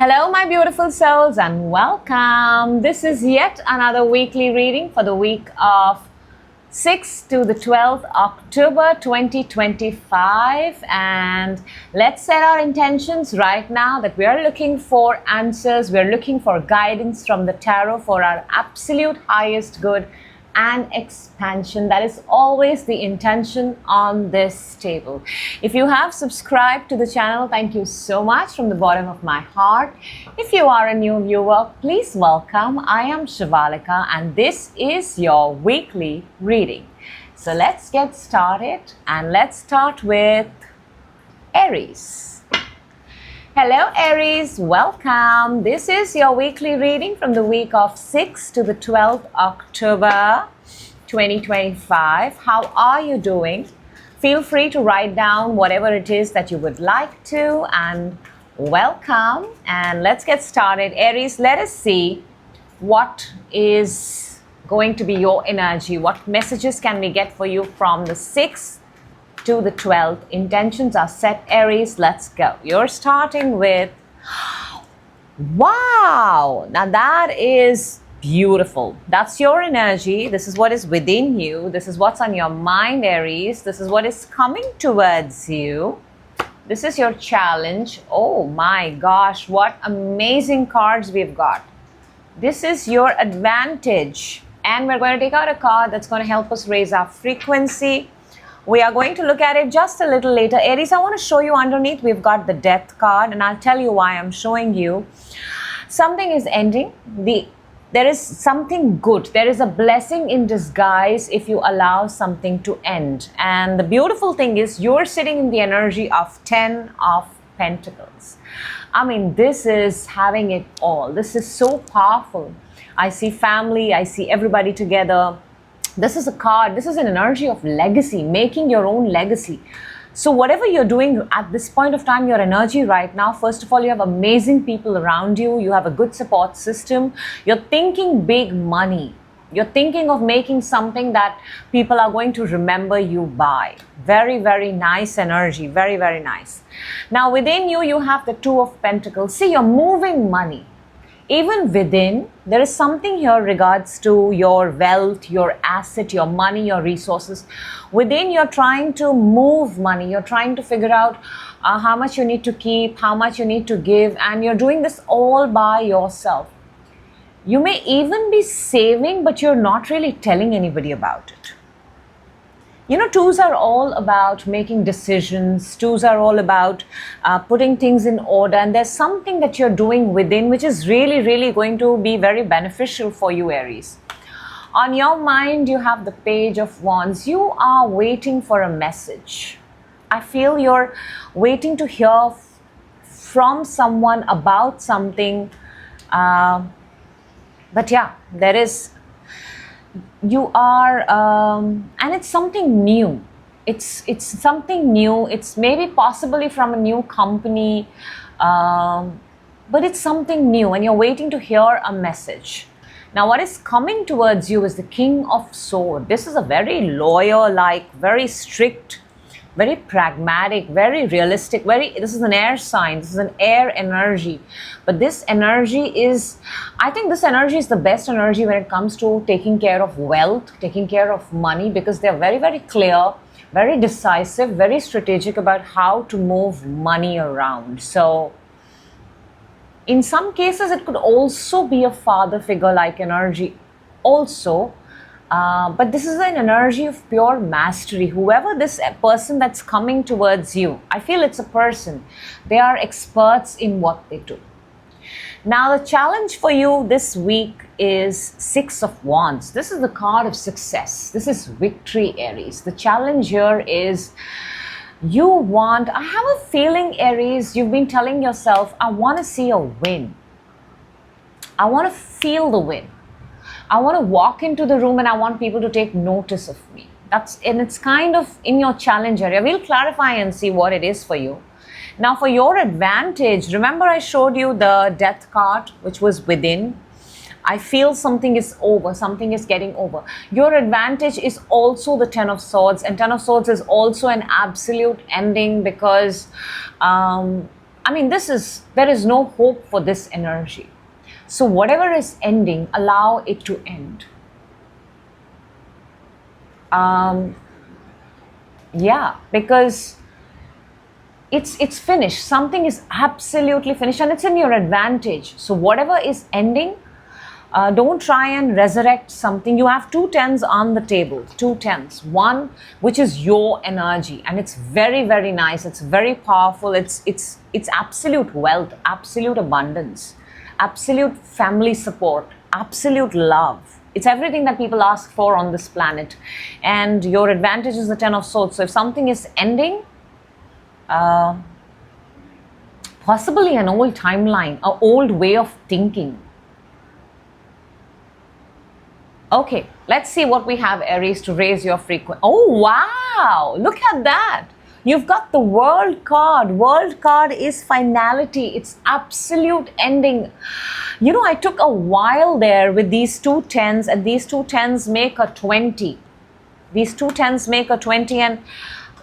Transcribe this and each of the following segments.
Hello, my beautiful souls, and welcome. This is yet another weekly reading for the week of 6th to the 12th October 2025. And let's set our intentions right now that we are looking for answers. We're looking for guidance from the tarot for our absolute highest good and expansion. That is always the intention on this table. If you have subscribed to the channel, thank you so much from the bottom of my heart. If you are a new viewer, please welcome. I am Shivalika and this is your weekly reading. So let's get started, and let's start with Aries. Hello Aries, welcome. This is your weekly reading from the week of 6th to the 12th October 2025. How are you doing? Feel free to write down whatever it is that you would like to, and welcome. And let's get started. Aries, let us see what is going to be your energy. What messages can we get for you from the 6th to the 12th. Intentions are set, Aries. Let's go. You're starting with, wow, now that is beautiful. That's your energy. This is what is within you. This is what's on your mind, Aries. This is what is coming towards you. This is your challenge. Oh my gosh, what amazing cards we've got. This is your advantage, and we're going to take out a card that's going to help us raise our frequency. We are going to look at it just a little later. Aries, I want to show you underneath, we've got the Death card, and I'll tell you why I'm showing you. Something is ending. There is something good. There is a blessing in disguise if you allow something to end. And the beautiful thing is you're sitting in the energy of 10 of Pentacles. I mean, this is having it all. This is so powerful. I see family. I see everybody together. This is a card, this is an energy of legacy, making your own legacy. So whatever you're doing at this point of time, your energy right now, first of all, you have amazing people around you. You have a good support system. You're thinking big money. You're thinking of making something that people are going to remember you by. Very, very nice energy. Very, very nice. Now within you, you have the Two of Pentacles. See, you're moving money. Even within, there is something here regards to your wealth, your asset, your money, your resources. Within, you're trying to move money. You're trying to figure out how much you need to keep, how much you need to give, and you're doing this all by yourself. You may even be saving, but you're not really telling anybody about it. You know, twos are all about making decisions. Twos are all about putting things in order. And there's something that you're doing within which is really, really going to be very beneficial for you, Aries. On your mind, you have the Page of Wands. You are waiting for a message. I feel you're waiting to hear from someone about something. But yeah, there is... You are, and it's something new. It's something new. It's maybe possibly from a new company, but it's something new, and you're waiting to hear a message. Now, what is coming towards you is the King of Swords. This is a very lawyer-like, very strict, very pragmatic, very realistic, this is an air sign, this is an air energy. But this energy is, I think this energy is the best energy when it comes to taking care of wealth, taking care of money, because they're very, very clear, very decisive, very strategic about how to move money around. So in some cases, it could also be a father figure-like energy also. But this is an energy of pure mastery. Whoever this person that's coming towards you, I feel it's a person. They are experts in what they do. Now, the challenge for you this week is Six of Wands. This is the card of success. This is victory, Aries. The challenge here is I have a feeling, Aries, you've been telling yourself, I want to see a win. I want to feel the win. I want to walk into the room and I want people to take notice of me. And it's kind of in your challenge area. We'll clarify and see what it is for you. Now, for your advantage, remember I showed you the Death card, which was within. I feel something is over, something is getting over. Your advantage is also the Ten of Swords, and Ten of Swords is also an absolute ending because I mean, there is no hope for this energy. So whatever is ending, allow it to end. Yeah, because it's finished. Something is absolutely finished, and it's in your advantage. So whatever is ending, don't try and resurrect something. You have two tens on the table, two tens. One, which is your energy, and it's very, very nice. It's very powerful. It's absolute wealth, absolute abundance, absolute family support, absolute love. It's everything that people ask for on this planet. And your advantage is the Ten of Swords. So if something is ending, possibly an old timeline, an old way of thinking. Okay, let's see what we have, Aries, to raise your frequency. Oh, wow, look at that. You've got the World card. World card is finality. It's absolute ending. You know, I took a while there with these two tens, and these two tens make a 20. These two tens make a 20, and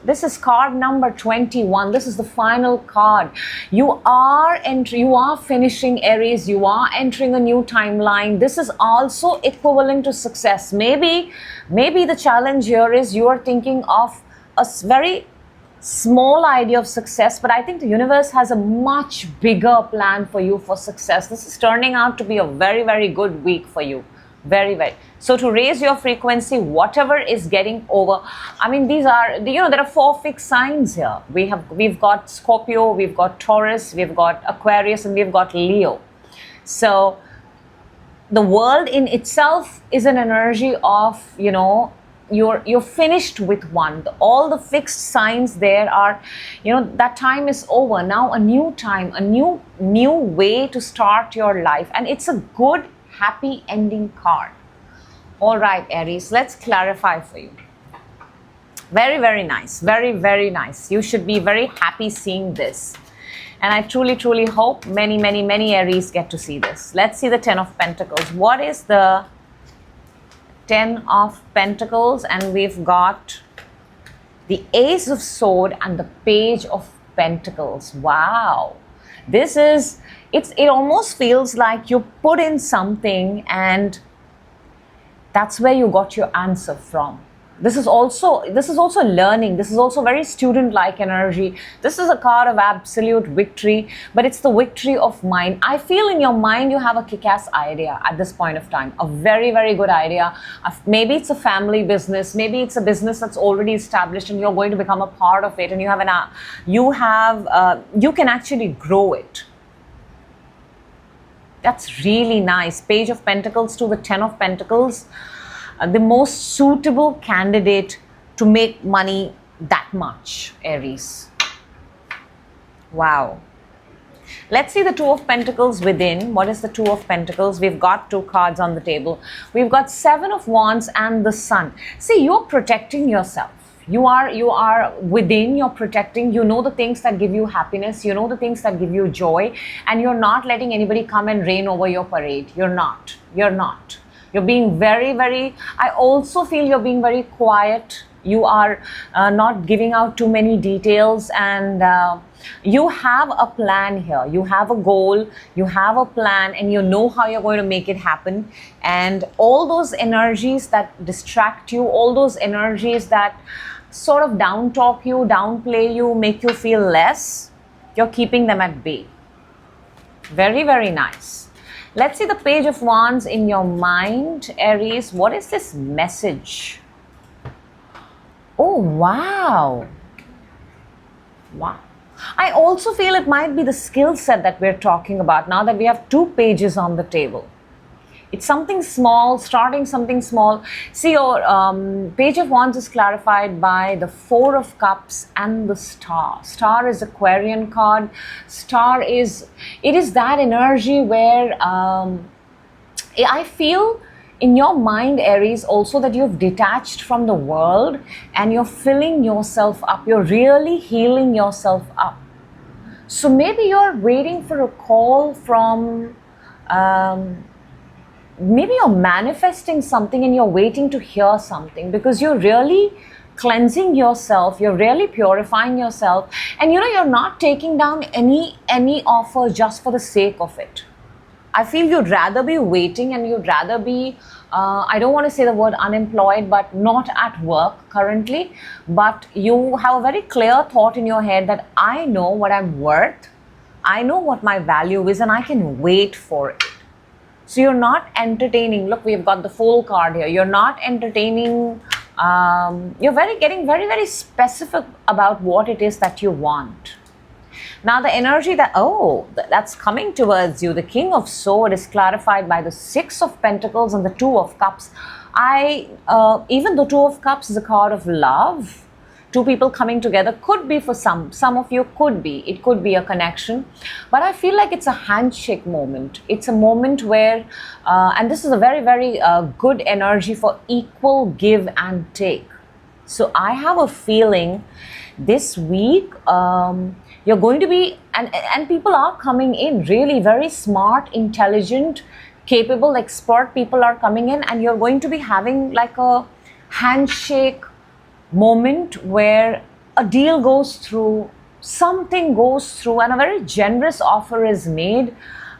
this is card number 21. This is the final card. You are finishing, Aries. You are entering a new timeline. This is also equivalent to success. Maybe the challenge here is you are thinking of a very small idea of success, but I think the universe has a much bigger plan for you for success. This is turning out to be a very, very good week for you. Very, very. So to raise your frequency, whatever is getting over, I mean, these are, there are 4 fixed signs here. We've got Scorpio, we've got Taurus, we've got Aquarius, and we've got Leo. So the world in itself is an energy of, you're finished with one. All the fixed signs there are, that time is over. Now a new time, a new way to start your life. And it's a good, happy ending card. All right, Aries, let's clarify for you. Very, very nice. Very, very nice. You should be very happy seeing this. And I truly, truly hope many, many, many Aries get to see this. Let's see the Ten of Pentacles. What is the Ten of Pentacles? And we've got the Ace of Swords and the Page of Pentacles. Wow. This is, it almost feels like you put in something and that's where you got your answer from. This is also learning. This is also very student-like energy. This is a card of absolute victory, but it's the victory of mind. I feel in your mind you have a kick-ass idea at this point of time. A very, very good idea. Maybe it's a family business. Maybe it's a business that's already established and you're going to become a part of it, and you can actually grow it. That's really nice. Page of Pentacles to the Ten of Pentacles. The most suitable candidate to make money that much, Aries. Wow. Let's see the Two of Pentacles within. What is the Two of Pentacles? We've got 2 cards on the table. We've got 7 of Wands and the Sun. See, you're protecting yourself. You are within, you're protecting, you know the things that give you happiness, you know the things that give you joy, and you're not letting anybody come and reign over your parade. You're not. You're being very, very, I also feel you're being very quiet. You are not giving out too many details, and you have a plan here. You have a goal, you have a plan, and you know how you're going to make it happen. And all those energies that distract you, all those energies that sort of down talk you, downplay you, make you feel less, you're keeping them at bay. Very, very nice. Let's see the Page of Wands in your mind, Aries. What is this message? Oh, wow. Wow. I also feel it might be the skill set that we're talking about now that we have 2 pages on the table. It's something small, starting something small. See, your Page of Wands is clarified by the 4 of Cups and the Star. Star is Aquarian card. Star is, it is that energy where I feel in your mind, Aries, also that you've detached from the world and you're filling yourself up. You're really healing yourself up. So maybe you're waiting for a call from, maybe you're manifesting something and you're waiting to hear something because you're really cleansing yourself, you're really purifying yourself, and you're not taking down any offer just for the sake of it. I feel you'd rather be waiting, and you'd rather be, I don't want to say the word unemployed, but not at work currently. But you have a very clear thought in your head that I know what I'm worth, I know what my value is, and I can wait for it. So you're not entertaining. Look, we've got the Fool card here. You're not entertaining. You're getting very, very specific about what it is that you want. Now the energy that's coming towards you, the King of Swords, is clarified by the Six of Pentacles and the Two of Cups. Even the Two of Cups is a card of love. Two people coming together could be for some of you, it could be a connection, but I feel like it's a handshake moment. It's a moment where, and this is a very, very good energy for equal give and take. So I have a feeling this week, you're going to be, and people are coming in, really very smart, intelligent, capable, expert people are coming in, and you're going to be having like a handshake moment where a deal goes through, something goes through, and a very generous offer is made.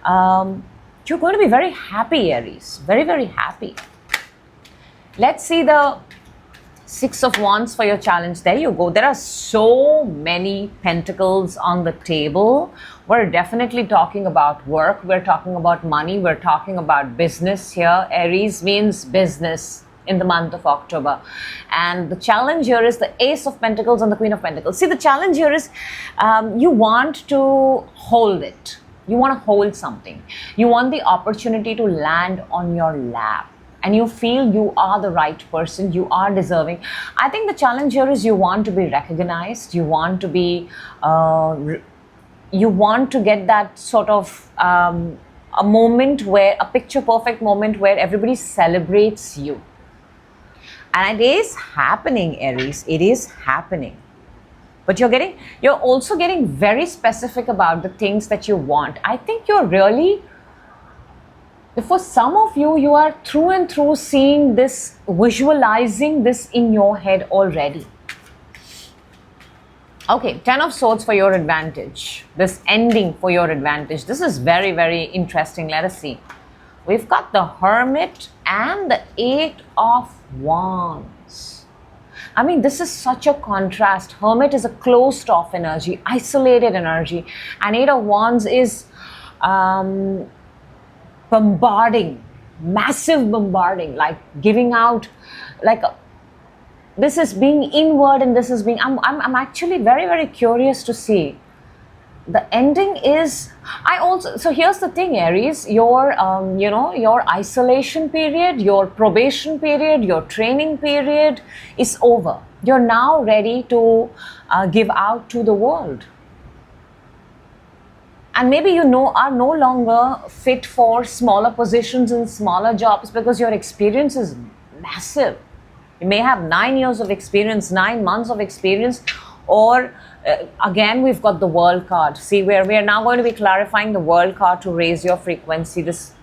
You're going to be very happy, Aries. Very, very happy. Let's see the Six of Wands for your challenge. There you go. There are so many pentacles on the table. We're definitely talking about work. We're talking about money. We're talking about business here. Aries means business in the month of October. And the challenge here is the Ace of Pentacles and the Queen of Pentacles. See, the challenge here is you want to hold it. You want to hold something. You want the opportunity to land on your lap. And you feel you are the right person, you are deserving. I think the challenge here is you want to be recognized, you want to be, you want to get that sort of a moment where, a picture perfect moment where everybody celebrates you. And it is happening, Aries, it is happening. But you're also getting very specific about the things that you want. I think you're really, for some of you, you are through and through seeing this, visualizing this in your head already. Okay, Ten of Swords for your advantage. This ending for your advantage. This is very, very interesting. Let us see. We've got the Hermit and the Eight of Wands. I mean, this is such a contrast. Hermit is a closed off energy, isolated energy. And Eight of Wands is bombarding, massive bombarding, like giving out, like this is being inward, and this is being, I'm actually very, very curious to see. The ending is, so here's the thing, Aries, your, your isolation period, your probation period, your training period is over. You're now ready to give out to the world. And maybe you are no longer fit for smaller positions and smaller jobs because your experience is massive. You may have 9 years of experience, 9 months of experience, or again, we've got the World card. See, we are now going to be clarifying the World card to raise your frequency, this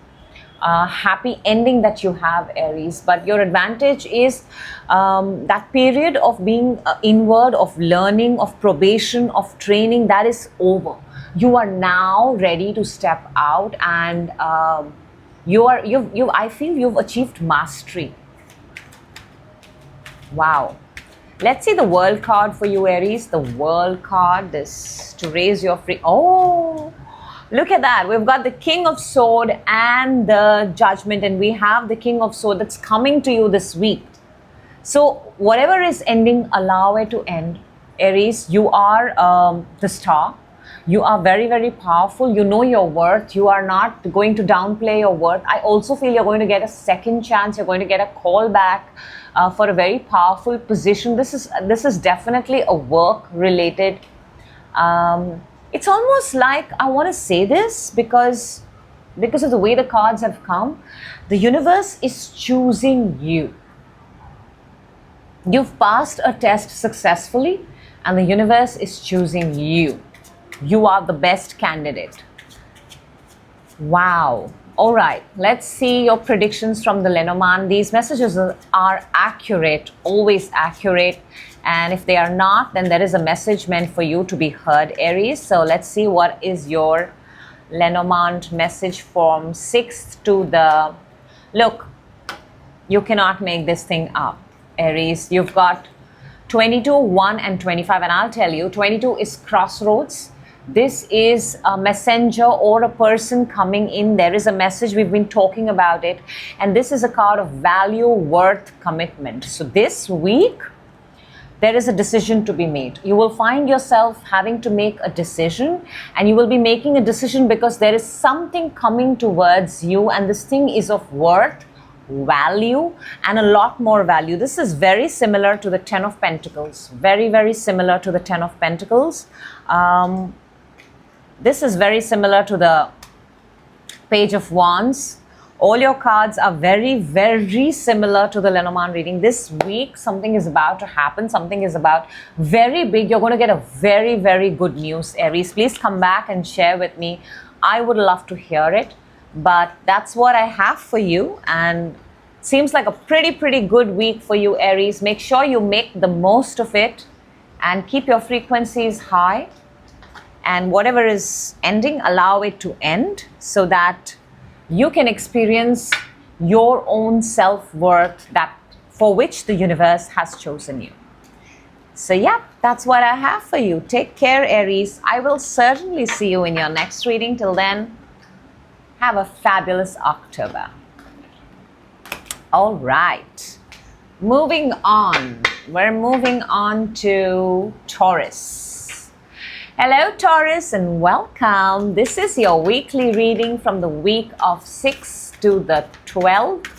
happy ending that you have, Aries. But your advantage is that period of being inward, of learning, of probation, of training, that is over. You are now ready to step out, and I feel you've achieved mastery. Wow. Let's see the World card for you, Aries. The World card, this to raise your free. Oh, look at that. We've got the King of Swords and the Judgment, and we have the King of Swords that's coming to you this week. So whatever is ending, allow it to end. Aries, you are the star. You are very, very powerful. You know your worth. You are not going to downplay your worth. I also feel you're going to get a second chance. You're going to get a call back for a very powerful position. This is definitely a work-related. It's almost like, I want to say this because of the way the cards have come. The universe is choosing you. You've passed a test successfully, and the universe is choosing you. You are the best candidate. Wow. All right, let's see your predictions from the Lenormand. These messages are accurate, always accurate. And if they are not, then there is a message meant for you to be heard, Aries. So let's see what is your Lenormand message from 6th to the... Look, you cannot make this thing up, Aries. You've got 22, 1 and 25. And I'll tell you, 22 is crossroads. This is a messenger or a person coming in. There is a message. We've been talking about it. And this is a card of value, worth, commitment. So this week, there is a decision to be made. You will find yourself having to make a decision, and you will be making a decision because there is something coming towards you, and this thing is of worth, value, and a lot more value. This is very similar to the Ten of Pentacles. Very, very similar to the Ten of Pentacles. This is very similar to the Page of Wands. All your cards are very, very similar to the Lenormand reading. This week, something is about to happen. Something is about very big. You're going to get a very, very good news, Aries. Please come back and share with me. I would love to hear it. But that's what I have for you. And it seems like a pretty good week for you, Aries. Make sure you make the most of it and keep your frequencies high. And whatever is ending, allow it to end so that you can experience your own self-worth that for which the universe has chosen you. So yeah, that's what I have for you. Take care, Aries. I will certainly see you in your next reading. Till then, have a fabulous October. All right. Moving on. We're moving on to Taurus. Hello, Taurus, and welcome. This is your weekly reading from the week of 6th to the 12th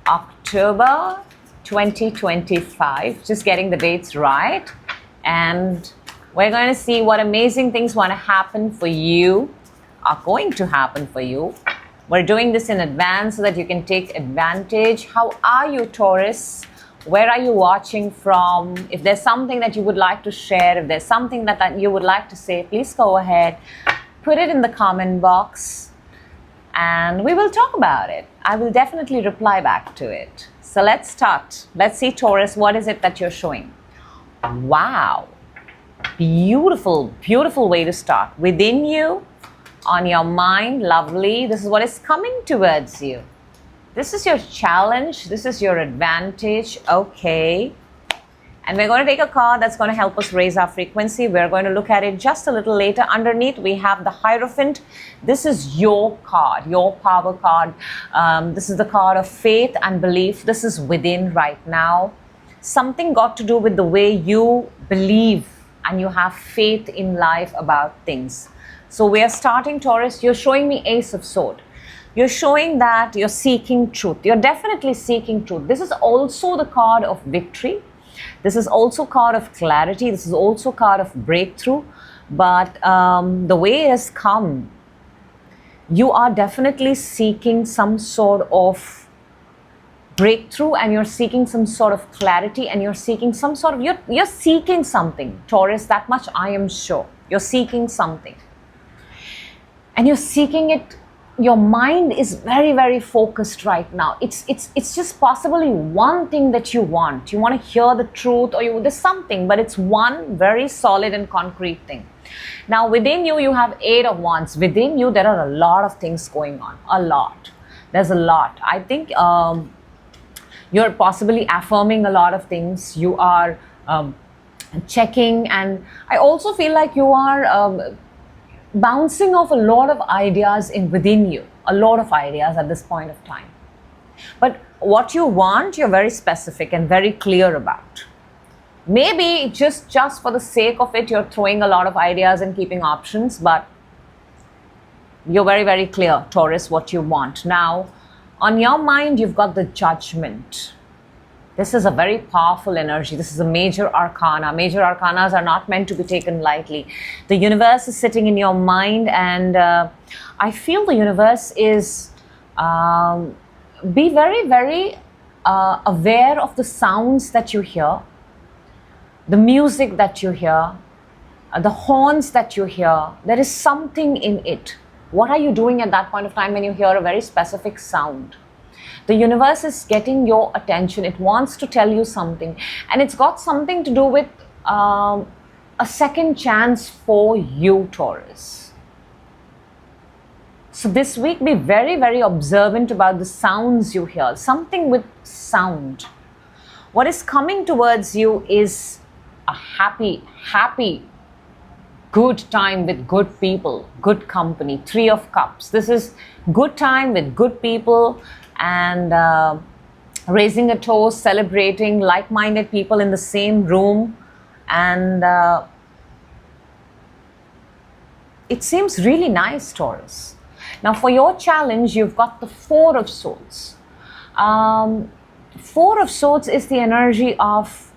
October 2025. Just getting the dates right. And we're going to see what amazing things want to happen for you, are going to happen for you. We're doing this in advance so that you can take advantage. How are you, Taurus? Where are you watching from? If there's something that you would like to share, if there's something that you would like to say, please go ahead, put it in the comment box, and we will talk about it. I will definitely reply back to it. So let's start. Let's see, Taurus, what is it that you're showing? Wow. Beautiful, beautiful way to start. Within you, on your mind, lovely. This is what is coming towards you. This is your challenge. This is your advantage. Okay. And we're going to take a card that's going to help us raise our frequency. We're going to look at it just a little later. Underneath, we have the Hierophant. This is your card, your power card. This is the card of faith and belief. This is within right now. Something got to do with the way you believe and you have faith in life about things. So we are starting, Taurus. You're showing me Ace of Swords. You're showing that you're seeking truth. You're definitely seeking truth. This is also the card of victory. This is also a card of clarity. This is also a card of breakthrough. But the way it has come, you are definitely seeking some sort of breakthrough, and you're seeking some sort of clarity, and you're seeking some sort of, you're seeking something, Taurus, that much I am sure. You're seeking something. And you're seeking it. Your mind is very, very focused right now. It's just possibly one thing that you want. You want to hear the truth, or there's something, but it's one very solid and concrete thing. Now, within you, you have Eight of Wands. Within you, there are a lot of things going on. A lot. There's a lot. I think you're possibly affirming a lot of things. You are checking, and I also feel like you are bouncing off a lot of ideas within you, a lot of ideas at this point of time. But what you want, you're very specific and very clear about. Maybe just for the sake of it, you're throwing a lot of ideas and keeping options, but you're very, very clear, Taurus, what you want. Now, on your mind, you've got the Judgment. This is a very powerful energy. This is a major arcana. Major arcanas are not meant to be taken lightly. The universe is sitting in your mind, and I feel the universe is be very, very aware of the sounds that you hear, the music that you hear, the horns that you hear. There is something in it. What are you doing at that point of time when you hear a very specific sound? The universe is getting your attention. It wants to tell you something, and it's got something to do with a second chance for you, Taurus. So this week, be very, very observant about the sounds you hear. Something with sound. What is coming towards you is a happy, good time with good people, good company. 3 of Cups. This is good time with good people, and raising a toast, celebrating like-minded people in the same room, and it seems really nice, Taurus. Now for your challenge, you've got the 4 of Swords. 4 of Swords is the energy of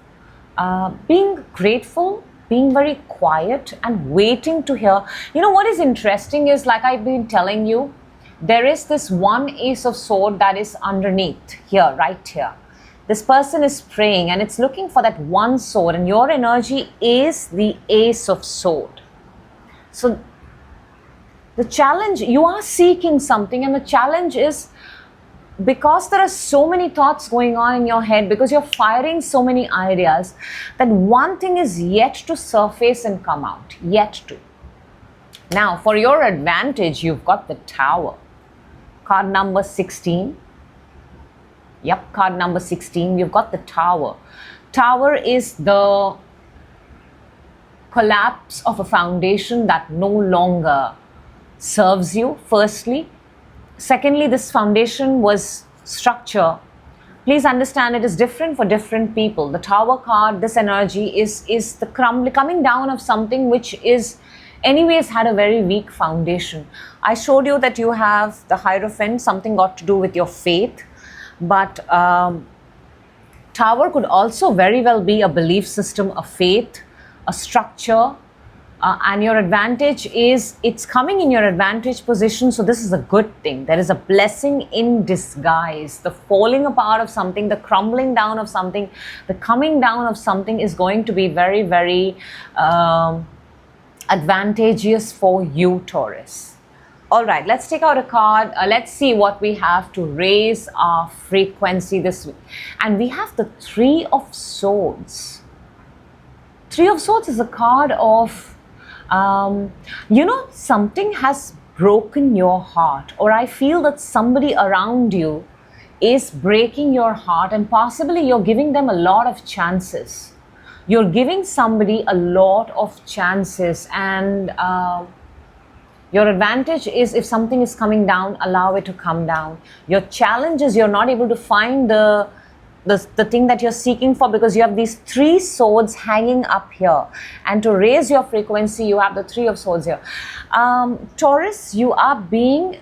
being grateful, being very quiet and waiting to hear. You know what is interesting is, like I've been telling you, there is this one Ace of Swords that is underneath here, right here. This person is praying and it's looking for that one sword, and your energy is the Ace of Swords. So the challenge, you are seeking something, and the challenge is, because there are so many thoughts going on in your head, because you're firing so many ideas, that one thing is yet to surface and come out, yet to. Now, for your advantage, you've got the Tower. Card number 16. Yep, card number 16. You've got the Tower. Tower is the collapse of a foundation that no longer serves you, firstly. Secondly, this foundation was structure. Please understand, it is different for different people. The Tower card, this energy is the coming down of something which is anyways had a very weak foundation. I showed you that you have the Hierophant, something got to do with your faith, but Tower could also very well be a belief system, a faith, a structure, and your advantage is, it's coming in your advantage position, so this is a good thing. There is a blessing in disguise. The falling apart of something, the crumbling down of something, the coming down of something is going to be very, very advantageous for you, Taurus. All right, let's take out a card. Let's see what we have to raise our frequency this week. And we have the 3 of Swords. 3 of Swords is a card of, something has broken your heart, or I feel that somebody around you is breaking your heart, and possibly you're giving them a lot of chances. You're giving somebody a lot of chances, and your advantage is, if something is coming down, allow it to come down. Your challenge is you're not able to find the thing that you're seeking for, because you have these 3 swords hanging up here, and to raise your frequency you have the 3 of Swords here. Taurus, you are being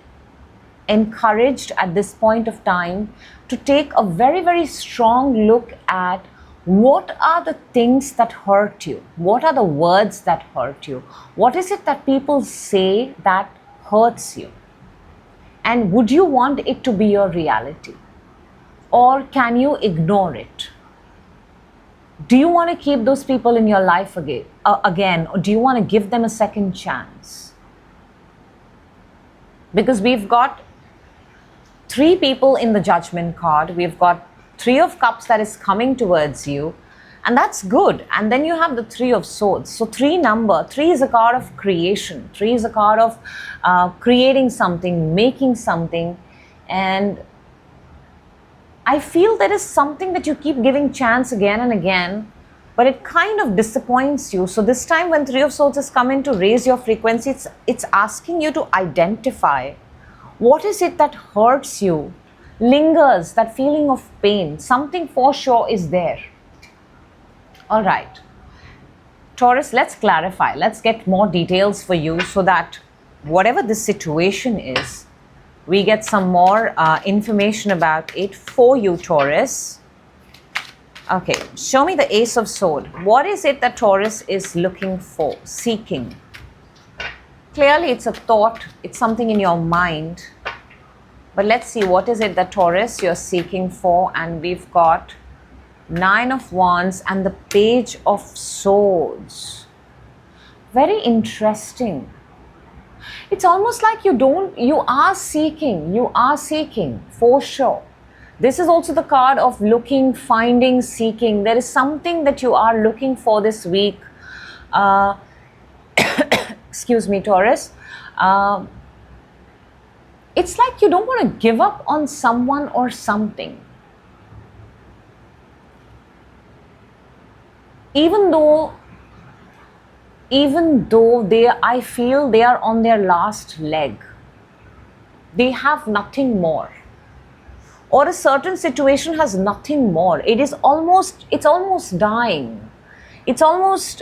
encouraged at this point of time to take a very, very strong look at what are the things that hurt you, what are the words that hurt you, what is it that people say that hurts you, and would you want it to be your reality? Or can you ignore it? Do you want to keep those people in your life again, or do you want to give them a second chance? Because we've got 3 people in the Judgment card. We've got 3 of Cups that is coming towards you, and that's good. And then you have the 3 of Swords. So 3 is a card of creation. 3 is a card of creating something, making something, and I feel there is something that you keep giving chance again and again, but it kind of disappoints you. So this time when 3 of Swords has come in to raise your frequency, it's asking you to identify what is it that hurts you, lingers, that feeling of pain. Something for sure is there. All right, Taurus, let's clarify. Let's get more details for you, so that whatever the situation is, we get some more information about it for you, Taurus. Okay, show me the Ace of Swords. What is it that Taurus is looking for, seeking? Clearly, it's a thought. It's something in your mind. But let's see, what is it that Taurus you're seeking for? And we've got 9 of Wands and the Page of Swords. Very interesting. It's almost like you are seeking for sure. This is also the card of looking, finding, seeking. There is something that you are looking for this week. Excuse me, Taurus. It's like you don't want to give up on someone or something. Even though I feel they are on their last leg. They have nothing more. Or a certain situation has nothing more. It's almost dying. It's almost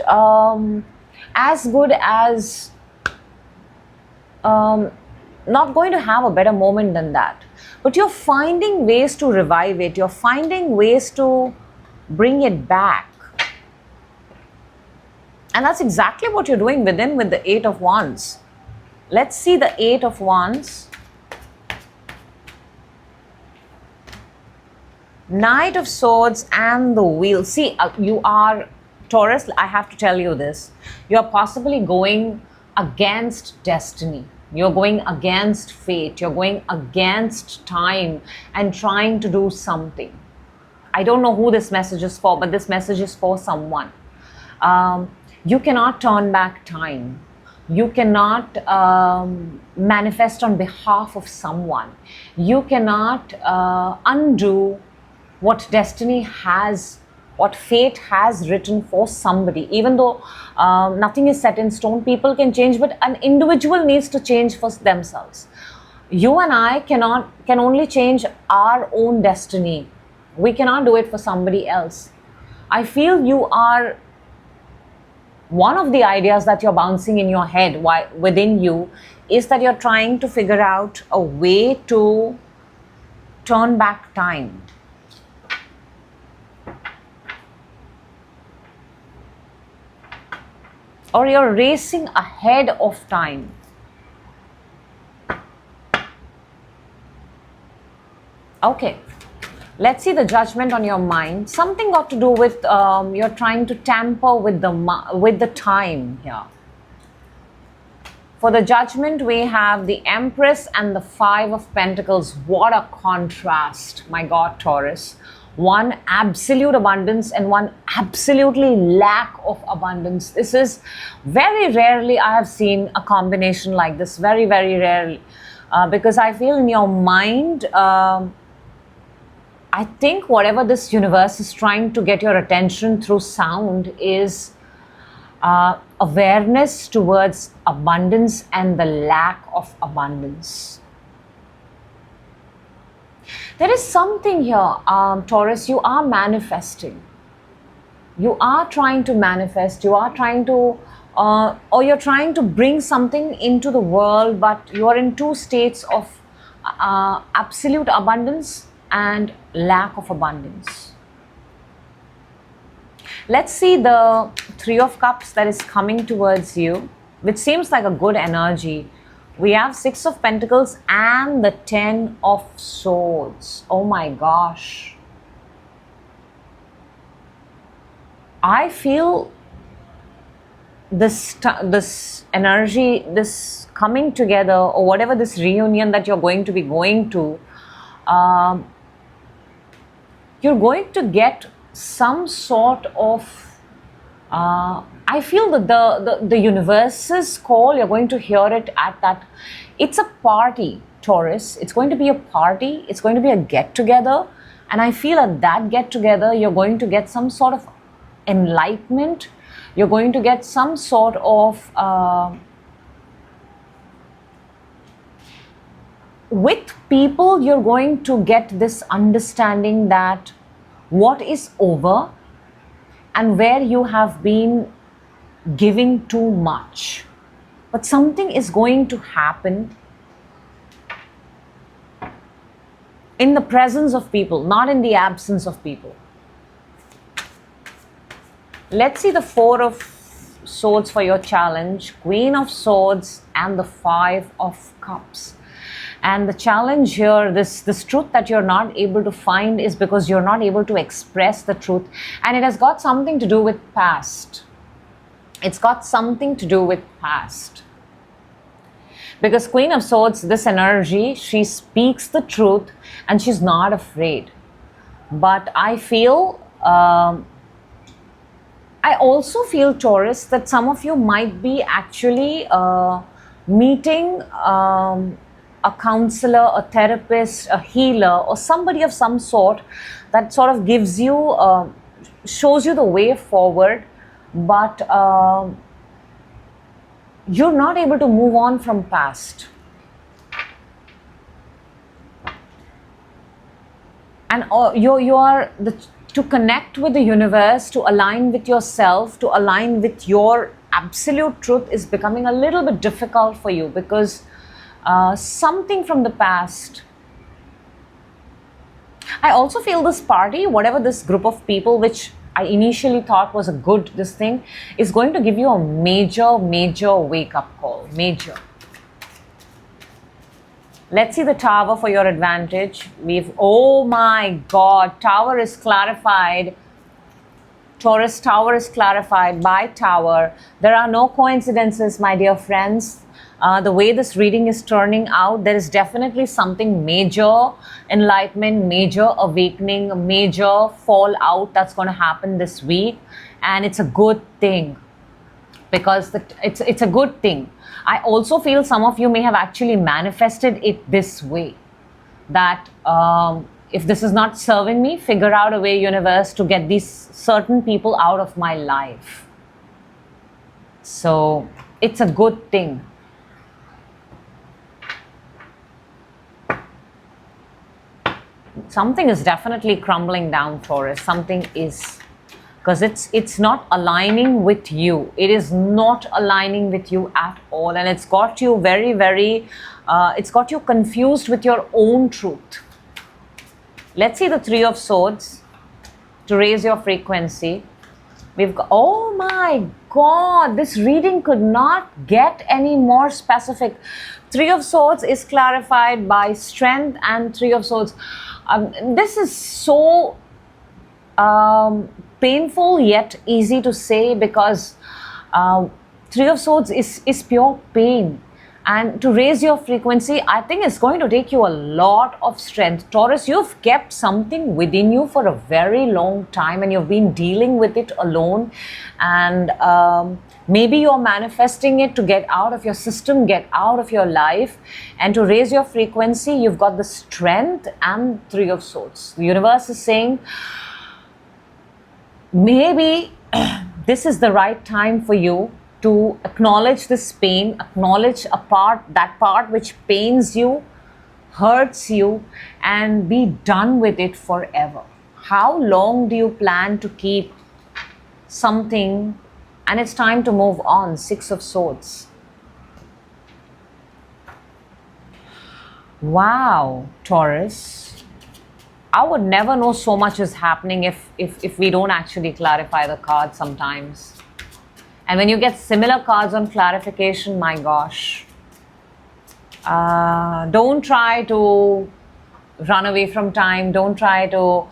as good as not going to have a better moment than that. But you're finding ways to revive it. You're finding ways to bring it back. And that's exactly what you're doing with the Eight of Wands. Let's see the Eight of Wands. Knight of Swords and the Wheel. See, you are, Taurus, I have to tell you this. You're possibly going against destiny. You're going against fate. You're going against time and trying to do something. I don't know who this message is for, but this message is for someone. You cannot turn back time. You cannot manifest on behalf of someone. You cannot undo what destiny has, what fate has written for somebody. Even though nothing is set in stone, people can change, but an individual needs to change for themselves. You and I can only change our own destiny. We cannot do it for somebody else. I feel you are, one of the ideas that you're bouncing in your head within you is that you're trying to figure out a way to turn back time. Or you're racing ahead of time. Okay, let's see the Judgment on your mind. Something got to do with you're trying to tamper with the time here. For the Judgment, we have the Empress and the Five of Pentacles. What a contrast, my God, Taurus. One absolute abundance and one absolutely lack of abundance. This is very rarely I have seen a combination like this. Very, very rarely. Because I feel in your mind, I think whatever this universe is trying to get your attention through sound is awareness towards abundance and the lack of abundance. There is something here, Taurus, you are manifesting. You are trying to manifest, you are trying to, or you're trying to bring something into the world, but you are in two states of absolute abundance and lack of abundance. Let's see the Three of Cups that is coming towards you, which seems like a good energy. We have Six of Pentacles and the Ten of Swords. Oh my gosh. I feel this energy, this coming together, or whatever this reunion that you're going to be going to, you're going to get some sort of I feel that the universe's call, you're going to hear it at that. It's a party, Taurus. It's going to be a party. It's going to be a get-together. And I feel at that get-together, you're going to get some sort of enlightenment. You're going to get some sort of... with people, you're going to get this understanding that what is over and where you have been giving too much. But something is going to happen in the presence of people, not in the absence of people. Let's see the Four of Swords for your challenge, Queen of Swords and the Five of Cups. And the challenge here, this truth that you're not able to find is because you're not able to express the truth. And it has got something to do with past. It's got something to do with past. Because Queen of Swords, this energy, she speaks the truth and she's not afraid. But I feel, I also feel, Taurus, that some of you might be actually meeting a counselor, a therapist, a healer, or somebody of some sort that sort of gives you, shows you the way forward, but you're not able to move on from past. And to connect with the universe, to align with yourself, to align with your absolute truth is becoming a little bit difficult for you, because something from the past. I also feel this party, whatever this group of people, which I initially thought was a good, this thing, is going to give you a major wake-up call. Major. Let's see the Tower for your advantage. Oh my God, Tower is clarified. Taurus, Tower is clarified by Tower. There are no coincidences, my dear friends. The way this reading is turning out, there is definitely something major enlightenment, major awakening, major fallout that's going to happen this week. And it's a good thing, because it's a good thing. I also feel some of you may have actually manifested it this way, that if this is not serving me, figure out a way, universe, to get these certain people out of my life. So it's a good thing. Something is definitely crumbling down, Taurus. Something is, because it's not aligning with you. It is not aligning with you at all, and it's got you it's got you confused with your own truth. Let's see the Three of Swords to raise your frequency. We've got, oh my God, this reading could not get any more specific. Three of Swords is clarified by strength, and Three of Swords. This is so painful yet easy to say, because Three of Swords is pure pain. And to raise your frequency, I think it's going to take you a lot of strength. Taurus, you've kept something within you for a very long time, and you've been dealing with it alone. And maybe you're manifesting it to get out of your system, get out of your life. And to raise your frequency, you've got the strength and Three of Swords. The universe is saying, maybe this is the right time for you to acknowledge this pain, acknowledge that part which pains you, hurts you, and be done with it forever. How long do you plan to keep something? And it's time to move on. Six of Swords. Wow, Taurus. I would never know so much is happening if we don't actually clarify the cards sometimes. And when you get similar cards on clarification, my gosh, don't try to run away from time. Don't try to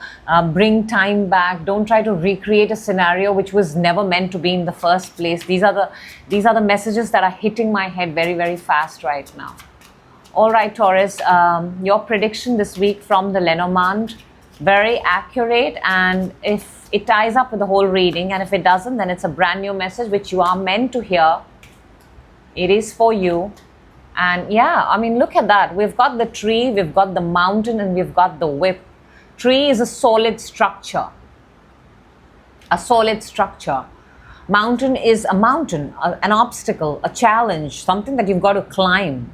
bring time back. Don't try to recreate a scenario which was never meant to be in the first place. These are the messages that are hitting my head very fast right now. All right, Taurus, your prediction this week from the Lenormand, very accurate, and if it ties up with the whole reading, and if it doesn't, then it's a brand new message which you are meant to hear. It is for you. And yeah, I mean, look at that. We've got the tree, we've got the mountain, and we've got the whip. Tree is a solid structure. A solid structure. Mountain is a mountain, an obstacle, a challenge, something that you've got to climb.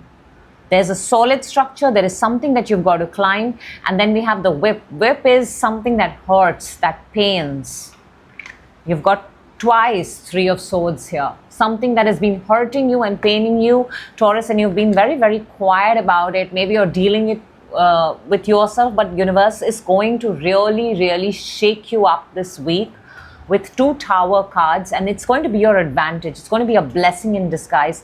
There's a solid structure, there is something that you've got to climb, and then we have the whip. Whip is something that hurts, that pains. You've got twice Three of Swords here. Something that has been hurting you and paining you, Taurus, and you've been very quiet about it. Maybe you're dealing it with yourself, but universe is going to really shake you up this week with two Tower cards, and it's going to be your advantage. It's going to be a blessing in disguise.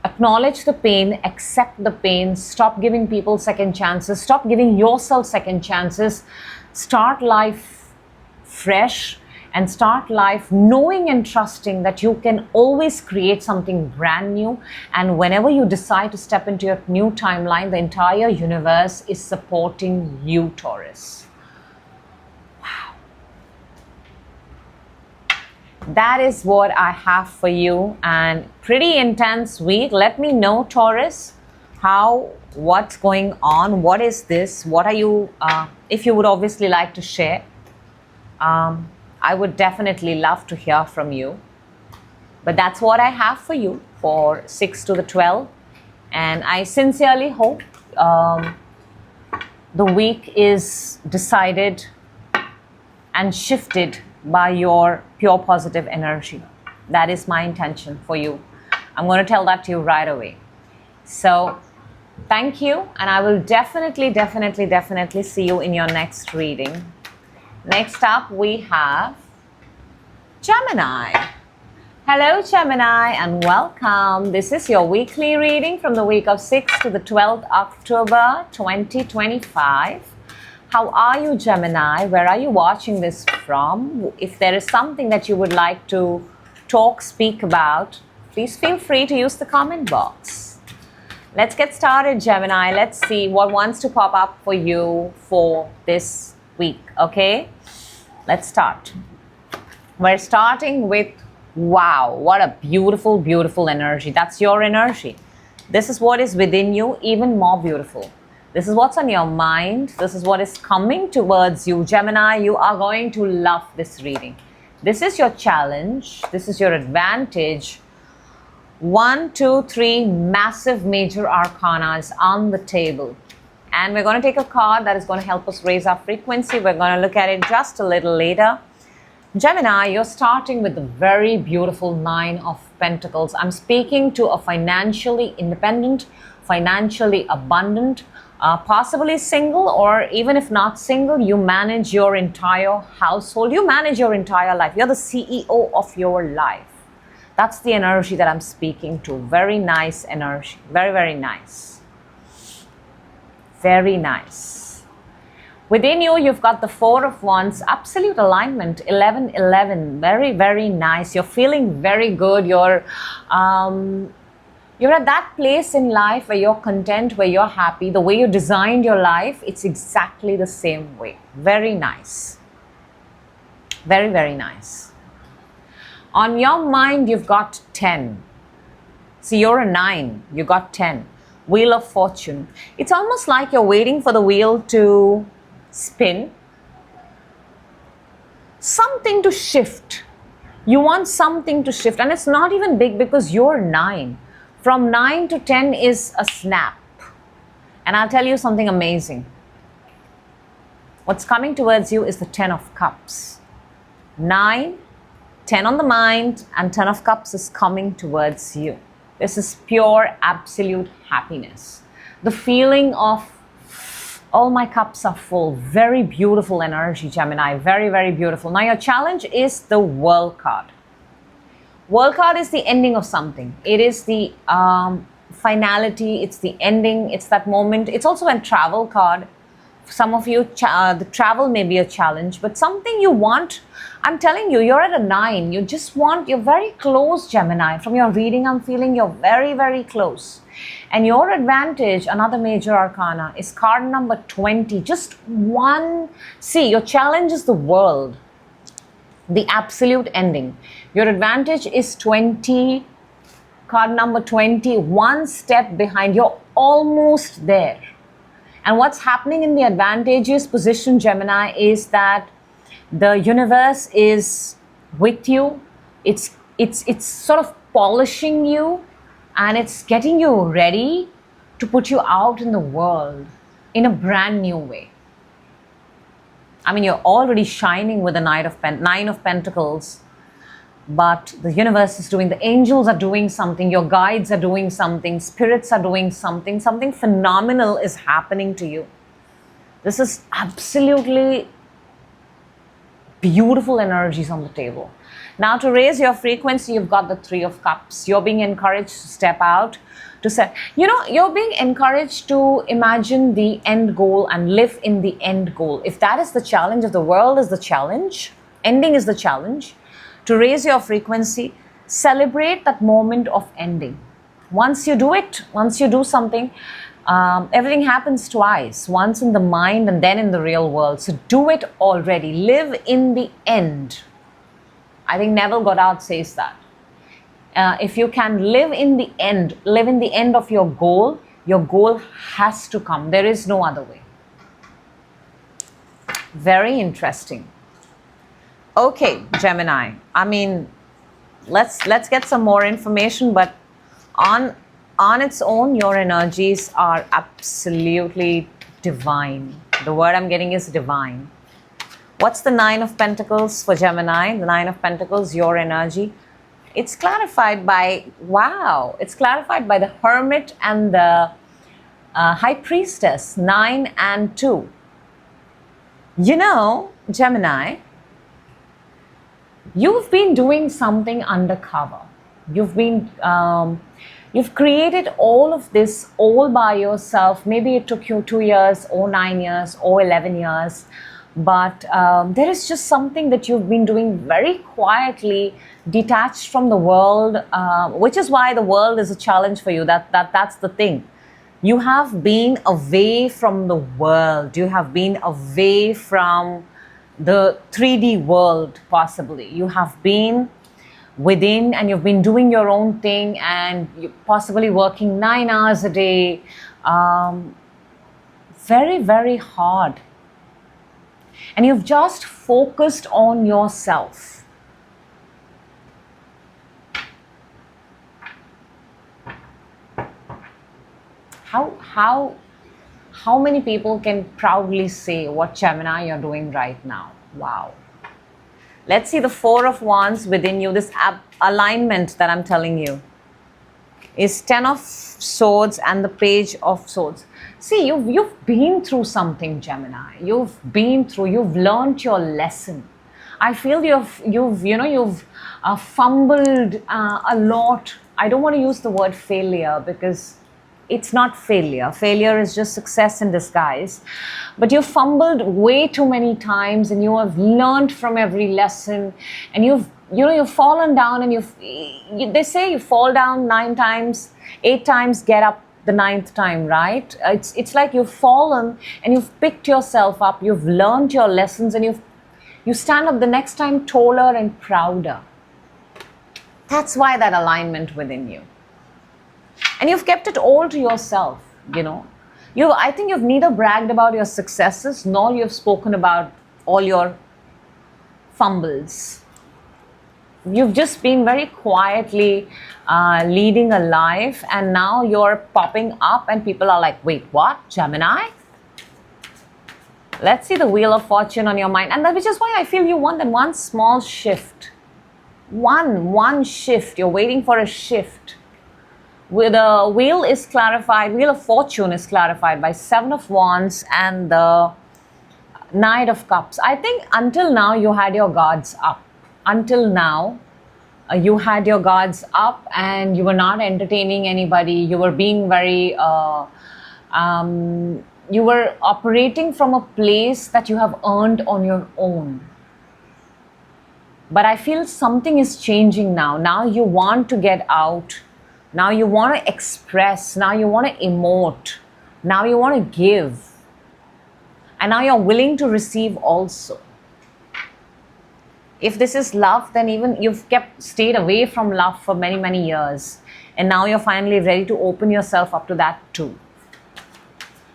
Acknowledge the pain, accept the pain, stop giving people second chances, stop giving yourself second chances, start life fresh, and start life knowing and trusting that you can always create something brand new. And whenever you decide to step into your new timeline, the entire universe is supporting you, Taurus. Wow. That is what I have for you, and pretty intense week. Let me know, Taurus, what's going on, what is this, what are you, if you would obviously like to share. I would definitely love to hear from you. But that's what I have for you for 6 to the 12. And I sincerely hope the week is decided and shifted by your pure positive energy. That is my intention for you. I'm going to tell that to you right away. So thank you. And I will definitely see you in your next reading. Next up, we have Gemini. Hello, Gemini, and welcome. This is your weekly reading from the week of 6th to the 12th October 2025. How are you, Gemini? Where are you watching this from? If there is something that you would like to speak about, please feel free to use the comment box. Let's get started, Gemini. Let's see what wants to pop up for you for this week, okay? Let's start. We're starting with, wow, what a beautiful, beautiful energy. That's your energy. This is what is within you, even more beautiful. This is what's on your mind. This is what is coming towards you. Gemini, you are going to love this reading. This is your challenge. This is your advantage. 1, 2, 3 massive major arcana is on the table. And we're going to take a card that is going to help us raise our frequency. We're going to look at it just a little later. Gemini, you're starting with the very beautiful 9 of Pentacles. I'm speaking to a financially independent, financially abundant, possibly single, or even if not single, you manage your entire household. You manage your entire life. You're the CEO of your life. That's the energy that I'm speaking to. Very nice energy. Very, very nice. Very nice. Within you, you've got the 4 of Wands, absolute alignment, 11-11. Very, very nice. You're feeling very good. You're at that place in life where you're content, where you're happy. The way you designed your life, it's exactly the same way. Very nice. Very, very nice. On your mind, you've got 10. See, you're a 9. You got 10. Wheel of Fortune. It's almost like you're waiting for the wheel to spin. Something to shift. You want something to shift. And it's not even big because you're 9. From 9 to 10 is a snap. And I'll tell you something amazing. What's coming towards you is the 10 of Cups. 9, 10 on the mind, and 10 of Cups is coming towards you. This is pure, absolute happiness. The feeling of, all my cups are full. Very beautiful energy, Gemini. Very, very beautiful. Now, your challenge is the World card. World card is the ending of something. It is the finality. It's the ending. It's that moment. It's also a travel card. For some of you, the travel may be a challenge, but something you want. I'm telling you, you're at a 9. You just want, you're very close, Gemini. From your reading, I'm feeling you're very, very close. And your advantage, another major arcana, is card number 20. Just one. See, your challenge is the world. The absolute ending. Your advantage is 20. Card number 20. One step behind. You're almost there. And what's happening in the advantageous position, Gemini, is that the universe is with you. It's sort of polishing you, and it's getting you ready to put you out in the world in a brand new way. I mean, you're already shining with the 9 of Pentacles, but the universe is doing, the angels are doing something, your guides are doing something, spirits are doing something, something phenomenal is happening to you. This is absolutely beautiful energies on the table. Now, to raise your frequency, you've got the 3 of Cups. You're being encouraged to step out, to say, you're being encouraged to imagine the end goal and live in the end goal. If that is the challenge, if the world is the challenge, Ending is the challenge. To raise your frequency, celebrate that moment of ending. Once you do it, once you do something, everything happens twice, once in the mind and then in the real world. So do it already. Live in the end. I think Neville Goddard says that. If you can live in the end of your goal has to come. There is no other way. Very interesting. Okay, Gemini. I mean, let's get some more information, but on its own, your energies are absolutely divine. The word I'm getting is divine. What's the Nine of Pentacles for Gemini? The Nine of Pentacles, your energy. It's clarified by, wow, it's clarified by the Hermit and the High Priestess, 9 and 2. You know, Gemini, you've been doing something undercover. You've created all of this all by yourself. Maybe it took you 2 years or 9 years or 11 years. But there is just something that you've been doing very quietly, detached from the world, which is why the world is a challenge for you. That's the thing. You have been away from the world. You have been away from the 3D world, possibly. You have been within and you've been doing your own thing, and you're possibly working 9 hours a day. Very, very hard. And you've just focused on yourself. How many people can proudly say what Gemini you're doing right now? Wow. Let's see the Four of Wands within you. This alignment that I'm telling you is 10 of Swords and the Page of Swords. See, you've been through something, Gemini. You've learned your lesson. I feel you've fumbled a lot. I don't want to use the word failure because it's not failure. Failure is just success in disguise. But you've fumbled way too many times, and you have learned from every lesson, and you've fallen down, and they say you fall down 9 times, 8 times, get up the 9th time, right? It's like you've fallen and you've picked yourself up, you've learned your lessons, and you stand up the next time taller and prouder. That's why that alignment within you. And you've kept it all to yourself, I think you've neither bragged about your successes nor you've spoken about all your fumbles. You've just been very quietly leading a life, and now you're popping up and people are like, wait, what? Gemini? Let's see the Wheel of Fortune on your mind. And which is why I feel you want that one small shift. One shift. You're waiting for a shift. Where the Wheel is clarified, Wheel of Fortune is clarified by 7 of Wands and the Knight of Cups. I think until now you had your guards up. Until now, you had your guards up and you were not entertaining anybody. You were being very, you were operating from a place that you have earned on your own. But I feel something is changing now. Now you want to get out. Now you want to express. Now you want to emote. Now you want to give. And now you're willing to receive also. If this is love, then even you've stayed away from love for many, many years. And now you're finally ready to open yourself up to that too.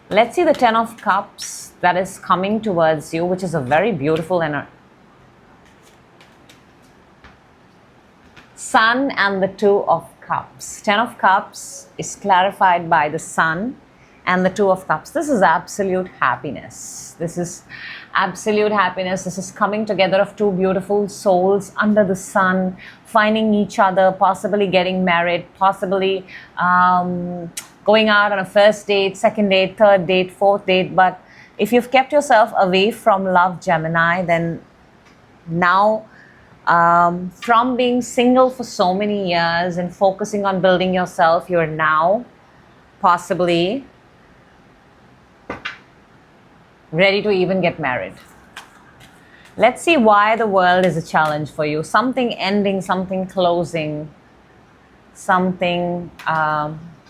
Let's see the 10 of Cups that is coming towards you, which is a very beautiful energy. Sun and the 2 of Cups. 10 of Cups is clarified by the Sun and the 2 of Cups. This is absolute happiness. This is absolute happiness. This is coming together of two beautiful souls under the sun, finding each other, possibly getting married, possibly going out on a first date, second date, third date, fourth date. But if you've kept yourself away from love, Gemini, then now from being single for so many years and focusing on building yourself, you're now possibly ready to even get married. Let's see why the world is a challenge for you. Something ending, something closing, something.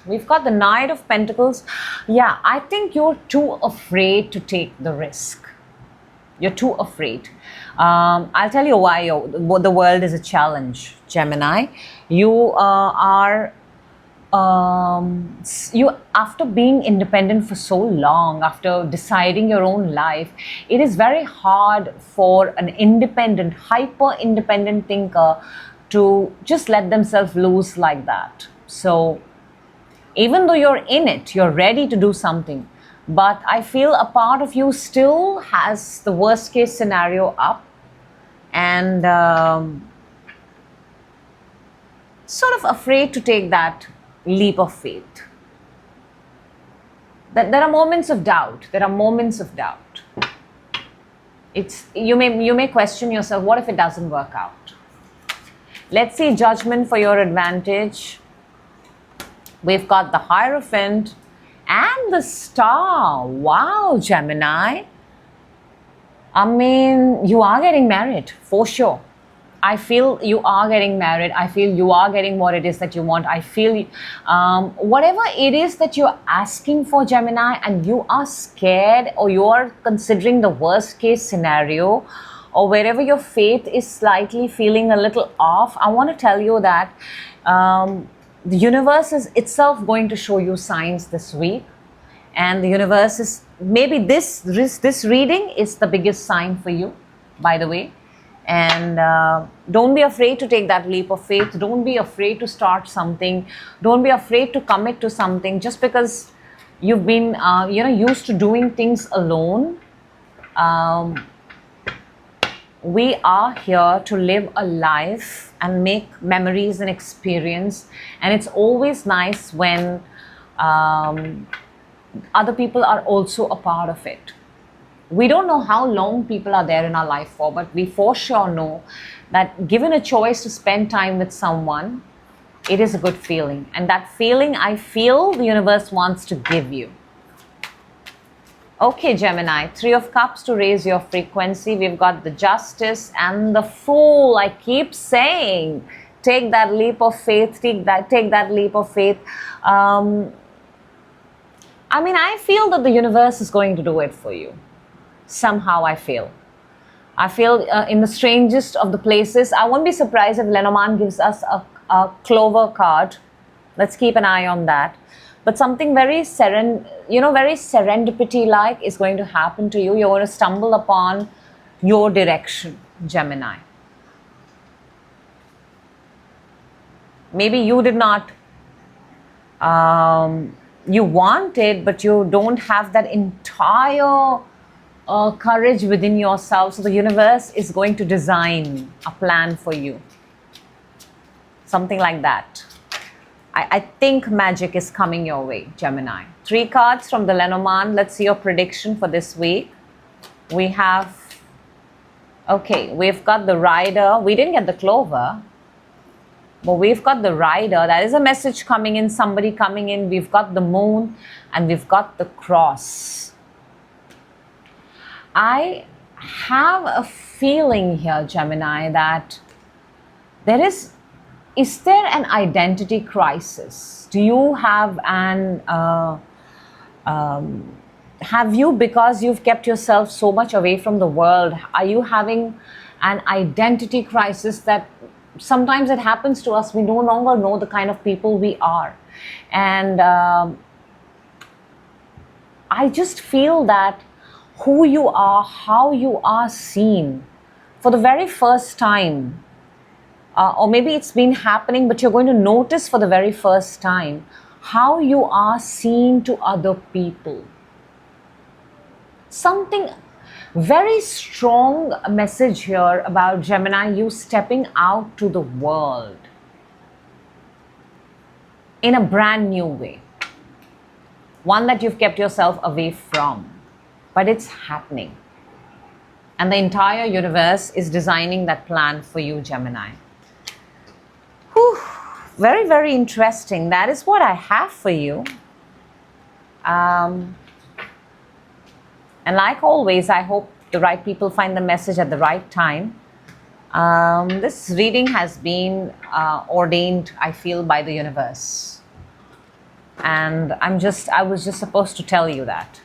We've got the Knight of Pentacles. Yeah, I think you're too afraid to take the risk. You're too afraid. I'll tell you why the world is a challenge, Gemini. You you, after being independent for so long, after deciding your own life, it is very hard for an independent, hyper independent thinker to just let themselves loose like that. So even though you're in it, you're ready to do something, but I feel a part of you still has the worst case scenario up, and sort of afraid to take that leap of faith. That there are moments of doubt. There are moments of doubt. You may question yourself, what if it doesn't work out? Let's see judgment for your advantage. We've got the Hierophant and the Star. Wow, Gemini. I mean, you are getting married for sure. I feel you are getting married. I feel you are getting what it is that you want. I feel whatever it is that you're asking for, Gemini, and you are scared, or you're considering the worst case scenario, or wherever your faith is slightly feeling a little off, I want to tell you that the universe is itself going to show you signs this week. And the universe is, maybe this reading is the biggest sign for you, by the way. And don't be afraid to take that leap of faith. Don't be afraid to start something. Don't be afraid to commit to something just because you've been used to doing things alone. We are here to live a life and make memories and experience. And it's always nice when other people are also a part of it. We don't know how long people are there in our life for, but we for sure know that given a choice to spend time with someone, it is a good feeling. And that feeling, I feel the universe wants to give you. Okay, Gemini, 3 of Cups to raise your frequency. We've got the Justice and the Fool. I keep saying, take that leap of faith, take that leap of faith. I mean, I feel that the universe is going to do it for you. Somehow I feel in the strangest of the places. I won't be surprised if Lenormand gives us a clover card. Let's keep an eye on that. But something very serendipity-like is going to happen to you. You're going to stumble upon your direction, Gemini. Maybe you did not, you want it, but you don't have that entire courage within yourself. So the universe is going to design a plan for you. Something like that. I think magic is coming your way, Gemini. 3 cards from the Lenormand. Let's see your prediction for this week. We've got the Rider. We didn't get the Clover, but we've got the Rider. That is a message coming in, somebody coming in. We've got the Moon and we've got the Cross. I have a feeling here, Gemini, that is there an identity crisis? Do you have have you, because you've kept yourself so much away from the world, are you having an identity crisis that sometimes it happens to us? We no longer know the kind of people we are. And I just feel that who you are, how you are seen for the very first time, or maybe it's been happening, but you're going to notice for the very first time how you are seen to other people. Something very strong message here about Gemini, you stepping out to the world in a brand new way. One that you've kept yourself away from. But it's happening. And the entire universe is designing that plan for you, Gemini. Whew. Very, very interesting. That is what I have for you. And like always, I hope the right people find the message at the right time. This reading has been ordained, I feel, by the universe. And I was just supposed to tell you that.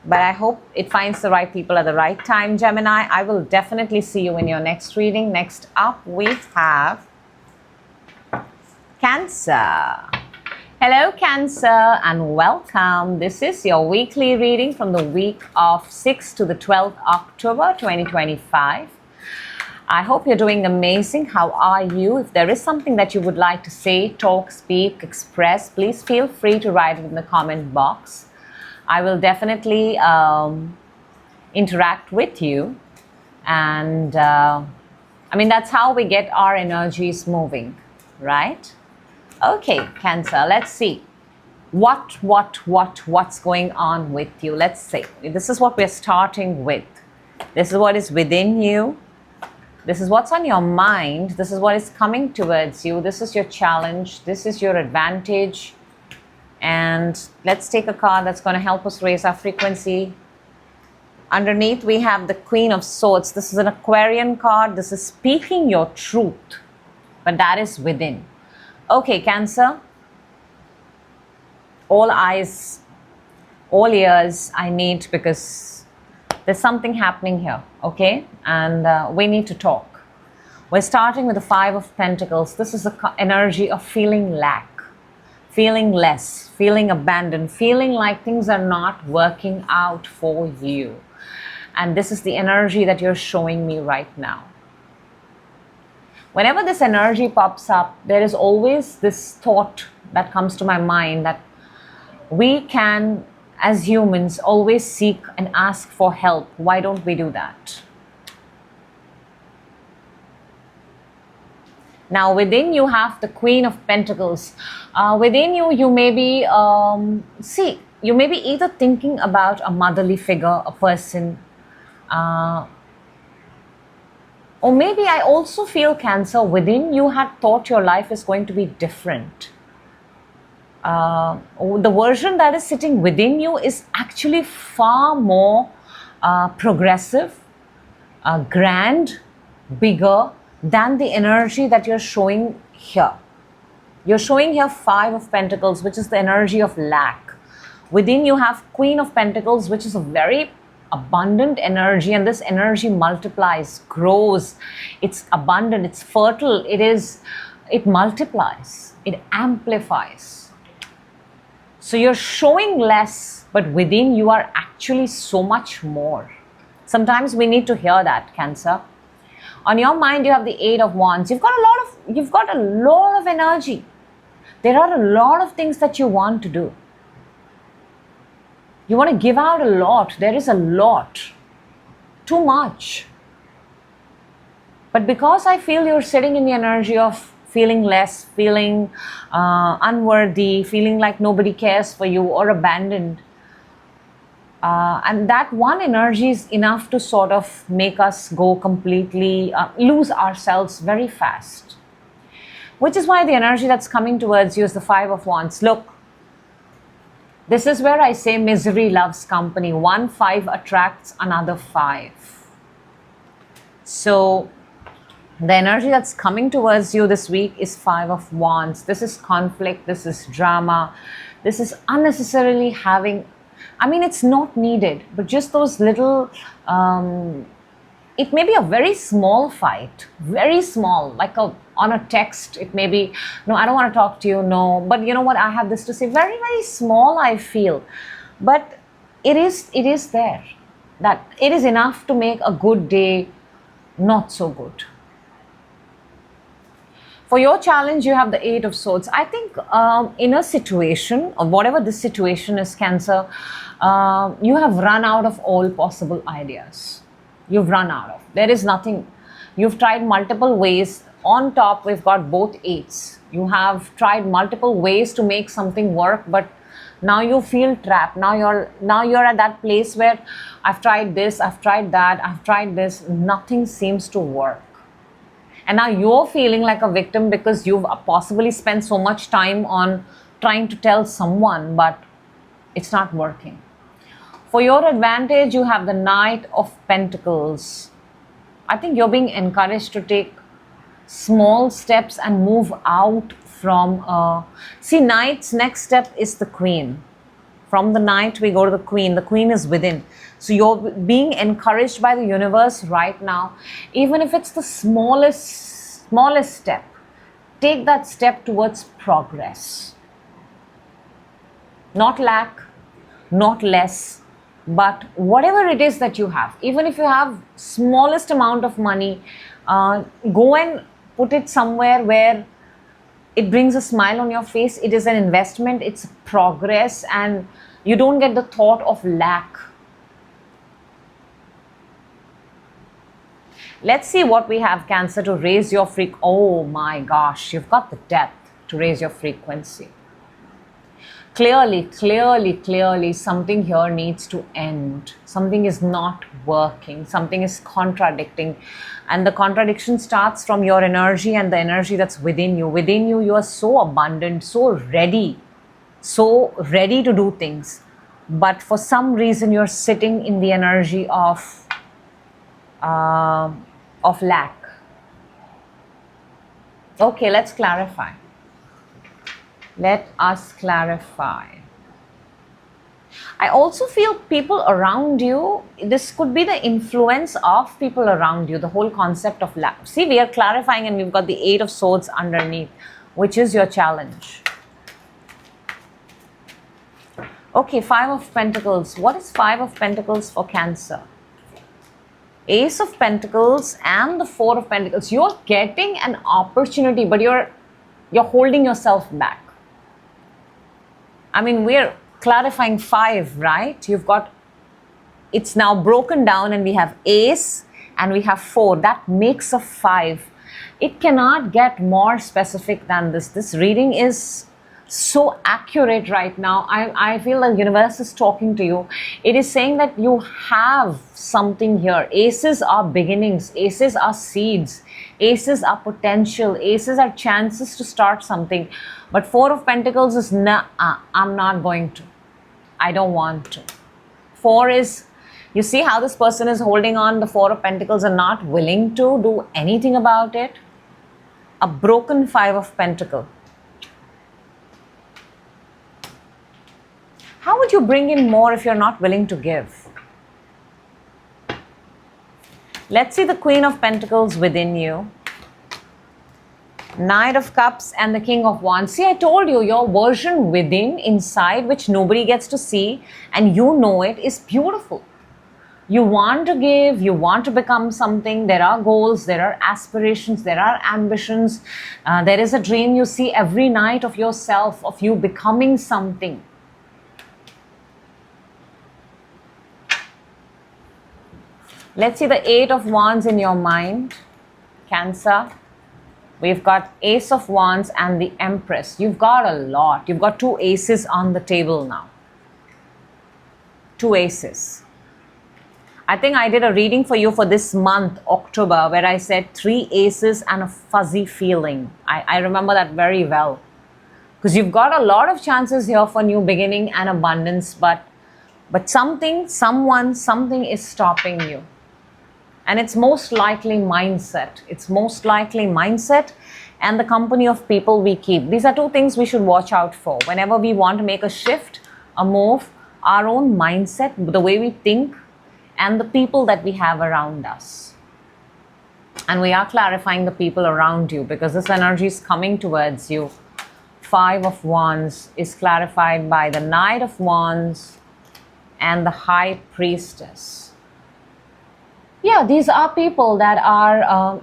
But I hope it finds the right people at the right time, Gemini. I will definitely see you in your next reading. Next up, we have Cancer. Hello, Cancer, and welcome. This is your weekly reading from the week of 6th to the 12th October 2025. I hope you're doing amazing. How are you? If there is something that you would like to say, talk, speak, express, please feel free to write it in the comment box. I will definitely interact with you. And I mean, that's how we get our energies moving, right? Okay, Cancer, let's see. What's going on with you? Let's see. This is what we're starting with. This is what is within you. This is what's on your mind. This is what is coming towards you. This is your challenge. This is your advantage. And let's take a card that's going to help us raise our frequency. Underneath, we have the Queen of Swords. This is an Aquarian card. This is speaking your truth, but that is within. Okay, Cancer. All eyes, all ears I need, because there's something happening here, okay? And we need to talk. We're starting with the Five of Pentacles. This is the energy of feeling lack, feeling less, feeling abandoned, feeling like things are not working out for you. And this is the energy that you're showing me right now. Whenever this energy pops up, there is always this thought that comes to my mind that we can, as humans, always seek and ask for help. Why don't we do that? Now, within you have the Queen of Pentacles. Within you, you may be, you may be either thinking about a motherly figure, a person, or maybe I also feel, Cancer, within you had thought your life is going to be different. The version that is sitting within you is actually far more progressive, grand, bigger than the energy that you're showing here. You're showing here Five of Pentacles, which is the energy of lack. Within you have Queen of Pentacles, which is a very abundant energy, and this energy multiplies, grows. It's abundant, it's fertile, it multiplies, it amplifies. So you're showing less, but within you are actually so much more. Sometimes we need to hear that, Cancer. On your mind, you have the Eight of Wands. You've got a lot of energy. There are a lot of things that you want to do. You want to give out a lot. There is a lot. Too much. But because I feel you're sitting in the energy of feeling less, feeling unworthy, feeling like nobody cares for you or abandoned, and that one energy is enough to sort of make us go completely, lose ourselves very fast. Which is why the energy that's coming towards you is the Five of Wands. Look, this is where I say misery loves company. 1 5 attracts another 5. So the energy that's coming towards you this week is Five of Wands. This is conflict. This is drama. This is unnecessarily having, I mean, it's not needed, but just those little, it may be a very small fight, very small, like on a text. It may be, no, I don't want to talk to you, no, but you know what, I have this to say. Very, very small, I feel. But it is there. That it is enough to make a good day not so good. For your challenge, you have the Eight of Swords. I think in a situation, or whatever this situation is, Cancer, you have run out of all possible ideas. You've run out of. There is nothing. You've tried multiple ways. On top, we've got both eights. You have tried multiple ways to make something work, but now you feel trapped. Now you're at that place where I've tried this, I've tried that, I've tried this. Nothing seems to work. And now you're feeling like a victim because you've possibly spent so much time on trying to tell someone, but it's not working. For your advantage, you have the Knight of Pentacles. I think you're being encouraged to take small steps and move out from... see, Knight's next step is the Queen. From the Knight, we go to the Queen. The Queen is within. So you're being encouraged by the universe right now. Even if it's the smallest step, take that step towards progress. Not lack, not less, but whatever it is that you have, even if you have smallest amount of money, go and put it somewhere where it brings a smile on your face. It is an investment, it's progress, and you don't get the thought of lack. Let's see what we have, Cancer, to raise your oh my gosh, you've got the depth to raise your frequency. Clearly, something here needs to end. Something is not working. Something is contradicting. And the contradiction starts from your energy and the energy that's within you. Within you, you are so abundant, so ready to do things. But for some reason, you're sitting in the energy of lack. Okay, let's clarify. Let us clarify. I also feel people around you, this could be the influence of people around you, the whole concept of lack. See, we are clarifying and we've got the Eight of Swords underneath, which is your challenge. Okay, Five of Pentacles. What is Five of Pentacles for Cancer? Ace of Pentacles and the Four of Pentacles. You're getting an opportunity, but you're holding yourself back. I mean, we're clarifying five, right? You've got, it's now broken down and we have ace and we have four. That makes a five. It cannot get more specific than this. This reading is so accurate right now. I feel the universe is talking to you. It is saying that you have something here. Aces are beginnings. Aces are seeds. Aces are potential. Aces are chances to start something. But Four of Pentacles is, I'm not going to. I don't want to. Four is, you see how this person is holding on the Four of Pentacles and not willing to do anything about it? A broken Five of Pentacles. How would you bring in more if you're not willing to give? Let's see the Queen of Pentacles within you. Knight of Cups and the King of Wands. See, I told you, your version within, inside, which nobody gets to see, and you know it, is beautiful. You want to give, you want to become something. There are goals, there are aspirations, there are ambitions. There is a dream you see every night of yourself, of you becoming something. Let's see the Eight of Wands in your mind, Cancer. We've got Ace of Wands and the Empress. You've got a lot. You've got two aces on the table now. Two aces. I think I did a reading for you for this month, October, where I said 3 aces and a fuzzy feeling. I remember that very well. Because you've got a lot of chances here for new beginning and abundance, but something, someone, something is stopping you. And it's most likely mindset. It's most likely mindset and the company of people we keep. These are two things we should watch out for. Whenever we want to make a shift, a move, our own mindset, the way we think, and the people that we have around us. And we are clarifying the people around you because this energy is coming towards you. Five of Wands is clarified by the Knight of Wands and the High Priestess. Yeah, these are people that are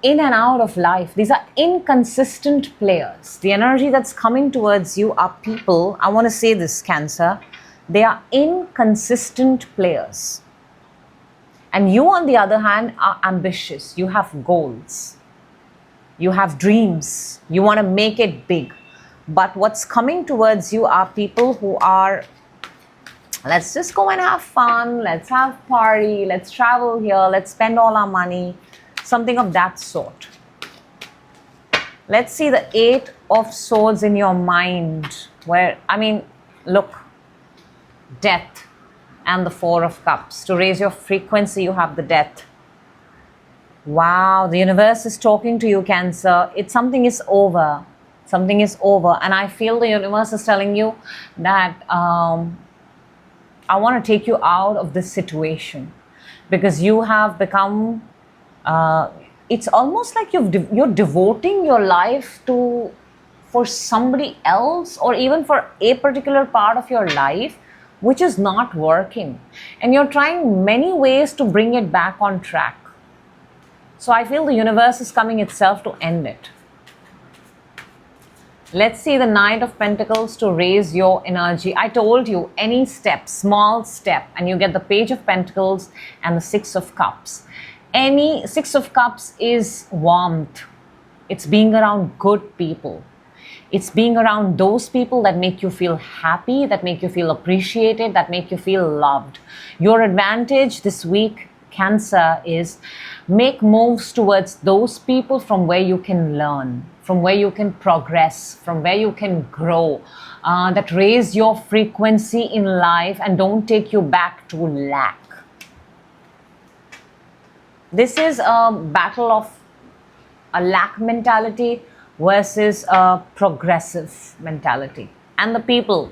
in and out of life. These are inconsistent players. The energy that's coming towards you are people, I want to say this, Cancer, they are inconsistent players. And you, on the other hand, are ambitious. You have goals. You have dreams. You want to make it big. But what's coming towards you are people who are, let's just go and have fun, let's have party, let's travel here, let's spend all our money, something of that sort. Let's see the Eight of Swords in your mind, where, I mean, look, death. and the Four of Cups. To raise your frequency, you have the Death. Wow, the universe is talking to you, Cancer. Something is over. Something is over. And I feel the universe is telling you that I want to take you out of this situation, because you have become, it's almost like you're devoting your life for somebody else, or even for a particular part of your life, which is not working. And you're trying many ways to bring it back on track. So I feel the universe is coming itself to end it. Let's see the Knight of Pentacles to raise your energy. I told you, any step, small step, and you get the Page of Pentacles and the Six of Cups. Any Six of Cups is warmth. It's being around good people. It's being around those people that make you feel happy, that make you feel appreciated, that make you feel loved. Your advantage this week, Cancer, is make moves towards those people from where you can learn, from where you can progress, from where you can grow, that raise your frequency in life and don't take you back to lack. This is a battle of a lack mentality versus a progressive mentality. And the people.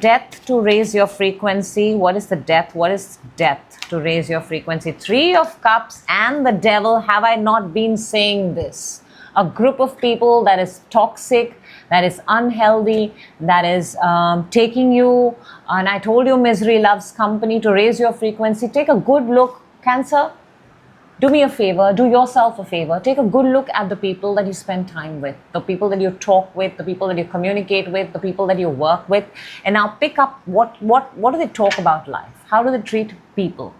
Death to raise your frequency. What is the death? What is death to raise your frequency? Three of Cups and the Devil. Have I not been saying this? A group of people that is toxic, that is unhealthy, that is taking you, and I told you misery loves company. To raise your frequency, take a good look, Cancer. Do me a favor, do yourself a favor. Take a good look at the people that you spend time with, the people that you talk with, the people that you communicate with, the people that you work with. And now pick up what do they talk about life? How do they treat people?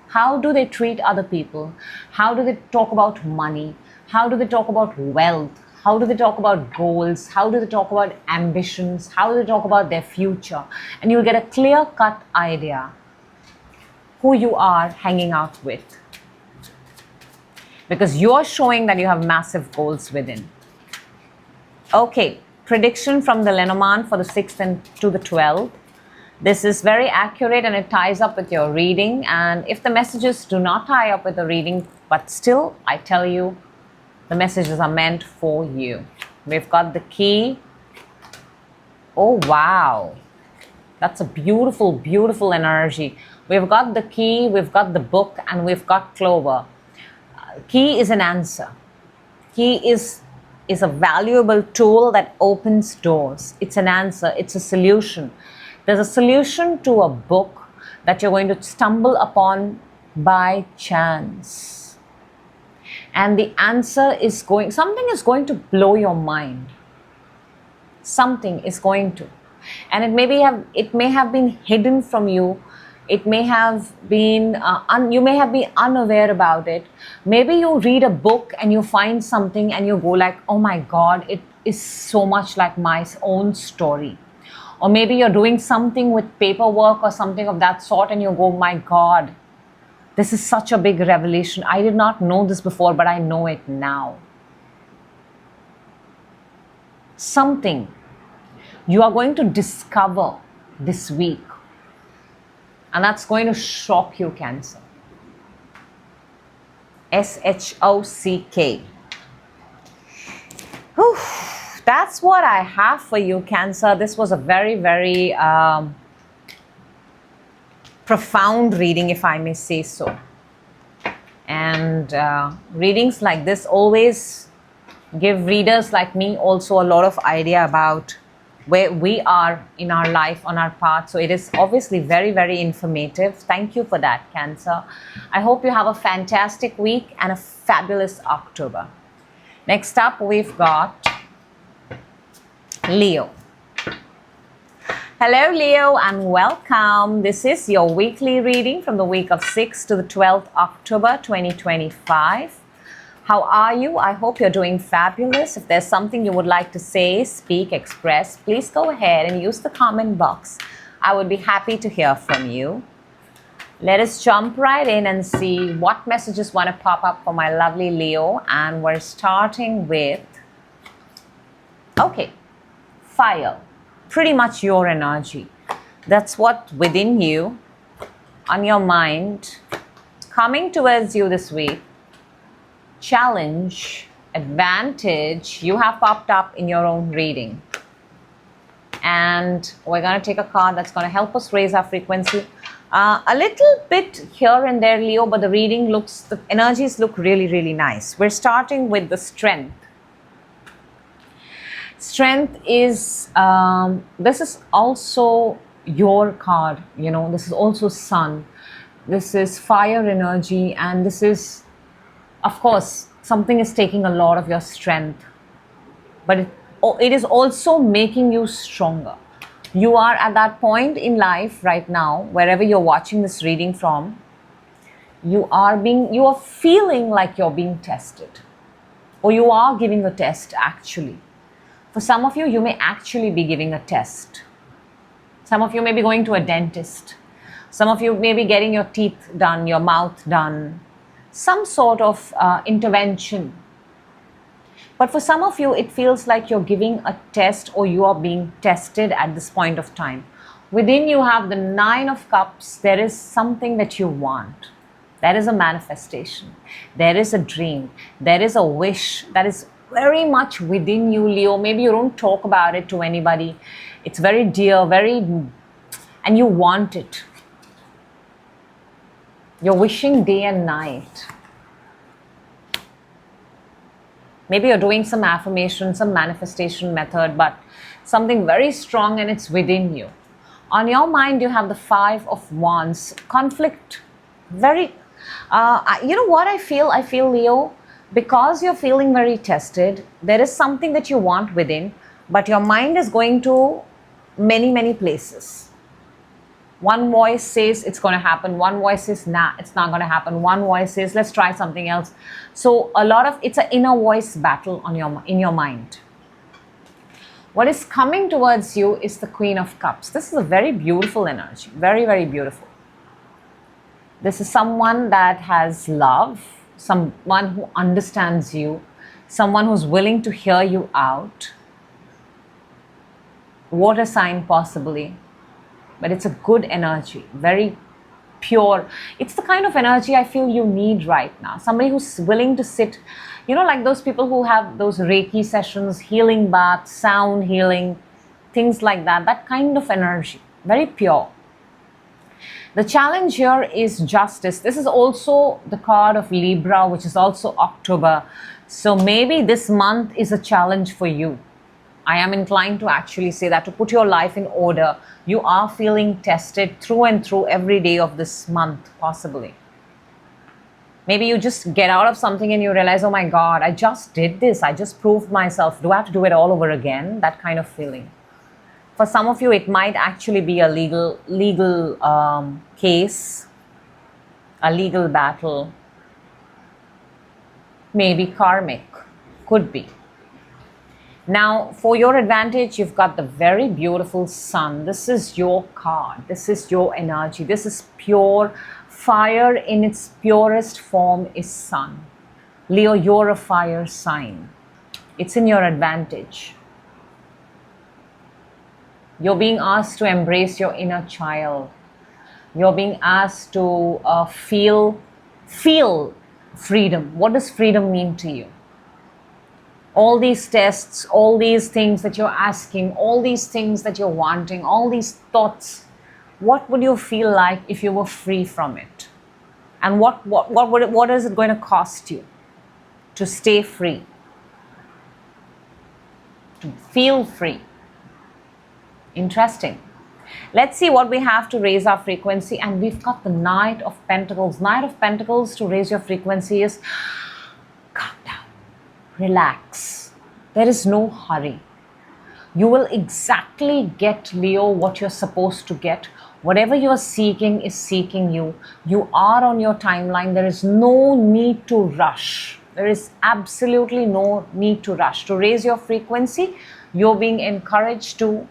How do they treat other people? How do they talk about money? How do they talk about wealth? How do they talk about goals? How do they talk about ambitions? How do they talk about their future? And you'll get a clear-cut idea who you are hanging out with, because you're showing that you have massive goals within. Okay, prediction from the Lenormand for the 6th and to the 12th. This is very accurate and it ties up with your reading. And if the messages do not tie up with the reading, but still, I tell you, the messages are meant for you. We've got the key. Oh, wow. That's a beautiful, beautiful energy. We've got the key, we've got the book, and we've got Clover. Key is an answer. Key is a valuable tool that opens doors. It's an answer. It's a solution. There's a solution to a book that you're going to stumble upon by chance. And the answer is something is going to blow your mind. Something is going to. And it may have been hidden from you. It may have been, you may have been unaware about it. Maybe you read a book and you find something and you go like, oh my God, it is so much like my own story. Or maybe you're doing something with paperwork or something of that sort and you go, my God, this is such a big revelation. I did not know this before, but I know it now. Something you are going to discover this week. And that's going to shock you, Cancer. S-H-O-C-K. Whew. That's what I have for you, Cancer. This was a very, very profound reading, if I may say so. And readings like this always give readers like me also a lot of idea about where we are in our life, on our path. So it is obviously very, very informative. Thank you for that, Cancer. I hope you have a fantastic week and a fabulous October. Next up, we've got Leo. Hello, Leo, and welcome. This is your weekly reading from the week of 6th to the 12th October 2025. How are you? I hope you're doing fabulous. If there's something you would like to say, speak, express, please go ahead and use the comment box. I would be happy to hear from you. Let us jump right in and see what messages want to pop up for my lovely Leo. And we're starting with, okay, fire. Pretty much your energy. That's what within you, on your mind, coming towards you this week. Challenge, advantage, you have popped up in your own reading. And we're going to take a card that's going to help us raise our frequency. A little bit here and there, Leo, but the energies look really, really nice. We're starting with the strength. Strength is, this is also your card, you know, this is also sun. This is fire energy, and this is, of course, something is taking a lot of your strength, but it is also making you stronger. You are at that point in life right now, wherever you're watching this reading from, you are feeling like you're being tested, or you are giving a test actually. For some of you, you may actually be giving a test. Some of you may be going to a dentist. Some of you may be getting your teeth done, your mouth done, some sort of intervention. But for some of you, it feels like you're giving a test, or you are being tested at this point of time. Within you have the Nine of Cups. There is something that you want. There is a manifestation. There is a dream. There is a wish that is very much within you, Leo. Maybe you don't talk about it to anybody. It's very dear, and you want it. You're wishing day and night. Maybe you're doing some affirmation, some manifestation method, but something very strong, and it's within you. On your mind, you have the Five of Wands. Conflict. Very, you know what I feel? I feel, Leo, because you're feeling very tested, there is something that you want within, but your mind is going to many, many places. One voice says it's going to happen. One voice says, nah, it's not going to happen. One voice says, let's try something else. So it's an inner voice battle in your mind. What is coming towards you is the Queen of Cups. This is a very beautiful energy. Very, very beautiful. This is someone that has love, someone who understands you, someone who's willing to hear you out. Water sign possibly. But it's a good energy, very pure. It's the kind of energy I feel you need right now. Somebody who's willing to sit, you know, like those people who have those Reiki sessions, healing baths, sound healing, things like that. That kind of energy, very pure. The challenge here is justice. This is also the card of Libra, which is also October. So maybe this month is a challenge for you. I am inclined to actually say that, to put your life in order. You are feeling tested through and through every day of this month, possibly. Maybe you just get out of something and you realize, oh my God, I just did this. I just proved myself. Do I have to do it all over again? That kind of feeling. For some of you, it might actually be a legal case, a legal battle. Maybe karmic, could be. Now, for your advantage, you've got the very beautiful Sun. This is your card. This is your energy. This is pure fire in its purest form is Sun. Leo, you're a fire sign. It's in your advantage. You're being asked to embrace your inner child. You're being asked to feel freedom. What does freedom mean to you? All these tests, all these things that you're asking, all these things that you're wanting, all these thoughts, what would you feel like if you were free from it? And what is it going to cost you to stay free? To feel free. Interesting. Let's see what we have to raise our frequency. And we've got the Knight of Pentacles. Knight of Pentacles to raise your frequency is calm down. Relax. There is no hurry. You will exactly get, Leo, what you're supposed to get. Whatever you're seeking is seeking you. You are on your timeline. There is no need to rush. There is absolutely no need to rush. To raise your frequency, you're being encouraged to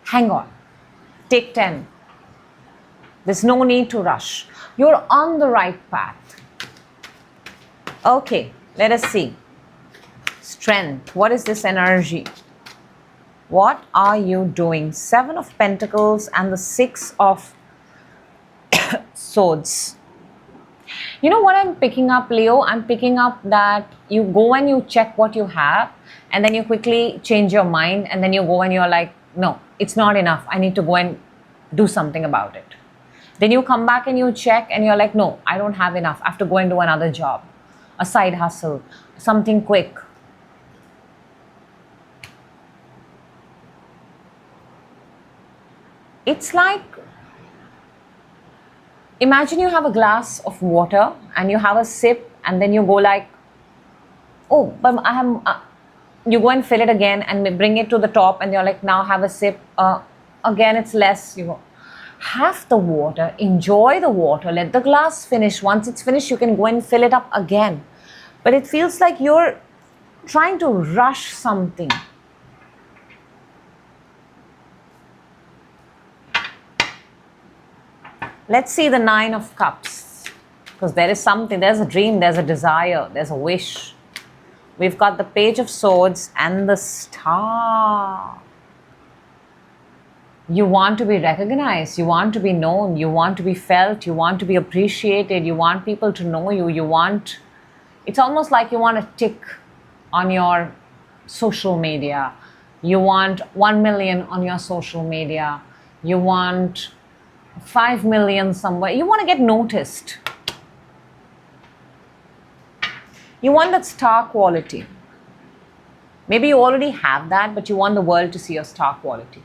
hang on. Take 10. There's no need to rush. You're on the right path. Okay. Let us see. Strength. What is this energy? What are you doing? Seven of Pentacles and the Six of Swords. You know what I'm picking up, Leo? I'm picking up that you go and you check what you have, and then you quickly change your mind, and then you go and you're like, no, it's not enough. I need to go and do something about it. Then you come back and you check and you're like, no, I don't have enough. I have to go and do another job, a side hustle, something quick. It's like, imagine you have a glass of water and you have a sip, and then you go like, oh, but I have, you go and fill it again and bring it to the top, and you're like, now have a sip. Again, it's less. You go, have the water, enjoy the water, let the glass finish. Once it's finished, you can go and fill it up again. But it feels like you're trying to rush something. Let's see the Nine of Cups, because there is something, there's a dream, there's a desire, there's a wish. We've got the Page of Swords and the Star. You want to be recognized, you want to be known, you want to be felt, you want to be appreciated, you want people to know you, it's almost like you want a tick on your social media. You want 1 million on your social media. You want 5 million somewhere. You want to get noticed. You want that star quality. Maybe you already have that, but you want the world to see your star quality.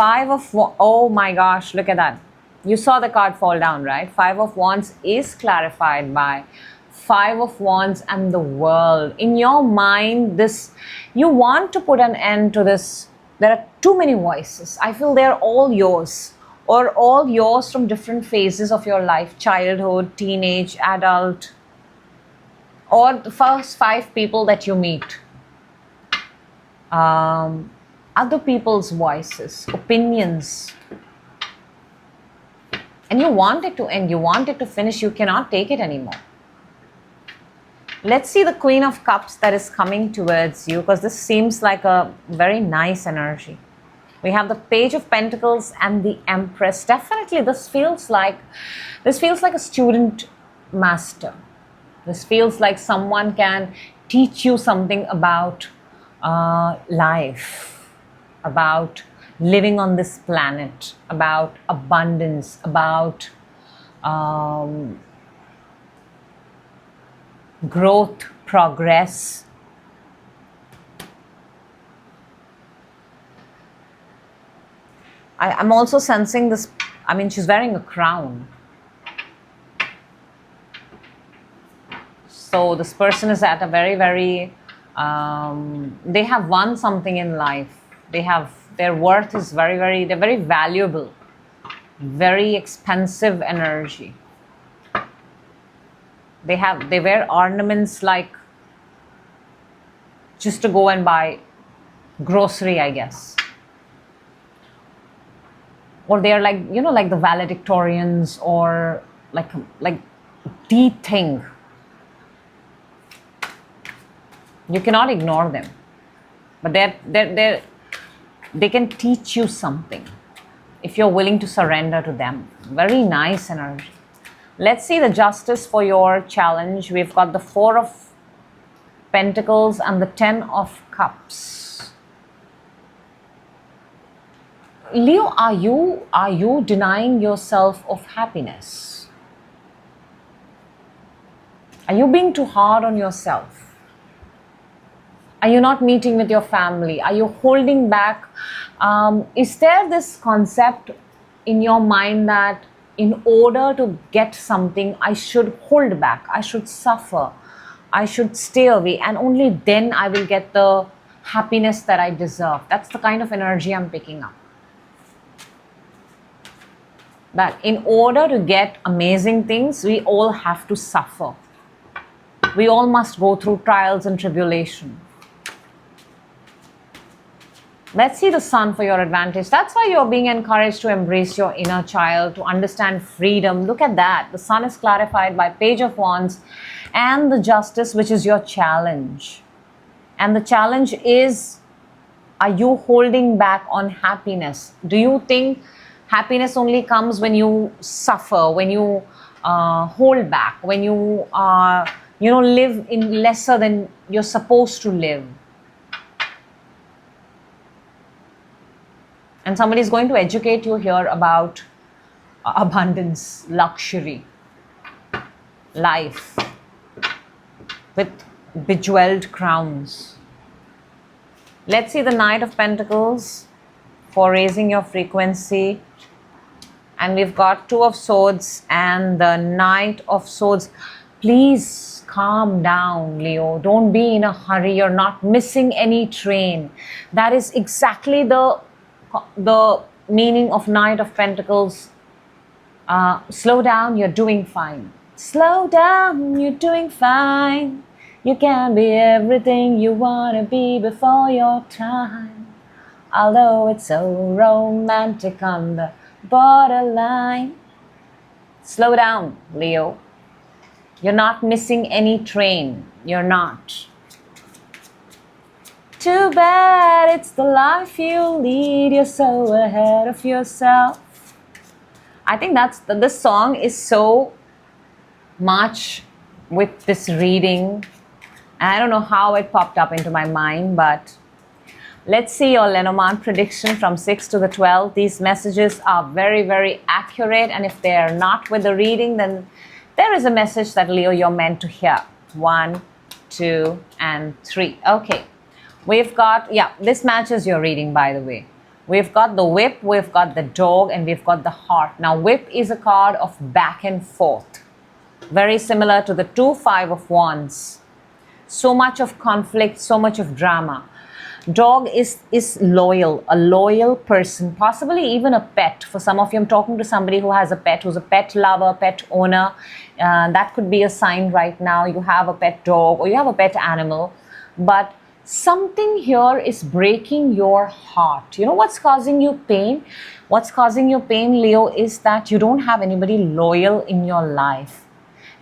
Oh my gosh, look at that. You saw the card fall down, right? Five of Wands is clarified by Five of Wands and the World. In your mind, you want to put an end to this. There are too many voices. I feel they're all yours, or all yours from different phases of your life: childhood, teenage, adult, or the first 5 people that you meet. Other people's voices, opinions. And you want it to end, you want it to finish, you cannot take it anymore. Let's see the Queen of Cups that is coming towards you, because this seems like a very nice energy. We have the Page of Pentacles and the Empress. Definitely this feels like a student master. This feels like someone can teach you something about life, about living on this planet, about abundance, about growth, progress. I'm also sensing this, I mean, she's wearing a crown. So this person is at a very, very, they have won something in life. Their worth is very, they're very valuable, very expensive energy. They wear ornaments like just to go and buy grocery, I guess. Or they're like, you know, like the valedictorians, or like the thing. You cannot ignore them. But they can teach you something if you're willing to surrender to them. Very nice energy. Let's see the justice for your challenge. We've got the Four of Pentacles and the Ten of Cups. Leo, are you denying yourself of happiness? Are you being too hard on yourself? Are you not meeting with your family? Are you holding back? Is there this concept in your mind that in order to get something, I should hold back, I should suffer, I should stay away, and only then I will get the happiness that I deserve? That's the kind of energy I'm picking up. That in order to get amazing things, we all have to suffer. We all must go through trials and tribulation. Let's see the Sun for your advantage. That's why you're being encouraged to embrace your inner child, to understand freedom. Look at that. The Sun is clarified by Page of Wands and the Justice, which is your challenge. And the challenge is Are you holding back on happiness? Do you think happiness only comes when you suffer, when you hold back, when you live in lesser than you're supposed to live? And somebody is going to educate you here about abundance, luxury, life with bejeweled crowns. Let's see the Knight of Pentacles for raising your frequency. And we've got Two of Swords and the Knight of Swords. Please calm down, Leo. Don't be in a hurry. You're not missing any train. That is exactly the meaning of Knight of Pentacles. Slow down, you're doing fine. Slow down, you're doing fine. You can be everything you want to be before your time. Although it's so romantic on the borderline. Slow down, Leo. You're not missing any train. You're not. Too bad it's the life you lead. You're so ahead of yourself. I think this song is so much with this reading. I don't know how it popped up into my mind, but let's see your Lenormand prediction from 6 to the 12th. These messages are very, very accurate, and if they are not with the reading, then there is a message that, Leo, you're meant to hear. 1, 2, and 3. Okay. We've got, this matches your reading, by the way. We've got the Whip, we've got the Dog, and we've got the Heart. Now, Whip is a card of back and forth. Very similar to the 2 5 of Wands. So much of conflict, so much of drama. Dog is loyal, a loyal person, possibly even a pet. For some of you, I'm talking to somebody who has a pet, who's a pet lover, pet owner. That could be a sign right now. You have a pet dog or you have a pet animal. But something here is breaking your heart. You know what's causing you pain? What's causing you pain, Leo, is that you don't have anybody loyal in your life.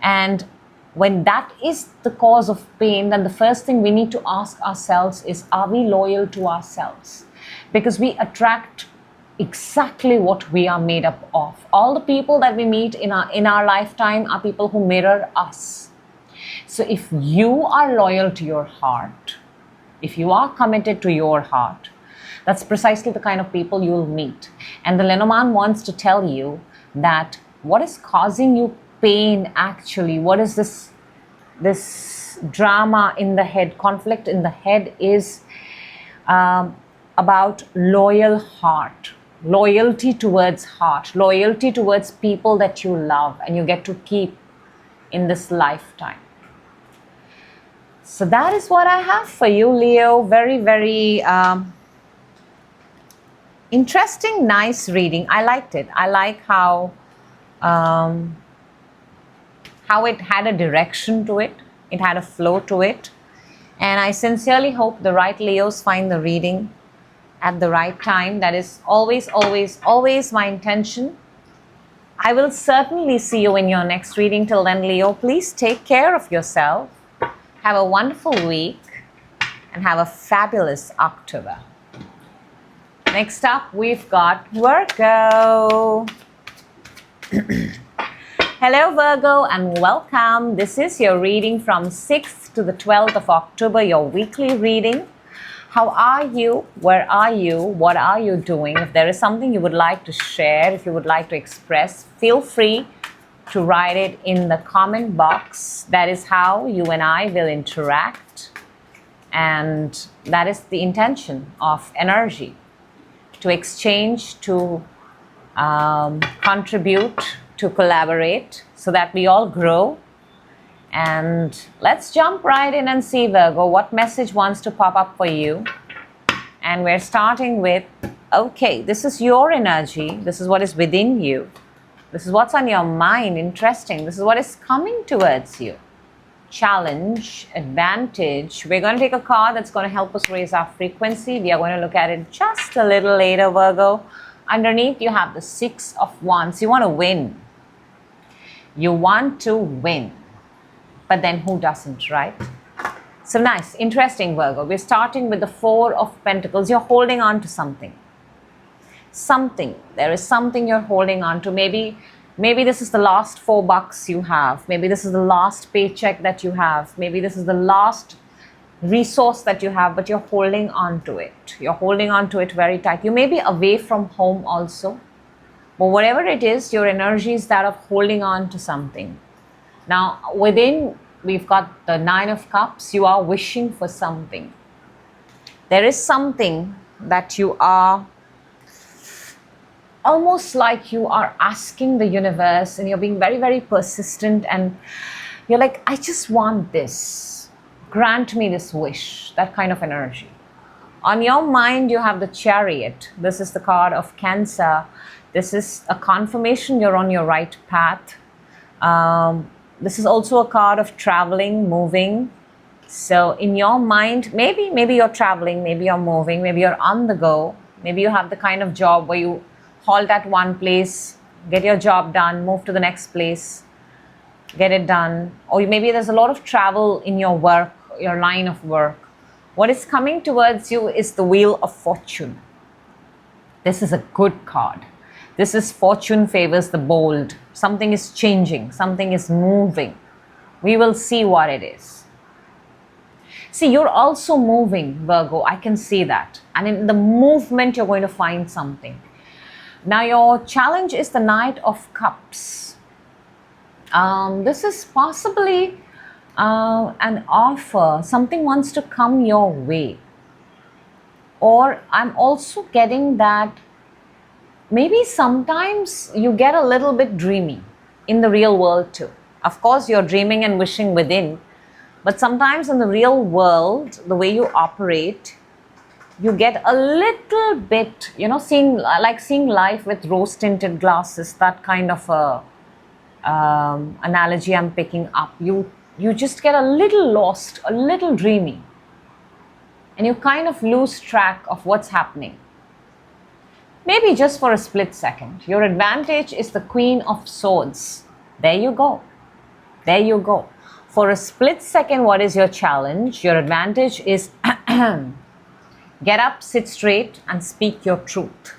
And when that is the cause of pain, then the first thing we need to ask ourselves is, are we loyal to ourselves? Because we attract exactly what we are made up of. All the people that we meet in our lifetime are people who mirror us. So if you are loyal to your heart, if you are committed to your heart, that's precisely the kind of people you will meet. And the Lenormand wants to tell you that what is causing you pain actually, what is this drama in the head, conflict in the head, is about loyal heart, loyalty towards heart, loyalty towards people that you love and you get to keep in this lifetime. So that is what I have for you, Leo. Very, very interesting, nice reading. I liked it. I like how it had a direction to it. It had a flow to it. And I sincerely hope the right Leos find the reading at the right time. That is always, always, always my intention. I will certainly see you in your next reading. Till then, Leo, please take care of yourself. Have a wonderful week and have a fabulous October. Next up, we've got Virgo. Hello, Virgo, and welcome. This is your reading from 6th to the 12th of October, your weekly reading. How are you? Where are you? What are you doing? If there is something you would like to share, if you would like to express, feel free to write it in the comment box. That is how you and I will interact. And that is the intention of energy, to exchange, to contribute, to collaborate, so that we all grow. And let's jump right in and see, Virgo, what message wants to pop up for you. And we're starting with, okay, this is your energy. This is what is within you. This is what's on your mind. Interesting. This is what is coming towards you. Challenge, advantage. We're going to take a card that's going to help us raise our frequency. We are going to look at it just a little later, Virgo. Underneath, you have the 6 of Wands. You want to win. You want to win. But then who doesn't, right? So nice, interesting, Virgo. We're starting with the Four of Pentacles. You're holding on to something. There is something you're holding on to. Maybe this is the last $4 you have. Maybe this is the last paycheck that you have. Maybe this is the last resource that you have, but you're holding on to it. You're holding on to it very tight. You may be away from home also, but whatever it is, your energy is that of holding on to something. Now, within, we've got the Nine of Cups. You are wishing for something. There is something that you are almost like you are asking the universe, and you're being very, very persistent, and you're like, I just want this. Grant me this wish. That kind of energy. On your mind, you have the Chariot. This is the card of Cancer. This is a confirmation you're on your right path. This is also a card of traveling, moving. So in your mind, maybe you're traveling, maybe you're moving, maybe you're on the go. Maybe you have the kind of job where you halt at one place, get your job done, move to the next place, get it done. Or maybe there's a lot of travel in your work, your line of work. What is coming towards you is the Wheel of Fortune. This is a good card. This is fortune favors the bold. Something is changing. Something is moving. We will see what it is. See, you're also moving, Virgo. I can see that. And in the movement, you're going to find something. Now, your challenge is the Knight of Cups. This is possibly an offer. Something wants to come your way. Or I'm also getting that maybe sometimes you get a little bit dreamy in the real world too. Of course, you're dreaming and wishing within. But sometimes in the real world, the way you operate, you get a little bit, seeing life with rose-tinted glasses, that kind of a analogy I'm picking up. You just get a little lost, a little dreamy. And you kind of lose track of what's happening. Maybe just for a split second. Your advantage is the Queen of Swords. There you go. There you go. For a split second, what is your challenge? Your advantage is get up, sit straight, and speak your truth.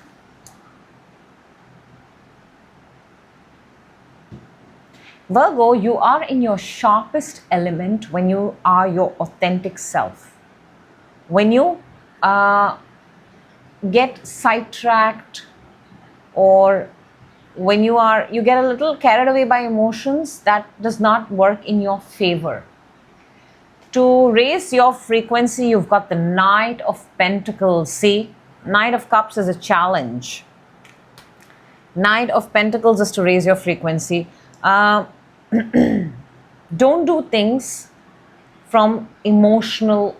Virgo, you are in your sharpest element when you are your authentic self. When you get sidetracked, or when you get a little carried away by emotions, that does not work in your favor. To raise your frequency, you've got the Knight of Pentacles. See, Knight of Cups is a challenge. Knight of Pentacles is to raise your frequency. Don't do things from emotional,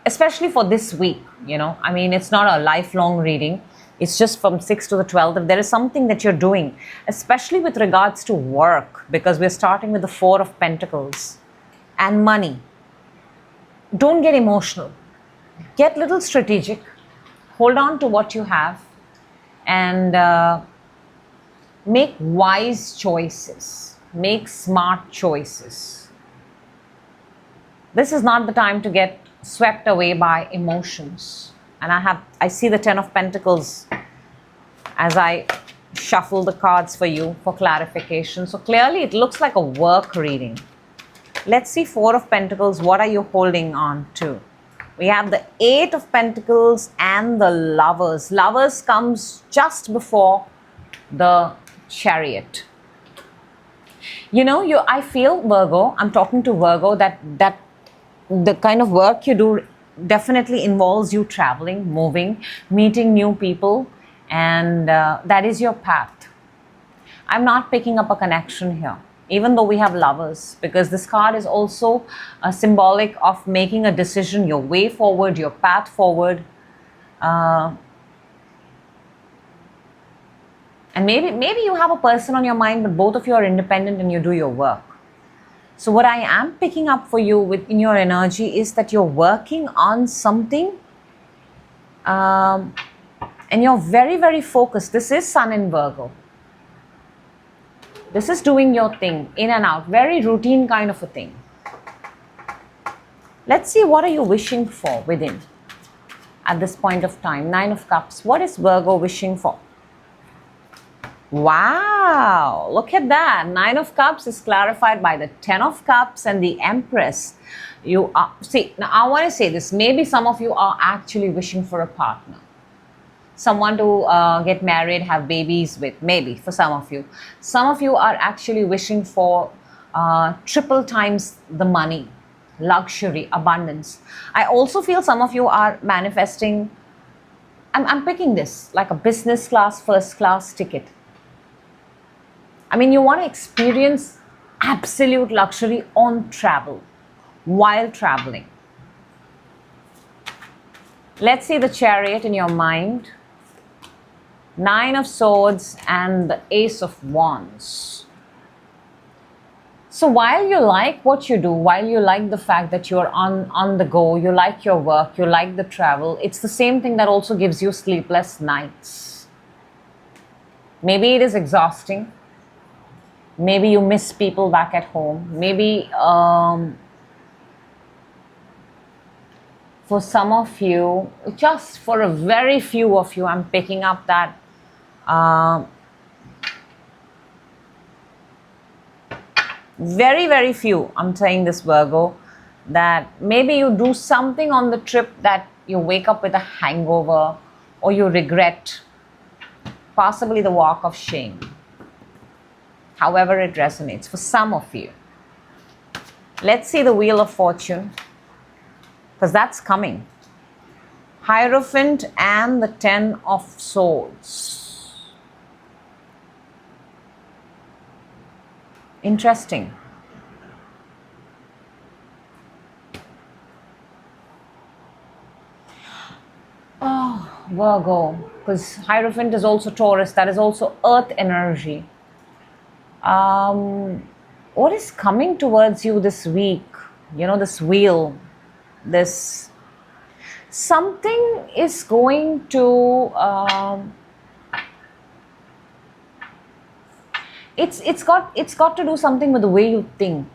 especially for this week, it's not a lifelong reading. It's just from 6th to the 12th. If there is something that you're doing, especially with regards to work, because we're starting with the Four of Pentacles and money, don't get emotional. Get a little strategic. Hold on to what you have and make wise choices. Make smart choices. This is not the time to get swept away by emotions. And I see the Ten of Pentacles as I shuffle the cards for you for clarification. So clearly it looks like a work reading. Let's see Four of Pentacles. What are you holding on to? We have the Eight of Pentacles and the Lovers. Lovers comes just before the Chariot. I feel, Virgo, I'm talking to Virgo, that the kind of work you do definitely involves you traveling, moving, meeting new people, and that is your path. I'm not picking up a connection here, even though we have Lovers, because this card is also symbolic of making a decision, your way forward, your path forward. And maybe you have a person on your mind, but both of you are independent and you do your work. So what I am picking up for you within your energy is that you're working on something and you're very, very focused. This is Sun in Virgo. This is doing your thing, in and out, very routine kind of a thing. Let's see, what are you wishing for within at this point of time? Nine of Cups. What is Virgo wishing for? Wow, look at that. Nine of Cups is clarified by the Ten of Cups and the Empress. You are, see, now I want to say this. Maybe some of you are actually wishing for a partner. Someone to get married, have babies with, maybe for some of you. Some of you are actually wishing for triple times the money, luxury, abundance. I also feel some of you are manifesting, I'm picking this, like a business class, first class ticket. I mean, you want to experience absolute luxury on travel, while traveling. Let's see the Chariot in your mind. Nine of Swords and the Ace of Wands. So while you like what you do, while you like the fact that you're on the go, you like your work, you like the travel, it's the same thing that also gives you sleepless nights. Maybe it is exhausting. Maybe you miss people back at home. Maybe for some of you, just for a very few of you, I'm picking up that very, very few, I'm saying this, Virgo, that maybe you do something on the trip that you wake up with a hangover or you regret, possibly the walk of shame. However it resonates for some of you. Let's see the Wheel of Fortune, because that's coming. Hierophant and the Ten of Swords. Interesting. Oh, Virgo, because Hierophant is also Taurus, that is also earth energy. What is coming towards you this week? You know, this wheel, this something is going to it's got to do something with the way you think,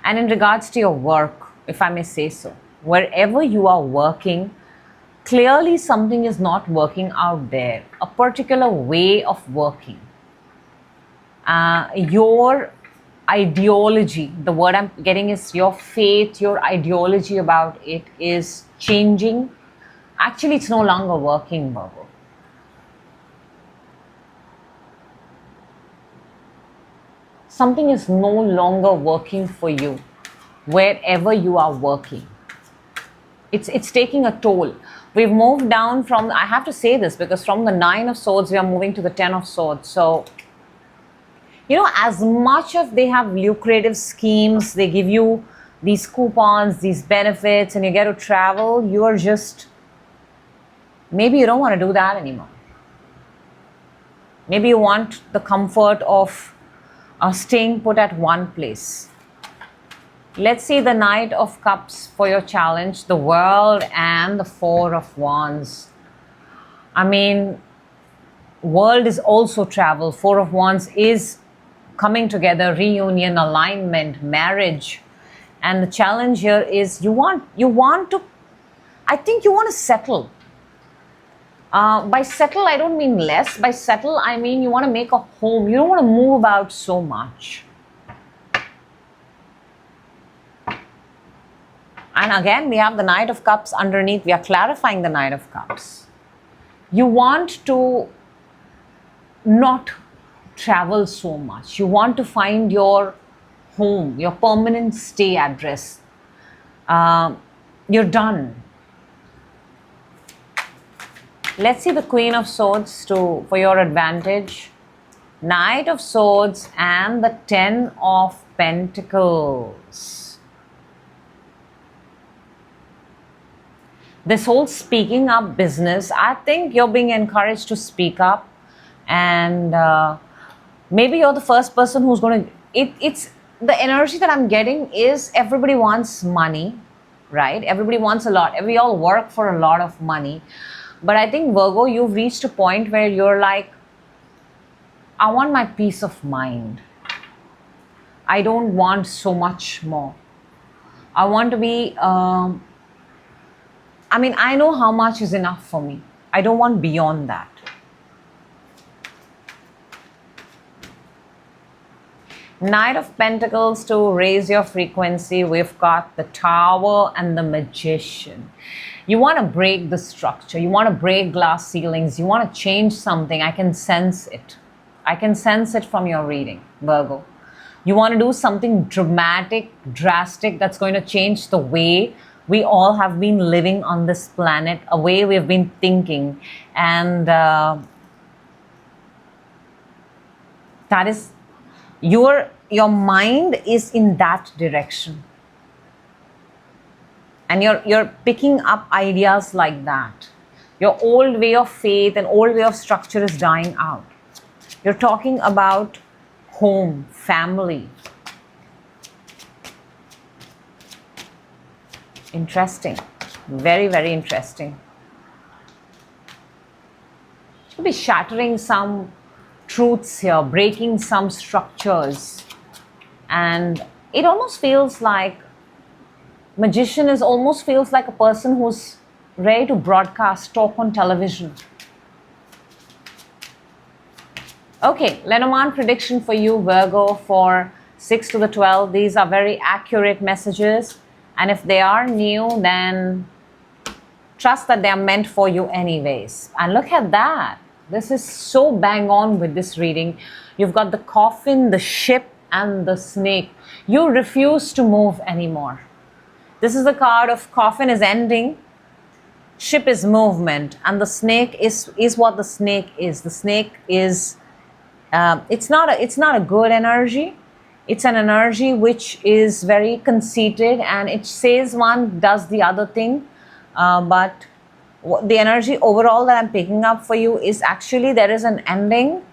and in regards to your work, if I may say so. Wherever you are working, clearly something is not working out there, a particular way of working. Your ideology, the word I'm getting is your faith, your ideology about it is changing. Actually, it's no longer working, Virgo. Something is no longer working for you wherever you are working. It's taking a toll. We've moved down from, I have to say this, because from the Nine of Swords, we are moving to the Ten of Swords. So, you know, as much as they have lucrative schemes, they give you these coupons, these benefits, and you get to travel, you are just, maybe you don't want to do that anymore. Maybe you want the comfort of staying put at one place. Let's see the Knight of Cups for your challenge, the World and the Four of Wands. I mean, World is also travel. Four of Wands is coming together, reunion, alignment, marriage. And the challenge here is you want to, I think you want to settle. By settle, I don't mean less. By settle, I mean you want to make a home. You don't want to move about so much. And again, we have the Knight of Cups underneath. We are clarifying the Knight of Cups. You want to not travel so much. You want to find your home, your permanent stay address. You're done. Let's see the Queen of Swords for your advantage. Knight of Swords and the Ten of Pentacles. This whole speaking up business, I think you're being encouraged to speak up, and maybe you're the first person who's going to, it's the energy that I'm getting is everybody wants money, right? Everybody wants a lot. We all work for a lot of money. But I think, Virgo, you've reached a point where you're like, I want my peace of mind. I don't want so much more. I want to be, I mean, I know how much is enough for me. I don't want beyond that. Knight of Pentacles to raise your frequency. We've got the Tower and the Magician. You want to break the structure. You want to break glass ceilings. You want to change something. I can sense it. I can sense it from your reading, Virgo. You want to do something dramatic, drastic, that's going to change the way we all have been living on this planet, a way we've been thinking. And that is, your mind is in that direction. And you're picking up ideas like that. Your old way of faith and old way of structure is dying out. You're talking about home, family. Interesting. Very, very interesting. You'll be shattering some truths here, breaking some structures. And it almost feels like Magician is almost feels like a person who's ready to broadcast, talk on television. Okay, Lenormand prediction for you, Virgo, for 6 to the 12. These are very accurate messages. And if they are new, then trust that they are meant for you anyways. And look at that. This is so bang on with this reading. You've got the coffin, the ship, and the snake. You refuse to move anymore. This is the card of coffin is ending, ship is movement, and the snake is what the snake is. The snake is, it's not a good energy. It's an energy which is very conceited, and it says one, does the other thing. But the energy overall that I'm picking up for you is actually there is an ending.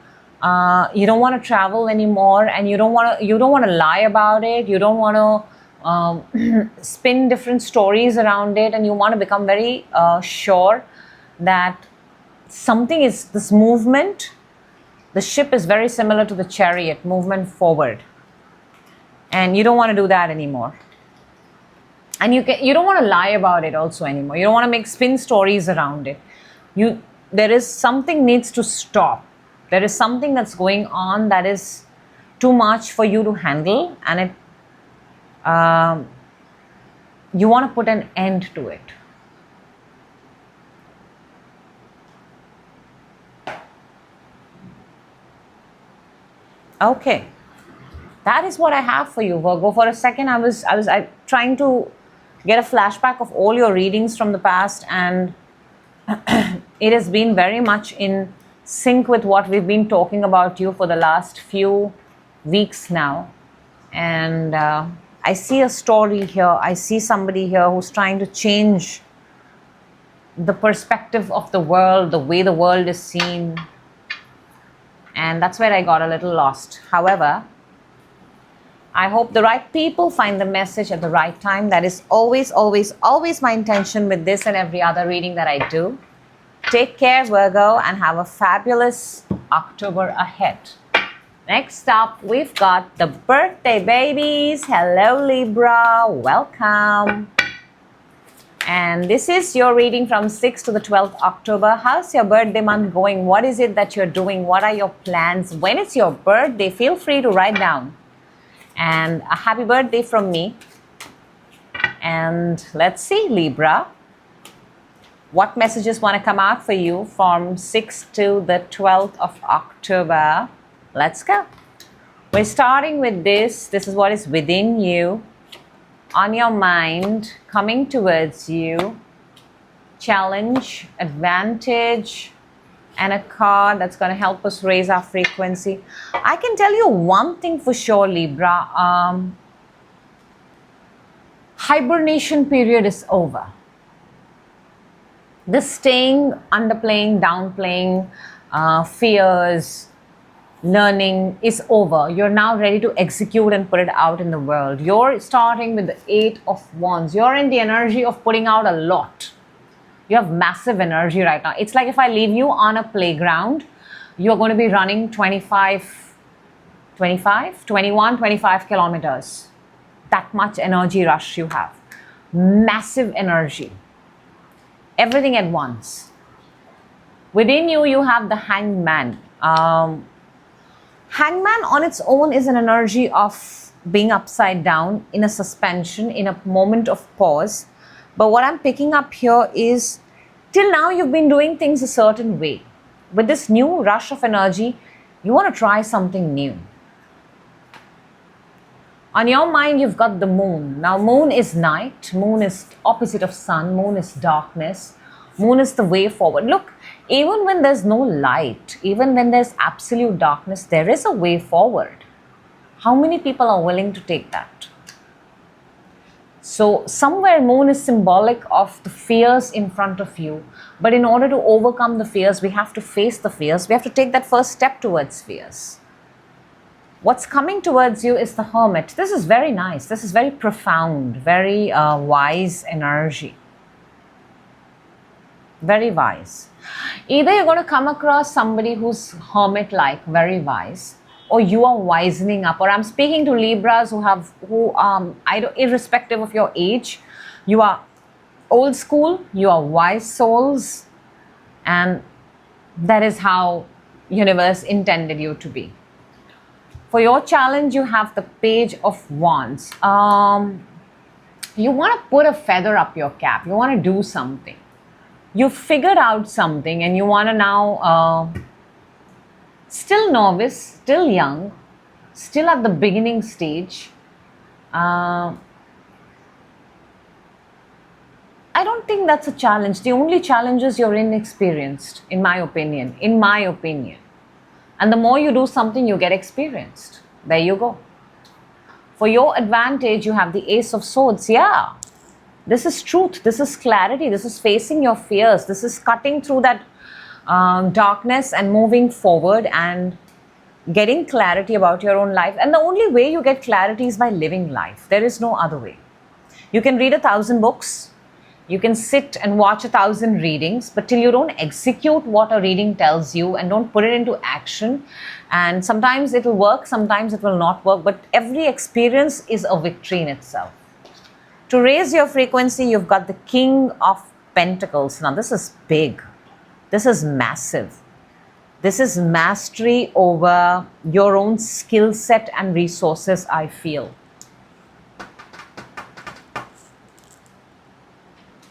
You don't want to travel anymore, and you don't want to lie about it. You don't want to spin different stories around it, and you want to become very sure that something is this movement. The ship is very similar to the chariot, movement forward, and you don't want to do that anymore. And you don't want to lie about it also anymore. You don't want to make spin stories around it. There is something needs to stop. There is something that's going on that is too much for you to handle, and it you want to put an end to it. Okay, that is what I have for you, Virgo. For a second, I was trying to get a flashback of all your readings from the past, and it has been very much in sync with what we've been talking about you for the last few weeks now. And I see a story here. I see somebody here who's trying to change the perspective of the world, the way the world is seen. And that's where I got a little lost. However, I hope the right people find the message at the right time. That is always, always, always my intention with this and every other reading that I do. Take care, Virgo, and have a fabulous October ahead. Next up, we've got the birthday babies. Hello, Libra. Welcome. And this is your reading from 6th to the 12th October. How's your birthday month going? What is it that you're doing? What are your plans? When it's your birthday, feel free to write down. And a happy birthday from me. And let's see, Libra. What messages want to come out for you from 6th to the 12th of October? Let's go. We're starting with this. This is what is within you, on your mind, coming towards you. Challenge, advantage, and a card that's going to help us raise our frequency. I can tell you one thing for sure, Libra. Hibernation period is over. This staying, underplaying, downplaying, fears, learning is over. You're now ready to execute and put it out in the world. You're starting with the 8 of Wands. You're in the energy of putting out a lot. You have massive energy right now. It's like if I leave you on a playground, you're going to be running 25 25, 21, 25 kilometers. That much energy rush you have. Massive energy. Everything at once. Within you, you have the hangman. Hangman on its own is an energy of being upside down, in a suspension, in a moment of pause. But what I'm picking up here is, till now you've been doing things a certain way. With this new rush of energy, you want to try something new. On your mind, you've got the moon. Now, moon is night. Moon is opposite of sun. Moon is darkness. Moon is the way forward. Look, even when there's no light, even when there's absolute darkness, there is a way forward. How many people are willing to take that? So, somewhere moon is symbolic of the fears in front of you. But in order to overcome the fears, we have to face the fears. We have to take that first step towards fears. What's coming towards you is the Hermit. This is very nice. This is very profound, very wise energy. Very wise. Either you're going to come across somebody who's hermit-like, very wise, or you are wisening up. Or I'm speaking to Libras irrespective of your age, you are old school, you are wise souls, and that is how universe intended you to be. For your challenge, you have the Page of Wands. You want to put a feather up your cap. You want to do something. You figured out something and you want to now, still novice, still young, still at the beginning stage. I don't think that's a challenge. The only challenge is you're inexperienced, in my opinion. In my opinion. And the more you do something, you get experienced. There you go. For your advantage, you have the Ace of Swords. Yeah, this is truth. This is clarity. This is facing your fears. This is cutting through that darkness and moving forward and getting clarity about your own life. And the only way you get clarity is by living life. There is no other way. You can read 1,000 books. You can sit and watch 1,000 readings, but till you don't execute what a reading tells you and don't put it into action, and sometimes it will work, sometimes it will not work, but every experience is a victory in itself. To raise your frequency, you've got the King of Pentacles. Now, this is big. This is massive. This is mastery over your own skill set and resources, I feel.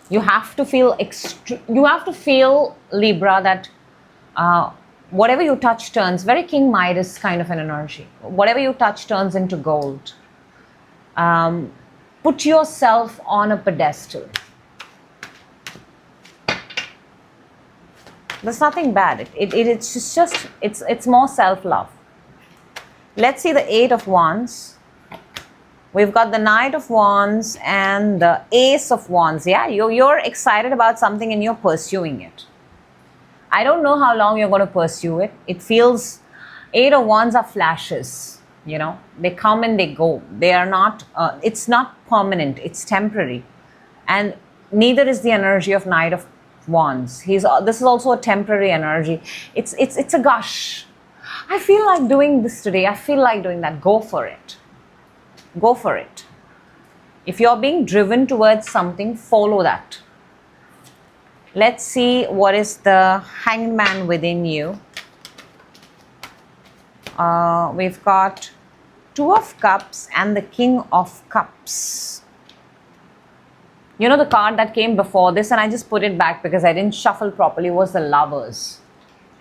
You have to feel Libra, that whatever you touch turns, very King Midas kind of an energy. Whatever you touch turns into gold. Put yourself on a pedestal. There's nothing bad. It's more self-love. Let's see the Eight of Wands. We've got the Knight of Wands and the Ace of Wands. Yeah, you're excited about something and you're pursuing it. I don't know how long you're going to pursue it. It feels, Eight of Wands are flashes, you know. They come and they go. They are not, it's not permanent. It's temporary. And neither is the energy of Knight of Wands. This is also a temporary energy. It's a gush. I feel like doing this today. I feel like doing that. Go for it. Go for it. If you're being driven towards something, follow that. Let's see what is the Hangman within you. We've got Two of Cups and the King of Cups. You know, the card that came before this, and I just put it back because I didn't shuffle properly, was the Lovers.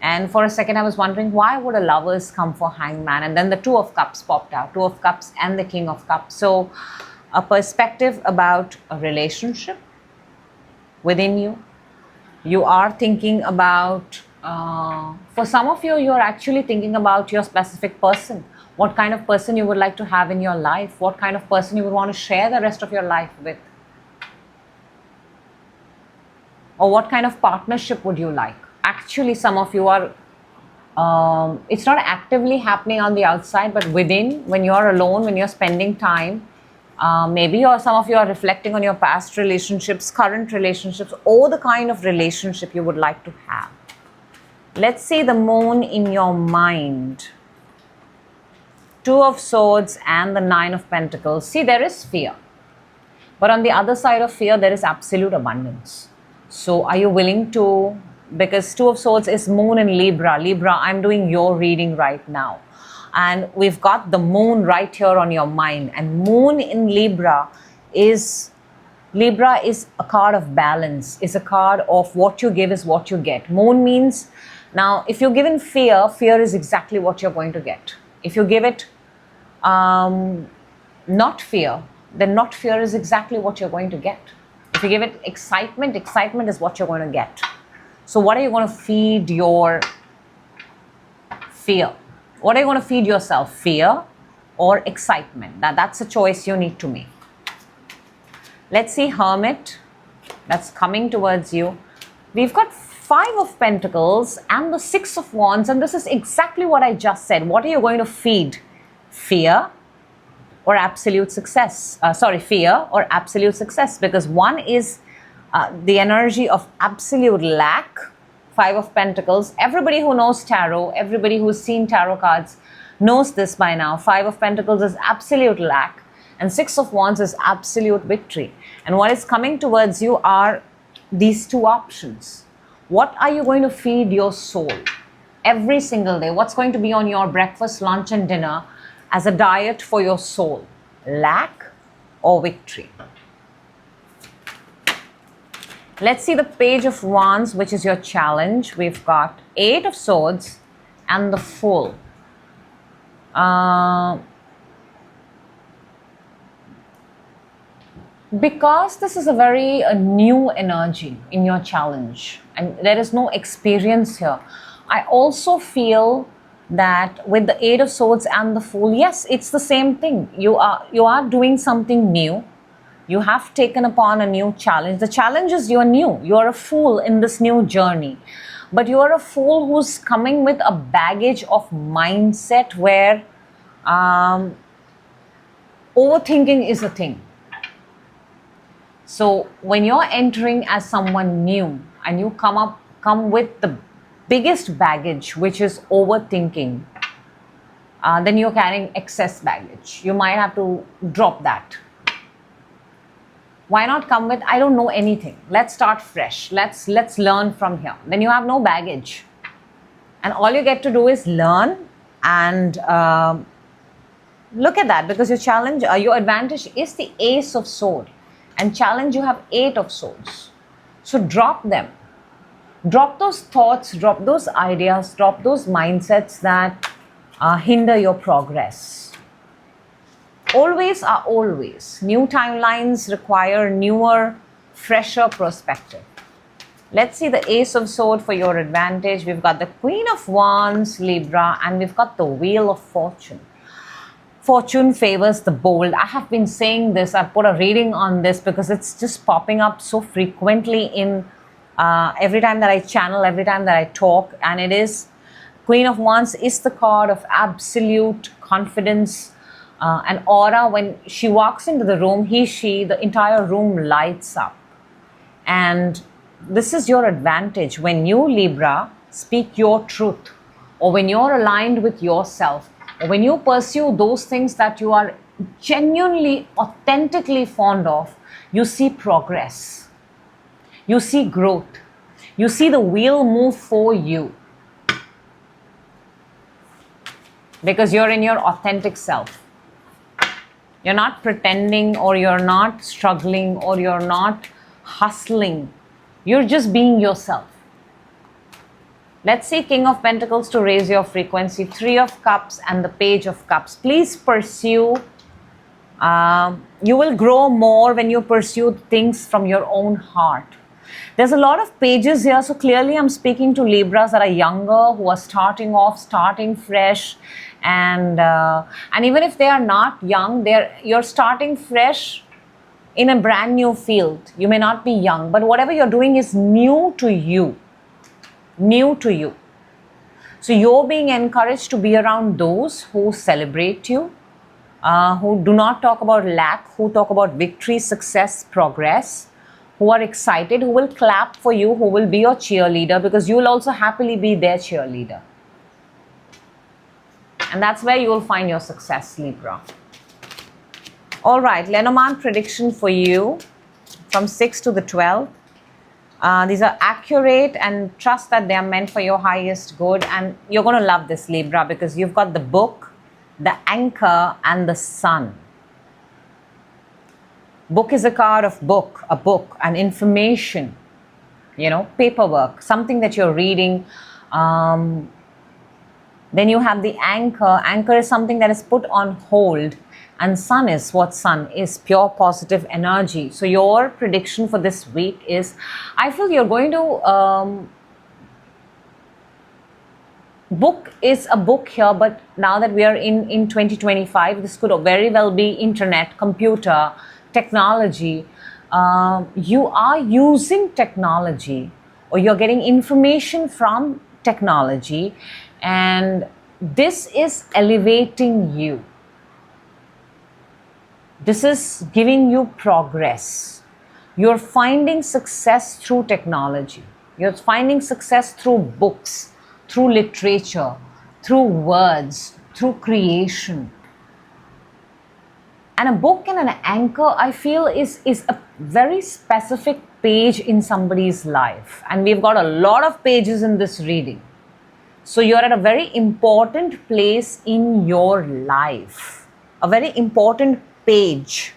And for a second, I was wondering, why would a Lovers come for Hangman? And then the Two of Cups popped out. Two of Cups and the King of Cups. So, a perspective about a relationship within you. You are thinking about, for some of you, you're actually thinking about your specific person. What kind of person you would like to have in your life. What kind of person you would want to share the rest of your life with. Or what kind of partnership would you like? Actually, some of you are, it's not actively happening on the outside, but within, when you're alone, when you're spending time, maybe some of you are reflecting on your past relationships, current relationships, or the kind of relationship you would like to have. Let's see the Moon in your mind. Two of Swords and the Nine of Pentacles. See, there is fear. But on the other side of fear, there is absolute abundance. So are you willing to, because Two of Swords is Moon in Libra. Libra, I'm doing your reading right now. And we've got the Moon right here on your mind. And Moon in Libra is a card of balance, is a card of what you give is what you get. Moon means, now if you're given fear, fear is exactly what you're going to get. If you give it not fear, then not fear is exactly what you're going to get. If you give it excitement, excitement is what you're going to get. So what are you going to feed your fear? What are you going to feed yourself? Fear or excitement? That's a choice you need to make. Let's see Hermit. That's coming towards you. We've got Five of Pentacles and the Six of Wands, and this is exactly what I just said. What are you going to feed? Fear or absolute success? Fear or absolute success, because one is the energy of absolute lack. Five of Pentacles. Everybody who knows tarot, everybody who's seen tarot cards knows this by now. Five of Pentacles is absolute lack and Six of Wands is absolute victory. And what is coming towards you are these two options. What are you going to feed your soul every single day? What's going to be on your breakfast, lunch and dinner as a diet for your soul? Lack or victory? Let's see the Page of Wands, which is your challenge. We've got Eight of Swords and the Fool. Because this is a very new energy in your challenge and there is no experience here, I also feel that with the Eight of Swords and the Fool, yes, it's the same thing. You are doing something new. You have taken upon a new challenge. The challenge is you're new. You're a fool in this new journey. But you're a fool who's coming with a baggage of mindset where overthinking is a thing. So when you're entering as someone new and you come with the biggest baggage, which is overthinking, then you're carrying excess baggage. You might have to drop that. Why not come with, I don't know anything. Let's start fresh. Let's learn from here. Then you have no baggage. And all you get to do is learn and look at that, because your challenge, your advantage is the Ace of Swords. And challenge, you have Eight of Swords. So drop them. Drop those thoughts, drop those ideas, drop those mindsets that hinder your progress. Always are always. New timelines require newer, fresher perspective. Let's see the Ace of Swords for your advantage. We've got the Queen of Wands, Libra, and we've got the Wheel of Fortune. Fortune favors the bold. I have been saying this. I put a reading on this because it's just popping up so frequently in every time that I channel, every time that I talk. And it is, Queen of Wands is the card of absolute confidence and aura. When she walks into the room, the entire room lights up. And this is your advantage. When you, Libra, speak your truth, or when you're aligned with yourself, or when you pursue those things that you are genuinely, authentically fond of, you see progress. You see growth. You see the wheel move for you. Because you're in your authentic self. You're not pretending, or you're not struggling, or you're not hustling. You're just being yourself. Let's see King of Pentacles to raise your frequency. Three of Cups and the Page of Cups. Please pursue. You will grow more when you pursue things from your own heart. There's a lot of pages here, so clearly I'm speaking to Libras that are younger, who are starting off, starting fresh, and even if they are not young, you're starting fresh in a brand new field. You may not be young, but whatever you're doing is new to you. New to you. So you're being encouraged to be around those who celebrate you, who do not talk about lack, who talk about victory, success, progress, who are excited, who will clap for you, who will be your cheerleader, because you will also happily be their cheerleader. And that's where you will find your success, Libra. All right, Lenormand prediction for you from 6th to the 12th. These are accurate, and trust that they are meant for your highest good. And you're going to love this, Libra, because you've got the book, the anchor, and the sun. Book is a card of book, an information, paperwork, something that you're reading. Then you have the anchor. Anchor is something that is put on hold. And sun is what sun is, pure positive energy. So your prediction for this week is, I feel you're going to, book is a book here, but now that we are in 2025, this could very well be internet, computer, technology. You are using technology, or you're getting information from technology, and this is elevating you. This is giving you progress. You're finding success through technology. You're finding success through books, through literature, through words, through creation. And a book and an anchor, I feel, is a very specific page in somebody's life. And we've got a lot of pages in this reading. So you're at a very important place in your life. A very important page,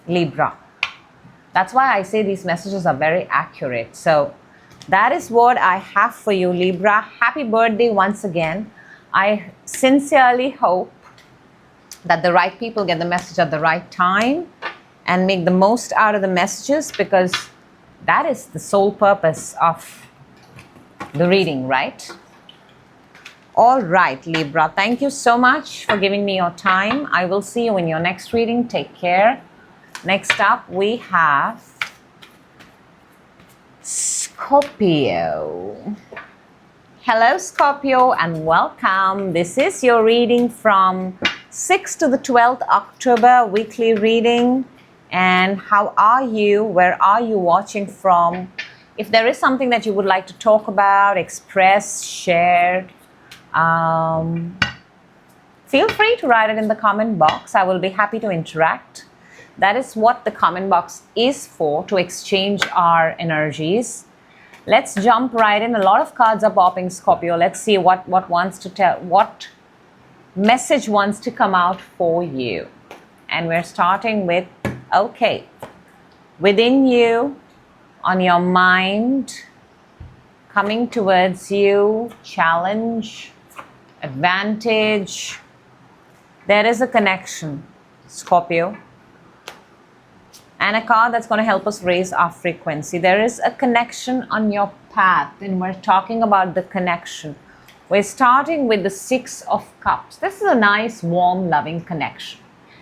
Libra. That's why I say these messages are very accurate. So that is what I have for you, Libra. Happy birthday once again. I sincerely hope that the right people get the message at the right time and make the most out of the messages, because that is the sole purpose of the reading, right? All right, Libra, thank you so much for giving me your time. I will see you in your next reading. Take care. Next up, we have Scorpio. Hello, Scorpio, and welcome. This is your reading from 6th to the 12th October, weekly reading. And how are you? Where are you watching from? If there is something that you would like to talk about, express, share, feel free to write it in the comment box. I will be happy to interact. That is what the comment box is for, to exchange our energies. Let's jump right in. A lot of cards are popping, Scorpio. Let's see what wants to tell, what message wants to come out for you. And we're starting with, okay, within you, on your mind, coming towards you, challenge, advantage. There is a connection, Scorpio. And a card that's going to help us raise our frequency. There is a connection on your path, and we're talking about the connection. We're starting with the 6 of Cups. This is a nice, warm, loving connection.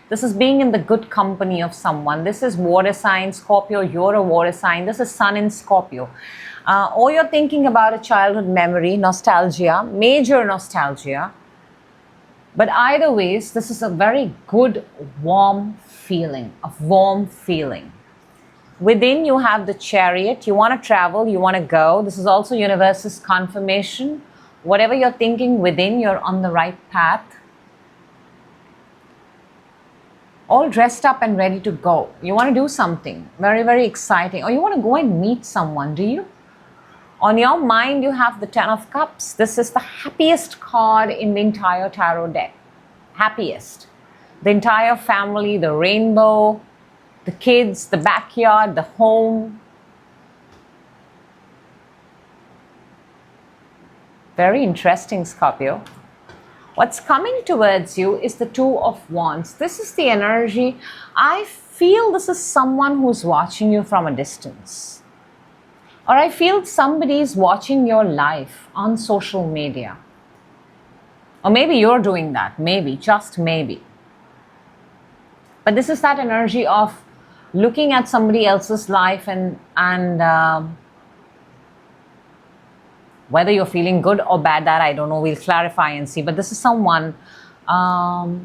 This is being in the good company of someone. This is water sign, Scorpio. You're a water sign. This is Sun in Scorpio. Or you're thinking about a childhood memory, nostalgia, major nostalgia. But either ways, this is a very good, warm feeling, Within you have the Chariot. You want to travel, you want to go. This is also universe's confirmation. Whatever you're thinking within, you're on the right path. All dressed up and ready to go. You want to do something very, very exciting. Or you want to go and meet someone, do you? On your mind, you have the 10 of Cups. This is the happiest card in the entire tarot deck. Happiest. The entire family, the rainbow, the kids, the backyard, the home. Very interesting, Scorpio. What's coming towards you is the 2 of Wands. This is the energy. I feel this is someone who's watching you from a distance. Or I feel somebody is watching your life on social media. Or maybe you're doing that. Maybe, just maybe. But this is that energy of looking at somebody else's life and whether you're feeling good or bad, that I don't know. We'll clarify and see. But this is someone, or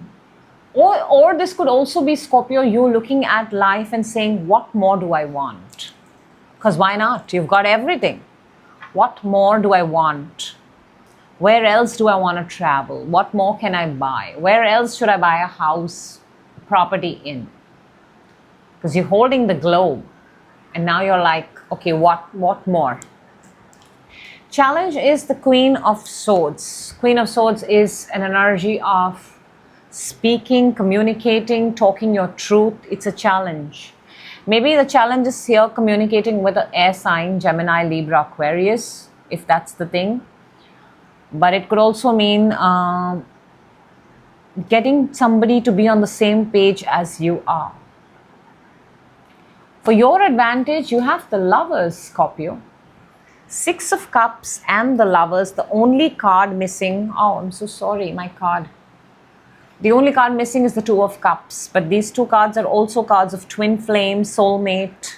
this could also be, Scorpio, you looking at life and saying, what more do I want? Because why not? You've got everything. What more do I want? Where else do I want to travel? What more can I buy? Where else should I buy a house, property in? Because you're holding the globe and now you're like, okay, what more? Challenge is the Queen of Swords. Queen of Swords is an energy of speaking, communicating, talking your truth. It's a challenge. Maybe the challenge is here communicating with an air sign, Gemini, Libra, Aquarius, if that's the thing. But it could also mean getting somebody to be on the same page as you are. For your advantage, you have the Lovers, Scorpio. Six of Cups and the Lovers, the only card missing. Oh, I'm so sorry, my card. The only card missing is the Two of Cups. But these two cards are also cards of twin flame, soulmate.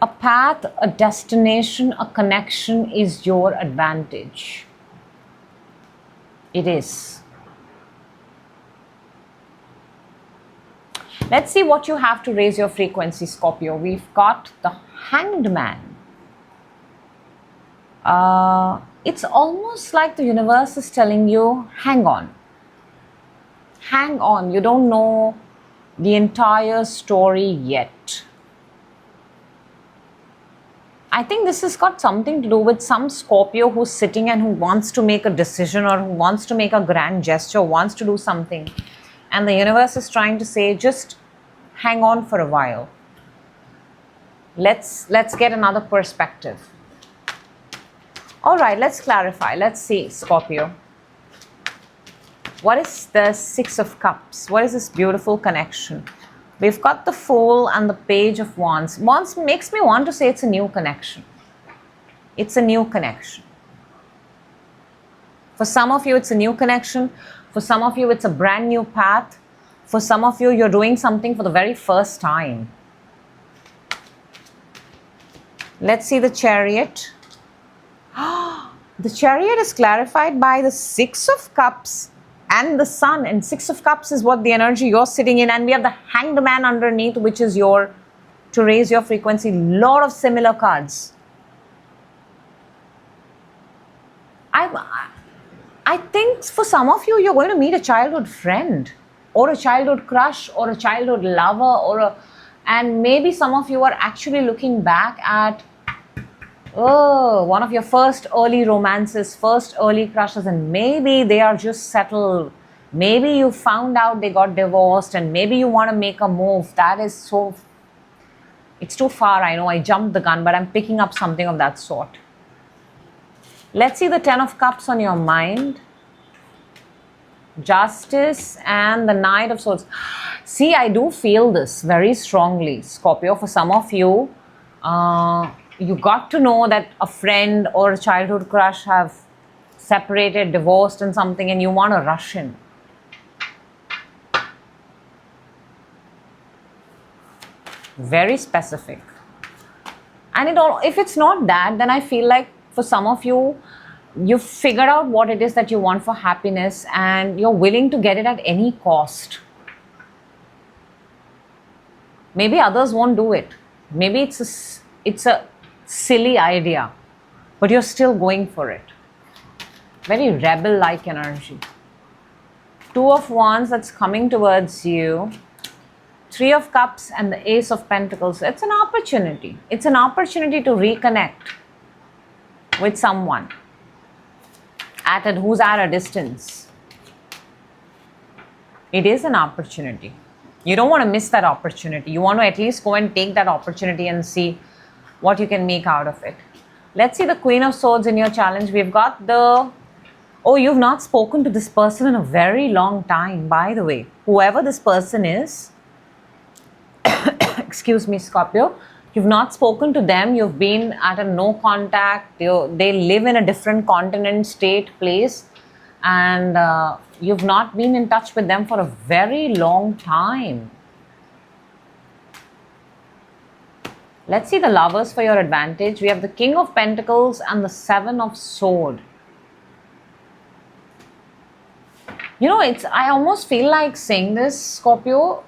A path, a destination, a connection is your advantage. It is. Let's see what you have to raise your frequency, Scorpio. We've got the Hanged Man. It's almost like the universe is telling you, hang on. Hang on. You don't know the entire story yet. I think this has got something to do with some Scorpio who's sitting and who wants to make a decision or who wants to make a grand gesture, wants to do something. And the universe is trying to say, just hang on for a while. Let's get another perspective. All right, let's clarify. Let's see, Scorpio. What is the Six of Cups? What is this beautiful connection? We've got the Fool and the Page of Wands. Wands makes me want to say it's a new connection. It's a new connection. For some of you, it's a new connection. For some of you, it's a brand new path. For some of you, you're doing something for the very first time. Let's see the Chariot. The Chariot is clarified by the Six of Cups and the Sun. And Six of Cups is what the energy you're sitting in. And we have the Hanged Man underneath, which is to raise your frequency. Lot of similar cards. I think for some of you, you're going to meet a childhood friend or a childhood crush or a childhood lover and maybe some of you are actually looking back at one of your first early romances, first early crushes, and maybe they are just settled. Maybe you found out they got divorced and maybe you want to make a move. That is so, it's too far. I know I jumped the gun, but I'm picking up something of that sort. Let's see the Ten of Cups on your mind. Justice and the Knight of Swords. See, I do feel this very strongly, Scorpio. For some of you, you got to know that a friend or a childhood crush have separated, divorced and something, and you want to rush in. Very specific. And if it's not that, then I feel like for some of you, you've figured out what it is that you want for happiness and you're willing to get it at any cost. Maybe others won't do it. Maybe it's a silly idea, but you're still going for it. Very rebel-like energy. Two of Wands that's coming towards you. Three of Cups and the Ace of Pentacles. It's an opportunity. It's an opportunity to reconnect with someone who's at a distance. It is an opportunity. You don't want to miss that opportunity. You want to at least go and take that opportunity and see what you can make out of it. Let's see the Queen of Swords in your challenge. We've got you've not spoken to this person in a very long time, by the way. Whoever this person is, excuse me, Scorpio, you've not spoken to them. You've been at a no contact. They live in a different continent, state, place, and you've not been in touch with them for a very long time. Let's see the Lovers for your advantage. We have the King of Pentacles and the Seven of Swords. You know, I almost feel like saying this, Scorpio.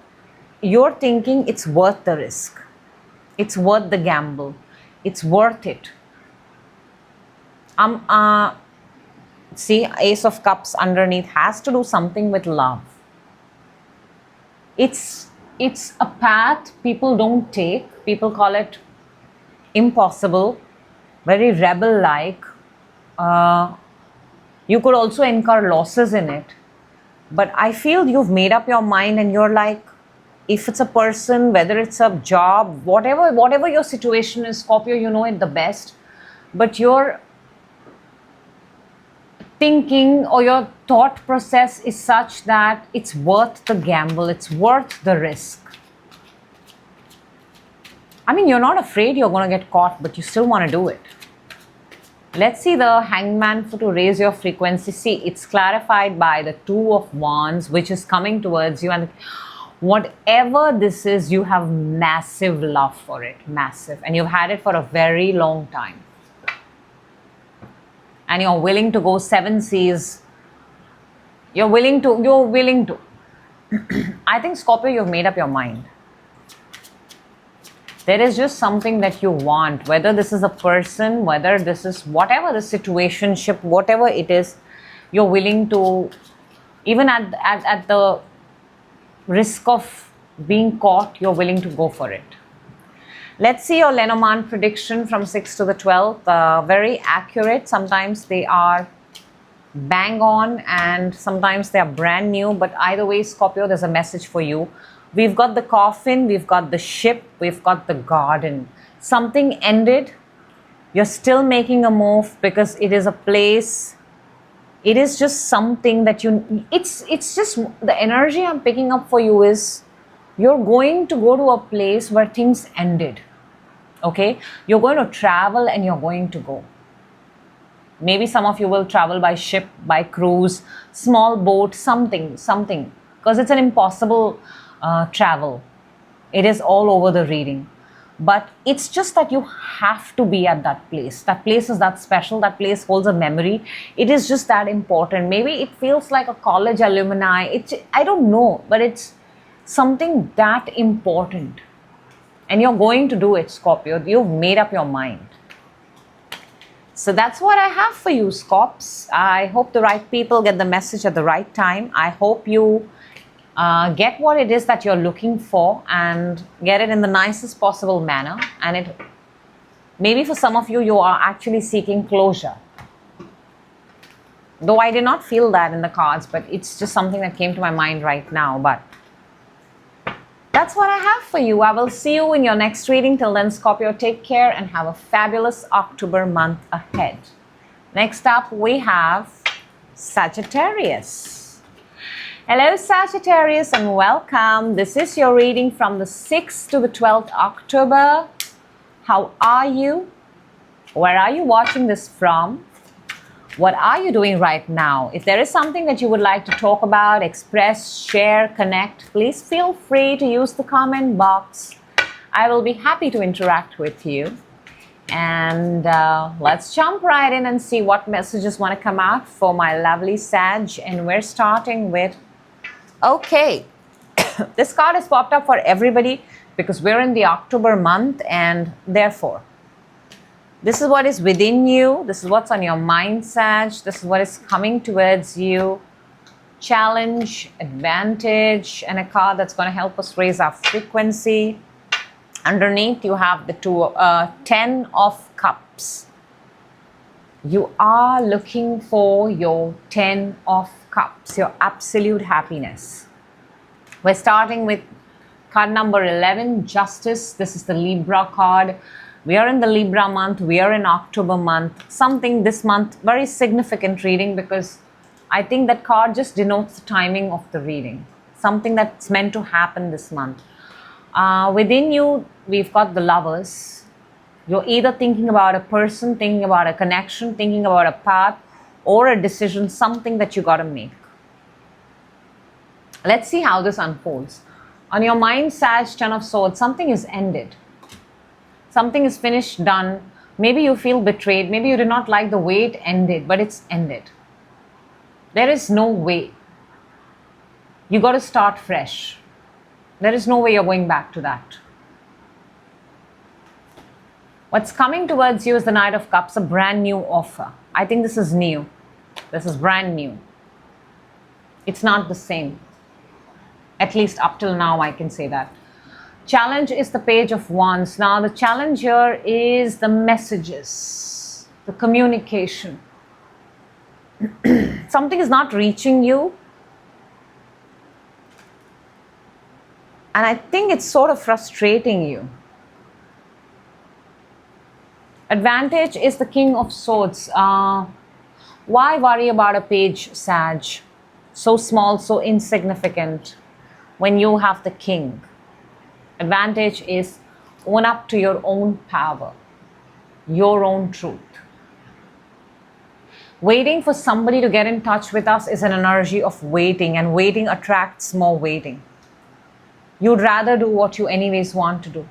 You're thinking it's worth the risk. It's worth the gamble. It's worth it. Um, uh, See, Ace of Cups underneath has to do something with love. It's a path people don't take. People call it impossible, very rebel-like. You could also incur losses in it. But I feel you've made up your mind and you're like, if it's a person, whether it's a job, whatever your situation is, Scorpio, you know it the best. But you're thinking or your thought process is such that it's worth the gamble, it's worth the risk. I mean, you're not afraid you're going to get caught, but you still want to do it. Let's see the Hangman to raise your frequency. See, it's clarified by the Two of Wands, which is coming towards you. And whatever this is, you have massive love for it. Massive. And you've had it for a very long time. And you're willing to go 7 seas. You're willing to. I think, Scorpio, you've made up your mind. There is just something that you want, whether this is a person, whether this is whatever the situationship, whatever it is, you're willing to, even at the risk of being caught, you're willing to go for it. Let's see your Lenormand prediction from 6th to the 12th. Very accurate. Sometimes they are bang on and sometimes they are brand new. But either way, Scorpio, there's a message for you. We've got the coffin, we've got the ship, we've got the garden. Something ended. You're still making a move because it is a place. It is just something that it's just the energy I'm picking up for you is you're going to go to a place where things ended. Okay? You're going to travel and you're going to go. Maybe some of you will travel by ship, by cruise, small boat, something. Because it's an impossible travel. It is all over the reading. But it's just that you have to be at that place. That place is that special. That place holds a memory. It is just that important. Maybe it feels like a college alumni. I don't know. But it's something that important. And you're going to do it, Scorpio. You've made up your mind. So that's what I have for you, Scorps. I hope the right people get the message at the right time. I hope you get what it is that you're looking for and get it in the nicest possible manner. And maybe for some of you, you are actually seeking closure. Though I did not feel that in the cards, but it's just something that came to my mind right now. But that's what I have for you. I will see you in your next reading. Till then, Scorpio, take care and have a fabulous October month ahead. Next up, we have Sagittarius. Hello, Sagittarius, and welcome. This is your reading from the 6th to the 12th October. How are you? Where are you watching this from? What are you doing right now? If there is something that you would like to talk about, express, share, connect, please feel free to use the comment box. I will be happy to interact with you. And let's jump right in and see what messages want to come out for my lovely Sag. And we're starting with, okay, this card has popped up for everybody because we're in the October month, and therefore, this is what is within you. This is what's on your mind, Sag. This is what is coming towards you. Challenge, advantage, and a card that's going to help us raise our frequency. Underneath, you have the 10 of Cups. You are looking for your 10 of Cups, your absolute happiness. We're starting with card number 11, Justice. This is the Libra card. We are in the Libra month. We are in October month. Something this month, very significant reading because I think that card just denotes the timing of the reading. Something that's meant to happen this month. Within you, we've got the Lovers. You're either thinking about a person, thinking about a connection, thinking about a path or a decision, something that you got to make. Let's see how this unfolds. On your mind, Sag, 10 of Swords, something is ended. Something is finished, done. Maybe you feel betrayed. Maybe you did not like the way it ended, but it's ended. There is no way. You got to start fresh. There is no way you're going back to that. What's coming towards you is the Knight of Cups, a brand new offer. I think this is new. This is brand new. It's not the same. At least up till now, I can say that. Challenge is the Page of Wands. Now, the challenge here is the messages, the communication. Something is not reaching you. And I think it's sort of frustrating you. Advantage is the King of Swords. Why worry about a page, Sag? So small, so insignificant when you have the King. Advantage is own up to your own power, your own truth. Waiting for somebody to get in touch with us is an energy of waiting, and waiting attracts more waiting. You'd rather do what you anyways want to do.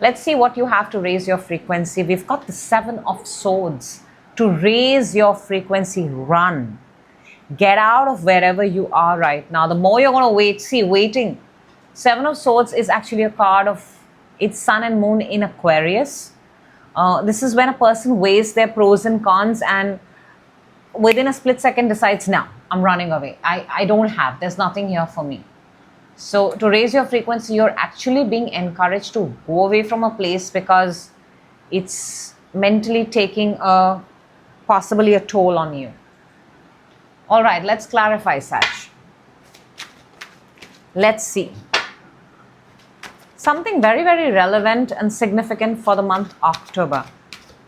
Let's see what you have to raise your frequency. We've got the Seven of Swords. To raise your frequency, run. Get out of wherever you are right now. The more you're going to wait, see, waiting. Seven of Swords is actually a card of its sun and moon in Aquarius. This is when a person weighs their pros and cons and within a split second decides, no, I'm running away. I don't have, there's nothing here for me. So to raise your frequency, you're actually being encouraged to go away from a place because it's mentally taking possibly a toll on you. All right, let's clarify, Sag. Let's see. Something very, very relevant and significant for the month October.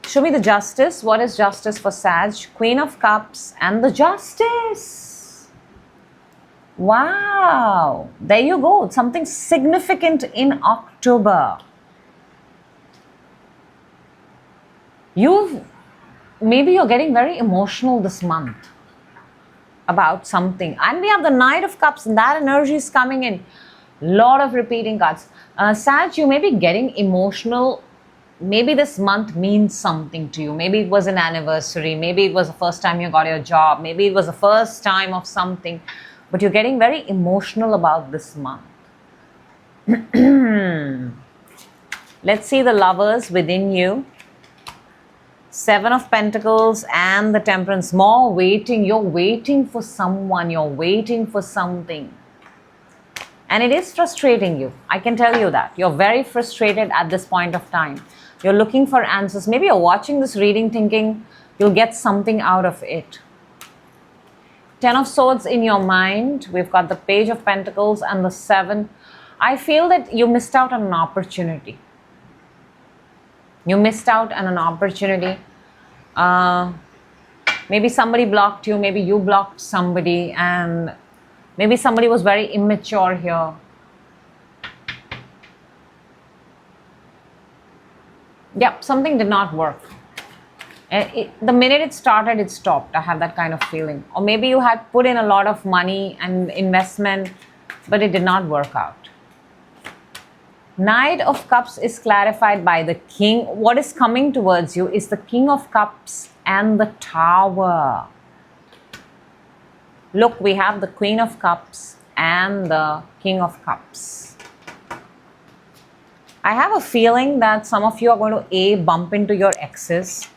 Show me the Justice. What is Justice for Sag? Queen of Cups and the Justice. Wow. There you go. Something significant in October. Maybe you're getting very emotional this month about something. And we have the Knight of Cups, and that energy is coming in. Lot of repeating cards. Sag, you may be getting emotional. Maybe this month means something to you. Maybe it was an anniversary. Maybe it was the first time you got your job. Maybe it was the first time of something. But you're getting very emotional about this month. Let's see the Lovers within you. Seven of Pentacles and the Temperance. More waiting. You're waiting for someone. You're waiting for something. And it is frustrating you. I can tell you that. You're very frustrated at this point of time. You're looking for answers. Maybe you're watching this reading thinking you'll get something out of it. Ten of Swords in your mind. We've got the Page of Pentacles and the Seven. I feel that you missed out on an opportunity. You missed out on an opportunity. Maybe somebody blocked you. Maybe you blocked somebody. And maybe somebody was very immature here. Yep, something did not work. The minute it started, it stopped. I have that kind of feeling. Or maybe you had put in a lot of money and investment, but it did not work out. Knight of Cups is clarified by the King. What is coming towards you is the King of Cups and the Tower. Look, we have the Queen of Cups and the King of Cups. I have a feeling that some of you are going to bump into your exes.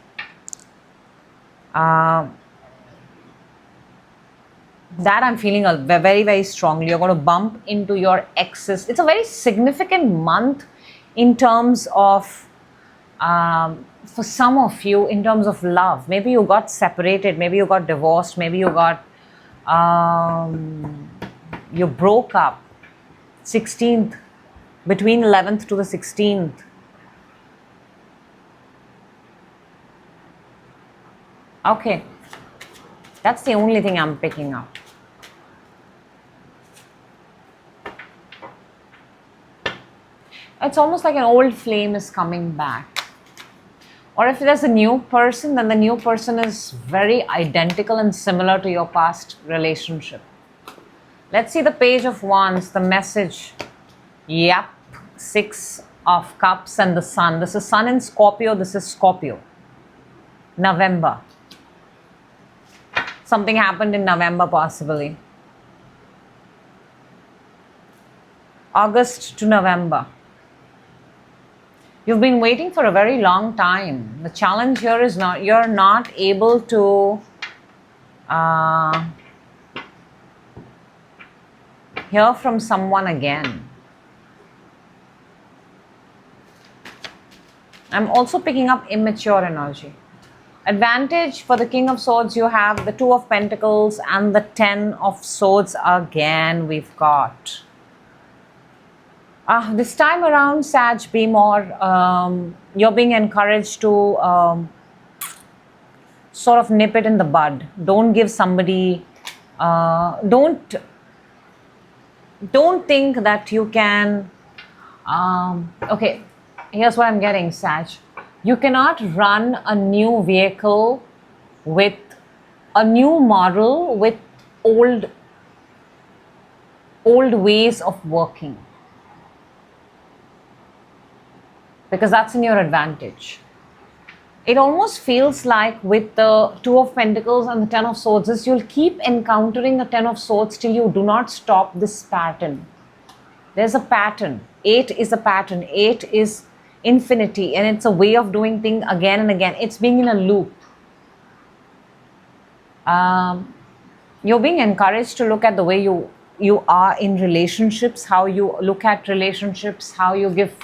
That I'm feeling very, very strongly. You're going to bump into your exes. It's a very significant month in terms of, for some of you, in terms of love. Maybe you got separated. Maybe you got divorced. Maybe you got, you broke up. 16th, between 11th to the 16th. Okay. That's the only thing I'm picking up. It's almost like an old flame is coming back. Or if there's a new person, then the new person is very identical and similar to your past relationship. Let's see the Page of Wands, the message. Yep, Six of Cups and the Sun. This is Sun in Scorpio. This is Scorpio. November. Something happened in November possibly. August to November. You've been waiting for a very long time. The challenge here is you're not able to hear from someone again. I'm also picking up immature energy. Advantage for the King of Swords, you have the Two of Pentacles and the Ten of Swords again we've got. This time around, Sag, be more, you're being encouraged to sort of nip it in the bud. Don't give somebody, don't think that you can, okay, here's what I'm getting, Sag. You cannot run a new vehicle with a new model with old ways of working, because that's in your advantage. It almost feels like with the Two of Pentacles and the Ten of Swords is you'll keep encountering a Ten of Swords till you do not stop this pattern. There's a pattern. 8 is a pattern. 8 is infinity, and it's a way of doing things again and again. It's being in a loop. You're being encouraged to look at the way you are in relationships, how you look at relationships, how you give,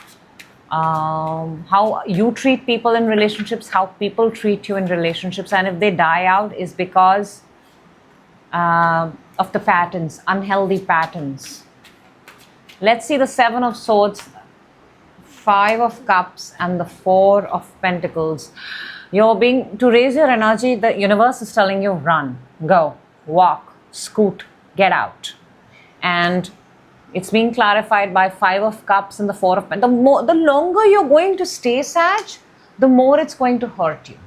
how you treat people in relationships, how people treat you in relationships, and if they die out is because of the patterns, unhealthy patterns. Let's see the Seven of Swords, Five of Cups, and the Four of Pentacles. You're being, to raise your energy, the universe is telling you run, go, walk, scoot, get out. And it's being clarified by Five of Cups and the Four of Pentacles. The longer you're going to stay, Sag, the more it's going to hurt you.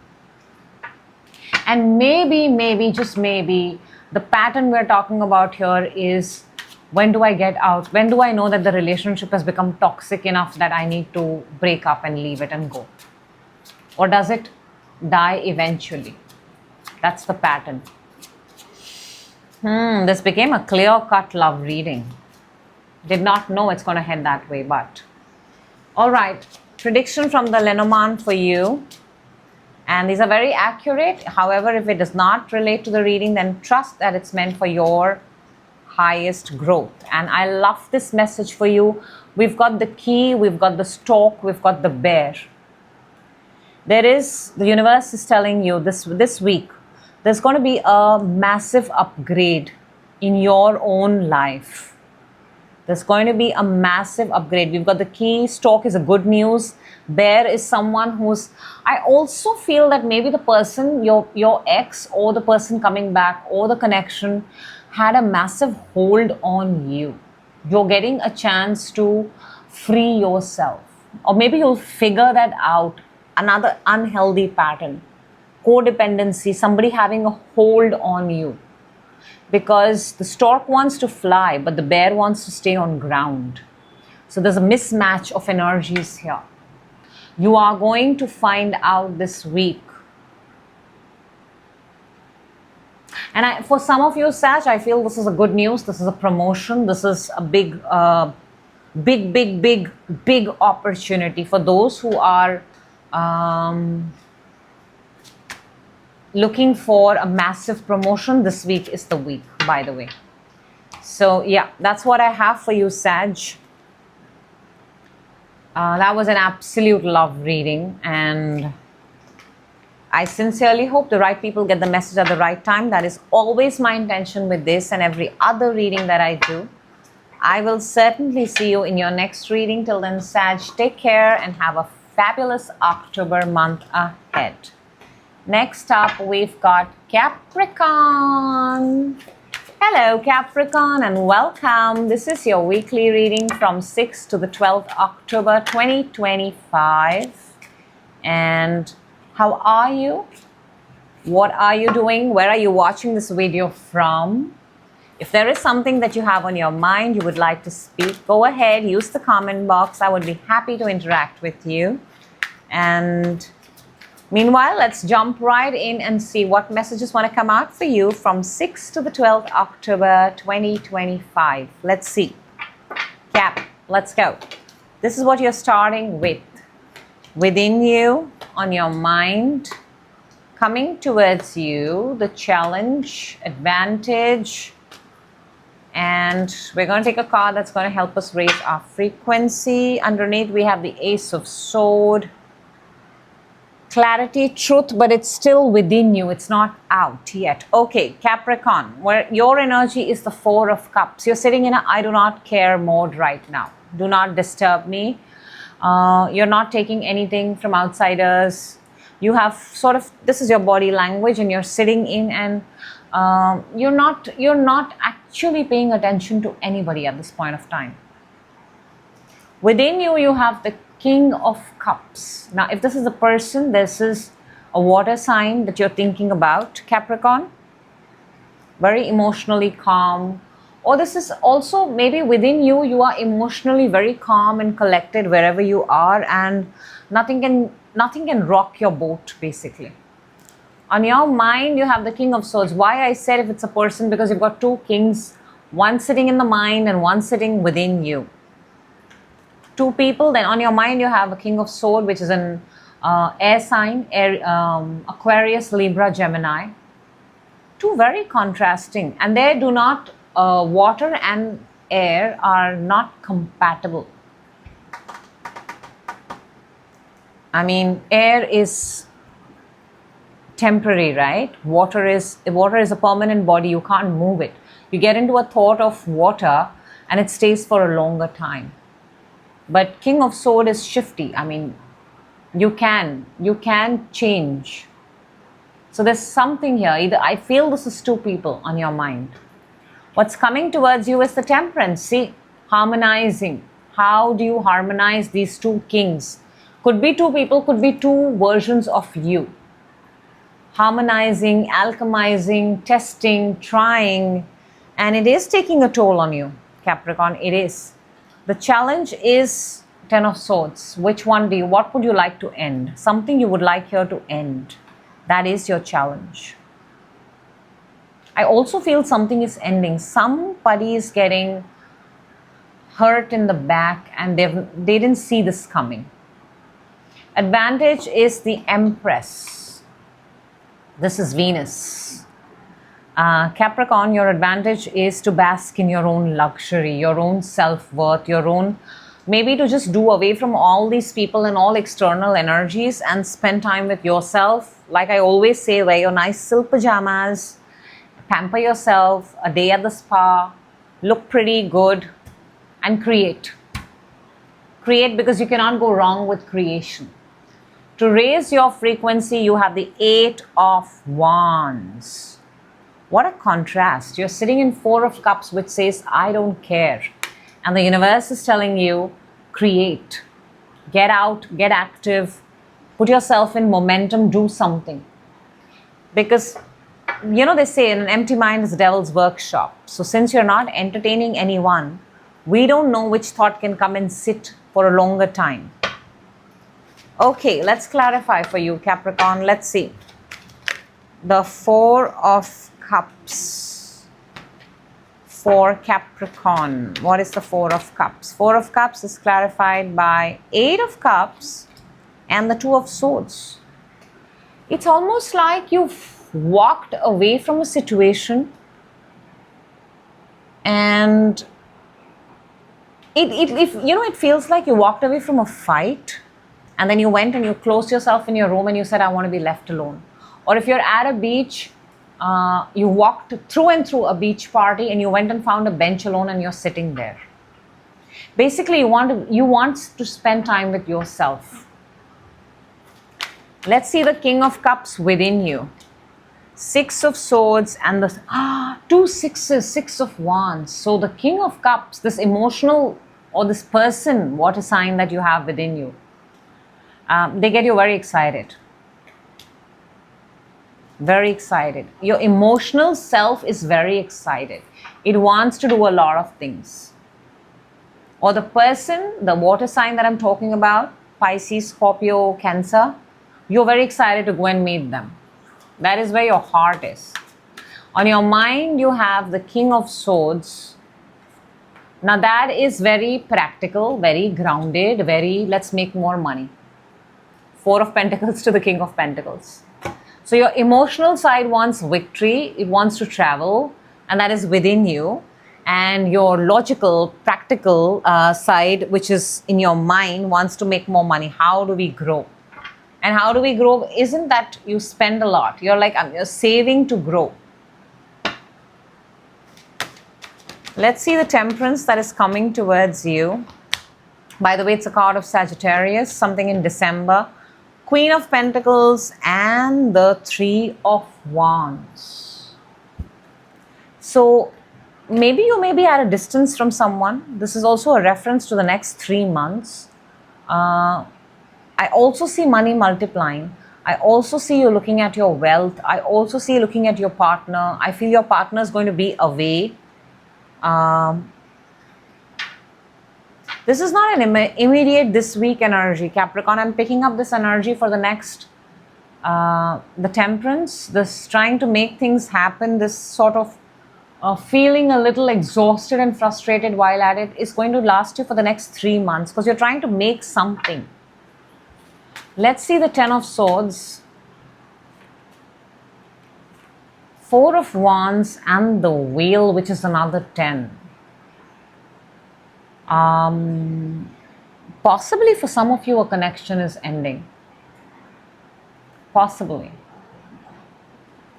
And maybe, just maybe, the pattern we're talking about here is, when do I get out? When do I know that the relationship has become toxic enough that I need to break up and leave it and go? Or does it die eventually? That's the pattern. This became a clear-cut love reading. Did not know it's going to head that way, but all right. Prediction from the Lenormand for you, and these are very accurate. However, if it does not relate to the reading, then trust that it's meant for your highest growth. And I love this message for you. We've got the key, we've got the stork, we've got the bear. The universe is telling you this week there's going to be a massive upgrade in your own life. There's going to be a massive upgrade. We've got the key, stork is a good news, bear is someone who's, I also feel that maybe the person, your ex, or the person coming back, or the connection had a massive hold on you. You're getting a chance to free yourself, or maybe you'll figure that out. Another unhealthy pattern, codependency, somebody having a hold on you, because the stork wants to fly but the bear wants to stay on ground. So there's a mismatch of energies here. You are going to find out this week. And for some of you, Sag, I feel this is a good news. This is a promotion. This is a big opportunity for those who are looking for a massive promotion. This week is the week, by the way. So yeah, that's what I have for you, Sag. That was an absolute love reading, and I sincerely hope the right people get the message at the right time. That is always my intention with this and every other reading that I do. I will certainly see you in your next reading. Till then, Sag, take care and have a fabulous October month ahead. Next up, we've got Capricorn. Hello, Capricorn, and welcome. This is your weekly reading from 6th to the 12th October 2025. And how are you? What are you doing? Where are you watching this video from? If there is something that you have on your mind, you would like to speak, go ahead, use the comment box. I would be happy to interact with you. And meanwhile, let's jump right in and see what messages want to come out for you from 6th to the 12th October 2025. Let's see. Cap, let's go. This is what you're starting with. within you, on your mind, coming towards you, the challenge, advantage, and we're going to take a card that's going to help us raise our frequency. Underneath we have the Ace of Swords. Clarity, truth, but it's still within you. It's not out yet. Okay, Capricorn, where your energy is the Four of Cups. You're sitting in a I do not care mode right now. Do not disturb me. You're not taking anything from outsiders. You have sort of, this is your body language, and you're sitting in, and you're not actually paying attention to anybody at this point of time. Within you, you have the King of Cups. Now, if this is a person, this is a water sign that you're thinking about, Capricorn. Very emotionally calm. Or this is also maybe within you, you are emotionally very calm and collected wherever you are, and nothing can rock your boat, basically. On your mind, you have the King of Swords. Why I said if it's a person, because you've got two kings, one sitting in the mind and one sitting within you. Two people. Then on your mind you have a King of Swords, which is an air sign, Aquarius, Libra, Gemini. Two very contrasting, and they do not, water and air are not compatible. I mean, air is temporary, right? Water is a permanent body. You can't move it. You get into a thought of water and it stays for a longer time. But King of Swords is shifty. I mean, you can change. So there's something here. Either I feel this is two people on your mind. What's coming towards you is the Temperance. See, harmonizing. How do you harmonize these two kings? Could be two people, could be two versions of you. Harmonizing, alchemizing, testing, trying, and it is taking a toll on you, Capricorn. It is. The challenge is Ten of Swords. Which one what would you like to end? Something you would like here to end. That is your challenge. I also feel something is ending. Somebody is getting hurt in the back and they didn't see this coming. Advantage is the Empress. This is Venus. Capricorn, your advantage is to bask in your own luxury, your own self-worth, your own, maybe to just do away from all these people and all external energies and spend time with yourself. Like I always say, wear your nice silk pajamas, pamper yourself, a day at the spa, look pretty good, and create. Create, because you cannot go wrong with creation. To raise your frequency, you have the Eight of Wands. What a contrast. You're sitting in Four of Cups, which says, I don't care. And the universe is telling you, create. Get out, get active, put yourself in momentum, do something. Because, you know, they say an empty mind is the devil's workshop. So since you're not entertaining anyone, we don't know which thought can come and sit for a longer time. Okay, let's clarify for you, Capricorn. Let's see. The Four of Cups for Capricorn. What is the Four of Cups? Four of Cups is clarified by Eight of Cups and the Two of Swords. It's almost like you've walked away from a situation and it feels like you walked away from a fight and then you went and you closed yourself in your room and you said, I want to be left alone. Or if you're at a beach, you walked through and through a beach party and you went and found a bench alone and you're sitting there. Basically, you want to spend time with yourself. Let's see the King of Cups within you. Six of Swords and the two sixes, Six of Wands. So the King of Cups, this emotional or this person, water sign that you have within you, they get you very excited. Very excited. Your emotional self is very excited. It wants to do a lot of things. Or the person, the water sign that I'm talking about, Pisces, Scorpio, Cancer, you're very excited to go and meet them. That is where your heart is. On your mind, you have the King of Swords. Now that is very practical, very grounded, very let's make more money. Four of Pentacles to the King of Pentacles. So your emotional side wants victory, it wants to travel, and that is within you. And your logical, practical side, which is in your mind, wants to make more money. How do we grow? And how do we grow? Isn't that you spend a lot? You're like, you're saving to grow. Let's see the Temperance that is coming towards you. By the way, it's a card of Sagittarius, something in December. Queen of Pentacles and the Three of Wands. So maybe you may be at a distance from someone. This is also a reference to the next 3 months. I also see money multiplying. I also see you looking at your wealth. I also see you looking at your partner. I feel your partner is going to be away. This is not an immediate this week energy, Capricorn. I'm picking up this energy for the next, the Temperance, this trying to make things happen, this sort of feeling a little exhausted and frustrated while at it is going to last you for the next 3 months because you're trying to make something. Let's see the Ten of Swords, Four of Wands and the Wheel, which is another 10. Possibly for some of you a connection is ending. Possibly.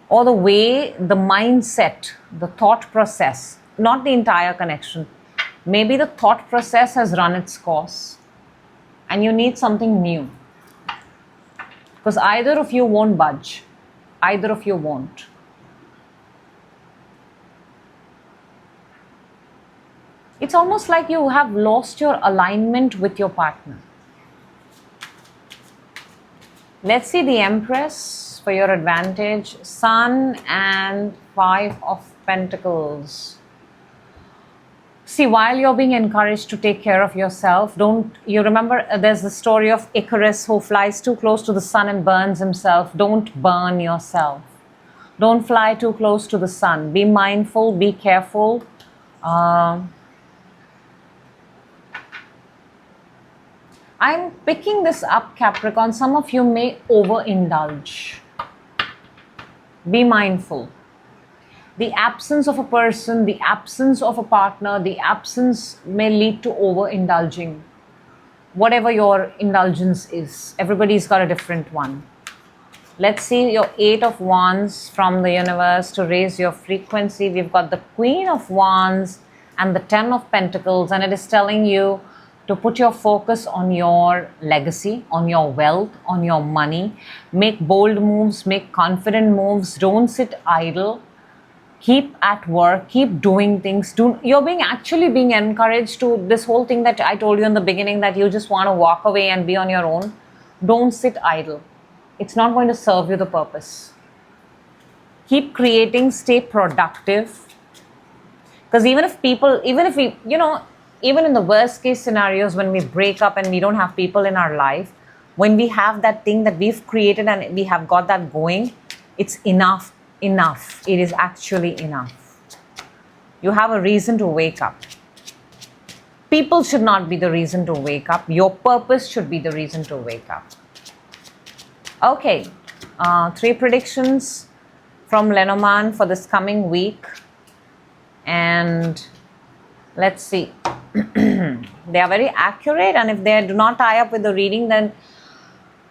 Or the way, the mindset, the thought process, not the entire connection. Maybe the thought process has run its course and you need something new. Because either of you won't budge. Either of you won't. It's almost like you have lost your alignment with your partner. Let's see the Empress for your advantage. Sun and Five of Pentacles. See, while you're being encouraged to take care of yourself, you remember there's the story of Icarus who flies too close to the sun and burns himself. Don't burn yourself. Don't fly too close to the sun. Be mindful, be careful. I'm picking this up, Capricorn. Some of you may overindulge. Be mindful. The absence of a person, the absence of a partner, the absence may lead to overindulging. Whatever your indulgence is, everybody's got a different one. Let's see your Eight of Wands from the universe to raise your frequency. We've got the Queen of Wands and the Ten of Pentacles, and it is telling you to put your focus on your legacy, on your wealth, on your money. Make bold moves, make confident moves. Don't sit idle. Keep at work, keep doing things. You're actually being encouraged to this whole thing that I told you in the beginning, that you just want to walk away and be on your own. Don't sit idle. It's not going to serve you the purpose. Keep creating, stay productive. Because even in the worst case scenarios, when we break up and we don't have people in our life, when we have that thing that we've created and we have got that going, it's enough. It is actually enough. You have a reason to wake up. People should not be the reason to wake up. Your purpose should be the reason to wake up. Okay, 3 predictions from Lenormand for this coming week. And let's see. They are very accurate, and if they do not tie up with the reading, then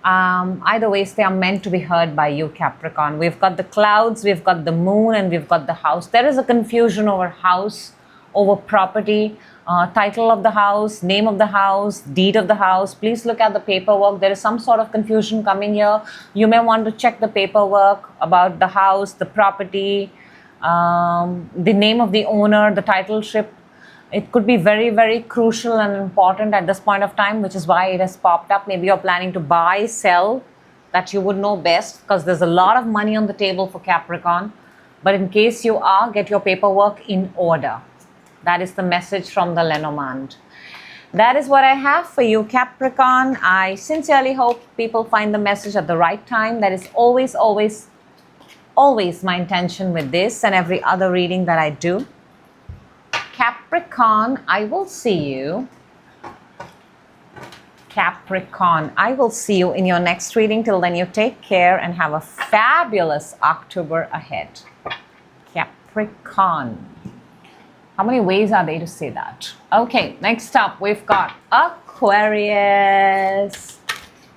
either ways they are meant to be heard by you, Capricorn. We've got the clouds, we've got the moon, and we've got the house. There is a confusion over house, over property, title of the house, name of the house, deed of the house. Please look at the paperwork. There is some sort of confusion coming here. You may want to check the paperwork about the house, the property, the name of the owner, the titleship. It could be very, very crucial and important at this point of time, which is why it has popped up. Maybe you're planning to buy, sell, that you would know best, because there's a lot of money on the table for Capricorn. But in case you are, get your paperwork in order. That is the message from the Lenormand. That is what I have for you, Capricorn. I sincerely hope people find the message at the right time. That is always, always, always my intention with this and every other reading that I do. Capricorn, I will see you Capricorn. I will see you in your next reading. Till then, you take care and have a fabulous October ahead. Capricorn. How many ways are there to say that? Okay, next up, we've got Aquarius.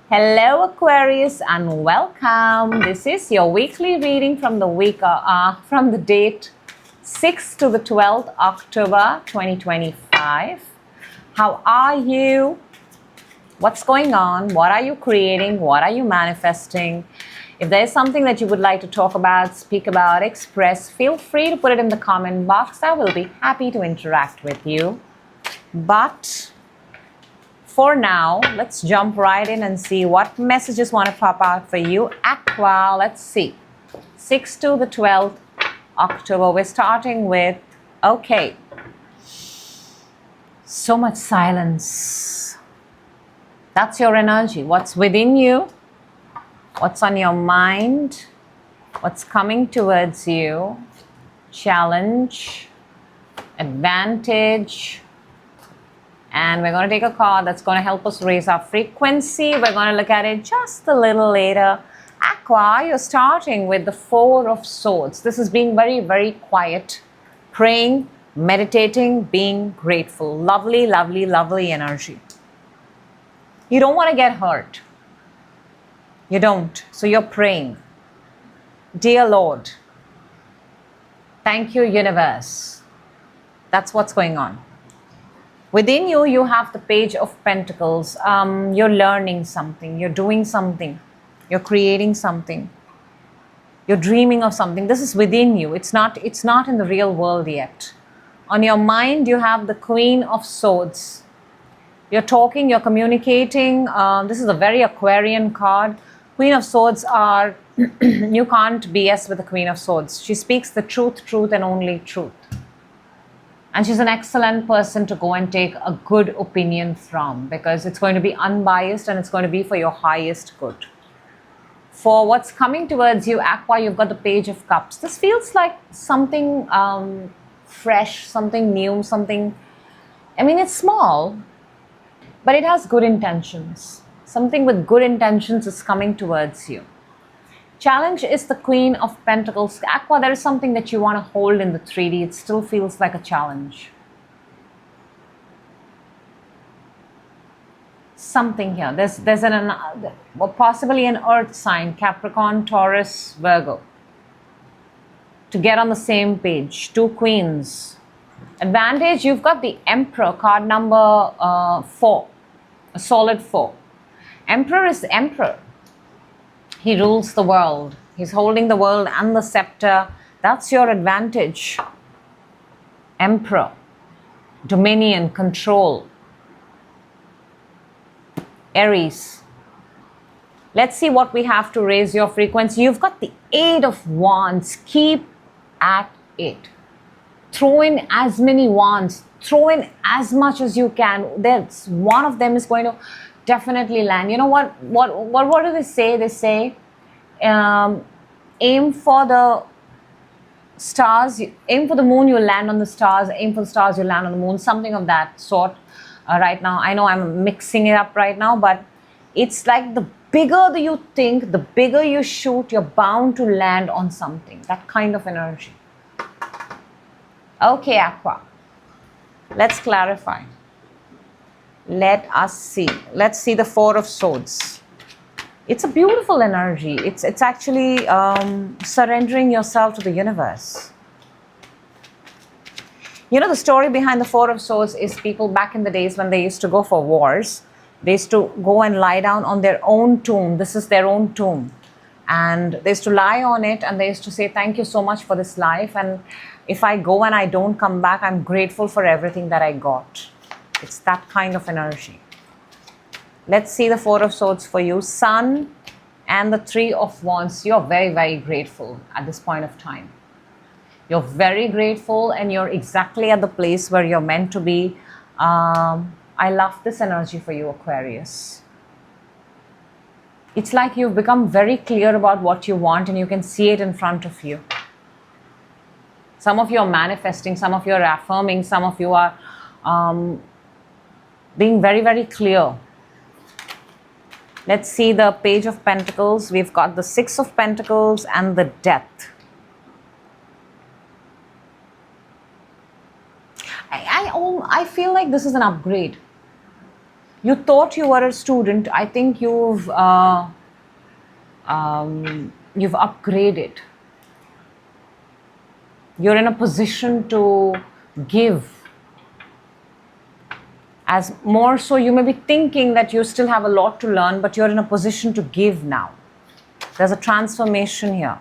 Hello, Aquarius, and welcome. This is your weekly reading from the date 6th to the 12th October 2025. How are you? What's going on? What are you creating? What are you manifesting? If there's something that you would like to talk about, speak about, express, feel free to put it in the comment box. I will be happy to interact with you. But for now, let's jump right in and see what messages want to pop out for you. Aqua, let's see. 6th to the 12th October. We're starting with, okay, so much silence. That's your energy. What's within you? What's on your mind? What's coming towards you? Challenge, advantage. And we're going to take a card that's going to help us raise our frequency. We're going to look at it just a little later. Aqua, you're starting with the Four of Swords. This is being very, very quiet, praying, meditating, being grateful. Lovely, lovely, lovely energy. You don't want to get hurt. You don't. So you're praying. Dear Lord, thank you, universe. That's what's going on. Within you, you have the Page of Pentacles. You're learning something. You're doing something. You're creating something. You're dreaming of something. This is within you. It's not in the real world yet. On your mind, you have the Queen of Swords. You're talking, you're communicating. This is a very Aquarian card. Queen of Swords are, you can't BS with the Queen of Swords. She speaks the truth, truth and only truth. And she's an excellent person to go and take a good opinion from, because it's going to be unbiased and it's going to be for your highest good. For what's coming towards you, Aqua, you've got the Page of Cups. This feels like something fresh, something new, something, I mean, it's small, but it has good intentions. Something with good intentions is coming towards you. Challenge is the Queen of Pentacles. Aqua, there is something that you want to hold in the 3D. It still feels like a challenge. Something here. There's possibly an earth sign, Capricorn, Taurus, Virgo. To get on the same page. Two queens. Advantage, you've got the Emperor, card number 4. A solid 4. Emperor is the Emperor. He rules the world. He's holding the world and the scepter. That's your advantage. Emperor. Dominion, control. Aries. Let's see what we have to raise your frequency. You've got the Eight of Wands. Keep at it. Throw in as many wands. Throw in as much as you can. There's one of them is going to definitely land. You know what do they say? They say aim for the stars, aim for the moon, you'll land on the stars. Aim for the stars, you'll land on the moon. Something of that sort. Right now, I know I'm mixing it up right now, but it's like the bigger that you think, the bigger you shoot, you're bound to land on something. That kind of energy. Okay, Aqua. Let's clarify. Let us see. Let's see the Four of Swords. It's a beautiful energy. It's actually surrendering yourself to the universe. You know, the story behind the Four of Swords is people back in the days when they used to go for wars, they used to go and lie down on their own tomb. This is their own tomb. And they used to lie on it and they used to say, thank you so much for this life. And if I go and I don't come back, I'm grateful for everything that I got. It's that kind of energy. Let's see the Four of Swords for you. Sun and the Three of Wands. You're very, very grateful at this point of time. You're very grateful and you're exactly at the place where you're meant to be. I love this energy for you, Aquarius. It's like you've become very clear about what you want and you can see it in front of you. Some of you are manifesting, some of you are affirming, some of you are being very, very clear. Let's see the Page of Pentacles. We've got the Six of Pentacles and the Death. I feel like this is an upgrade. You thought you were a student. I think you've upgraded. You're in a position to give. As more so, you may be thinking that you still have a lot to learn, but you're in a position to give now. There's a transformation here.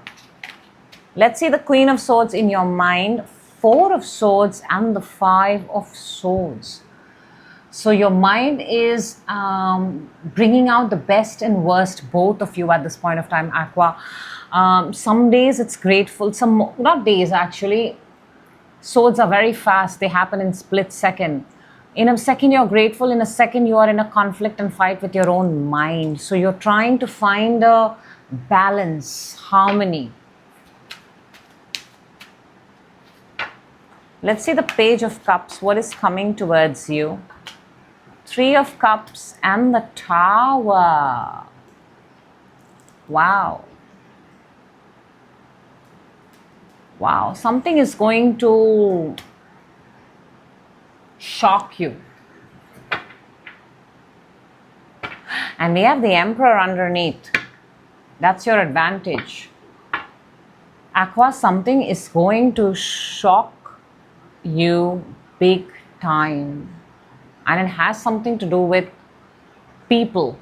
Let's see the Queen of Swords in your mind, Four of Swords and the Five of Swords. So your mind is bringing out the best and worst, both of you at this point of time, Aqua. Some days it's grateful, not days actually. Swords are very fast. They happen in split second. In a second you're grateful, in a second you are in a conflict and fight with your own mind. So you're trying to find a balance, harmony. Let's see the Page of Cups. What is coming towards you? Three of Cups and the Tower. Wow. Wow. Something is going to shock you. And we have the Emperor underneath. That's your advantage. Aqua, something is going to shock you big time, and it has something to do with people.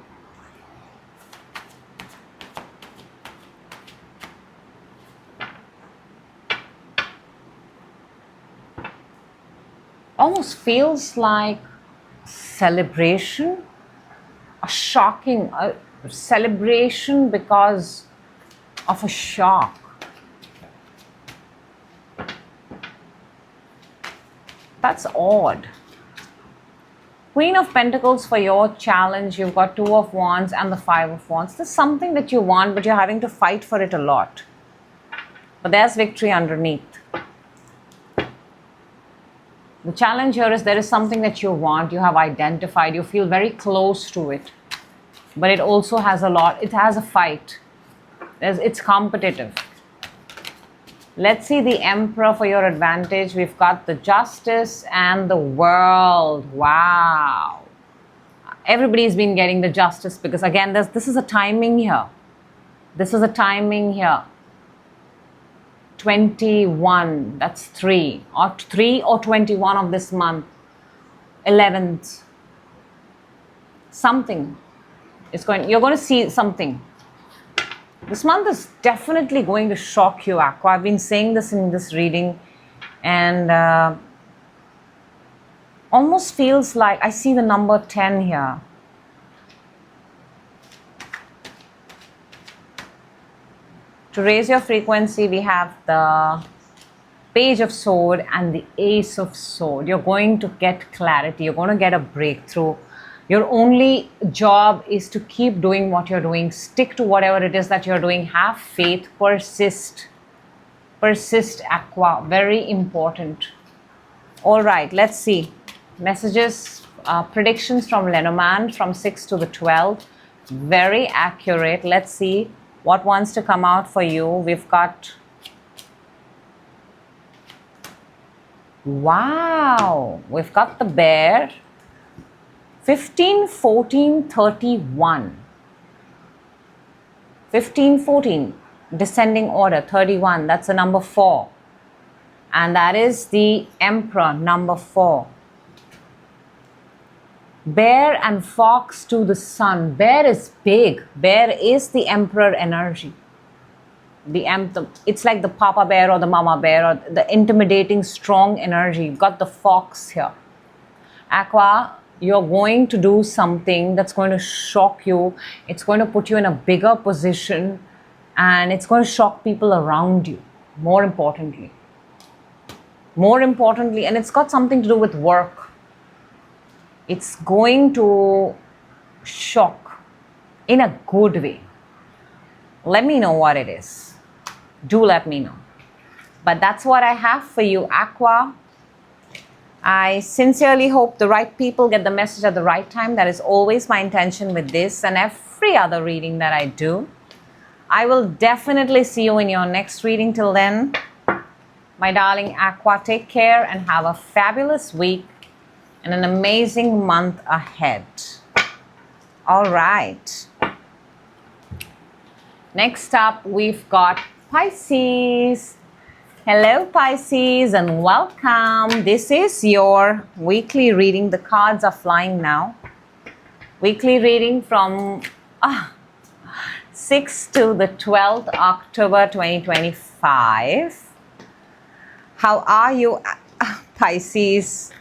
Almost feels like celebration, a celebration because of a shock. That's odd. Queen of Pentacles for your challenge. You've got Two of Wands and the Five of Wands. There's something that you want, but you're having to fight for it a lot. But there's victory underneath. The challenge here is there is something that you want, you have identified, you feel very close to it. But it also has a lot, it has a fight. It's competitive. Let's see the Emperor for your advantage. We've got the Justice and the World. Wow. Everybody's been getting the Justice because again, this is a timing here. This is a timing here. 21, that's 3 or 21 of this month. 11th. Something is you're going to see something. This month is definitely going to shock you, Aqua. I've been saying this in this reading, and almost feels like I see the number 10 here. To raise your frequency, we have the Page of Sword and the Ace of Sword. You're going to get clarity. You're going to get a breakthrough. Your only job is to keep doing what you're doing. Stick to whatever it is that you're doing. Have faith. Persist. Persist, Aqua. Very important. All right, let's see. Messages, predictions from Lenormand from 6 to the 12th. Very accurate. Let's see what wants to come out for you. We've got... Wow. We've got the Bear. 15, 14, 31. 15, 14. Descending order, 31. That's the number 4. And that is the Emperor, number 4. Bear and Fox to the Sun. Bear is big. Bear is the Emperor energy. It's like the Papa Bear or the Mama Bear or the intimidating, strong energy. You've got the Fox here. Aqua, you're going to do something that's going to shock you. It's going to put you in a bigger position, and it's going to shock people around you, more importantly. And it's got something to do with work. It's going to shock in a good way. Let me know what it is. Do let me know. But that's what I have for you, Aqua. I sincerely hope the right people get the message at the right time. That is always my intention with this. And if every other reading that I do. I will definitely see you in your next reading. Till then, my darling Aqua, take care and have a fabulous week and an amazing month ahead. All right. Next up, we've got Pisces. Hello, Pisces, and welcome. This is your weekly reading. The cards are flying now. Weekly reading from 6th to the 12th October 2025. How are you, Pisces?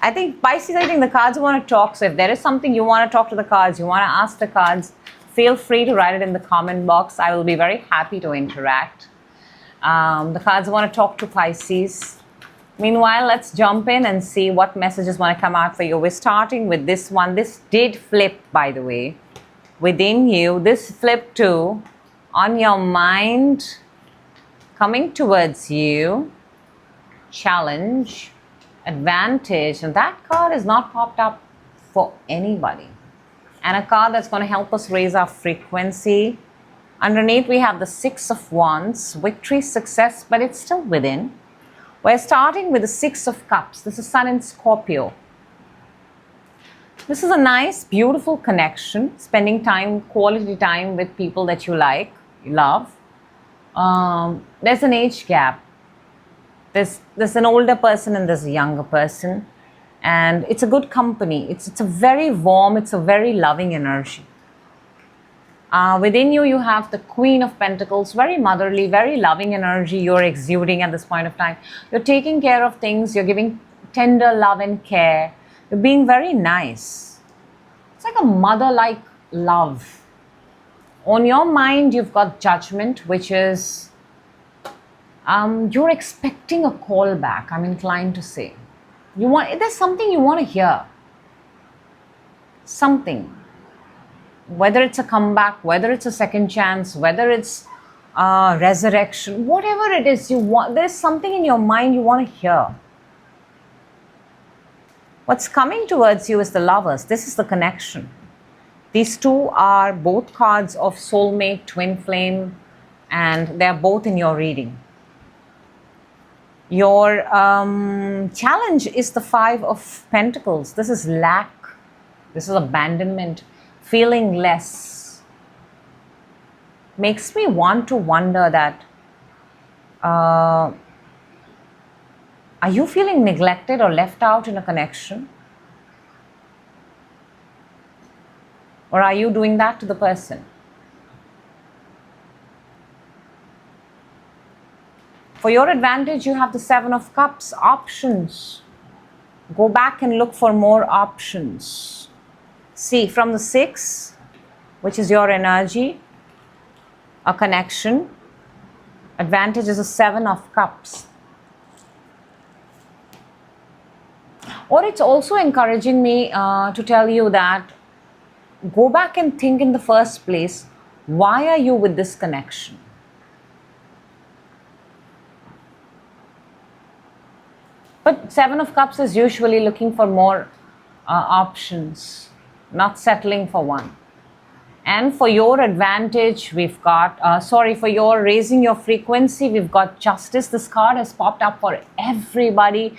I think the cards want to talk. So if there is something you want to talk to the cards, you want to ask the cards, feel free to write it in the comment box. I will be very happy to interact. The cards want to talk to Pisces. Meanwhile, let's jump in and see what messages want to come out for you. We're starting with this one. This did flip, by the way, within you. This flipped to on your mind, coming towards you, challenge, advantage. And that card is not popped up for anybody. And a card that's going to help us raise our frequency. Underneath, we have the Six of Wands, victory, success, but it's still within. We're starting with the Six of Cups. This is Sun in Scorpio. This is a nice, beautiful connection, spending time, quality time with people that you like, you love. There's an age gap. There's an older person and there's a younger person. And it's a good company. It's a very warm, it's a very loving energy. Within you, you have the Queen of Pentacles, very motherly, very loving energy you're exuding at this point of time. You're taking care of things, you're giving tender love and care. You're being very nice. It's like a mother-like love. On your mind, you've got Judgment, which is you're expecting a call back, I'm inclined to say. There's something you want to hear. Something. Whether it's a comeback, whether it's a second chance, whether it's resurrection, whatever it is you want, there's something in your mind you want to hear. What's coming towards you is the Lovers. This is the connection. These two are both cards of soulmate, twin flame, and they're both in your reading. Your challenge is the Five of Pentacles. This is lack. This is abandonment. Feeling less. Makes me want to wonder that are you feeling neglected or left out in a connection? Or are you doing that to the person? For your advantage, you have the Seven of Cups, options. Go back and look for more options. See, from the Six, which is your energy, a connection, advantage is a Seven of Cups. Or it's also encouraging me to tell you that go back and think in the first place, why are you with this connection? But Seven of Cups is usually looking for more options, not settling for one. And for your advantage, we've got, for your raising your frequency, we've got Justice. This card has popped up for everybody.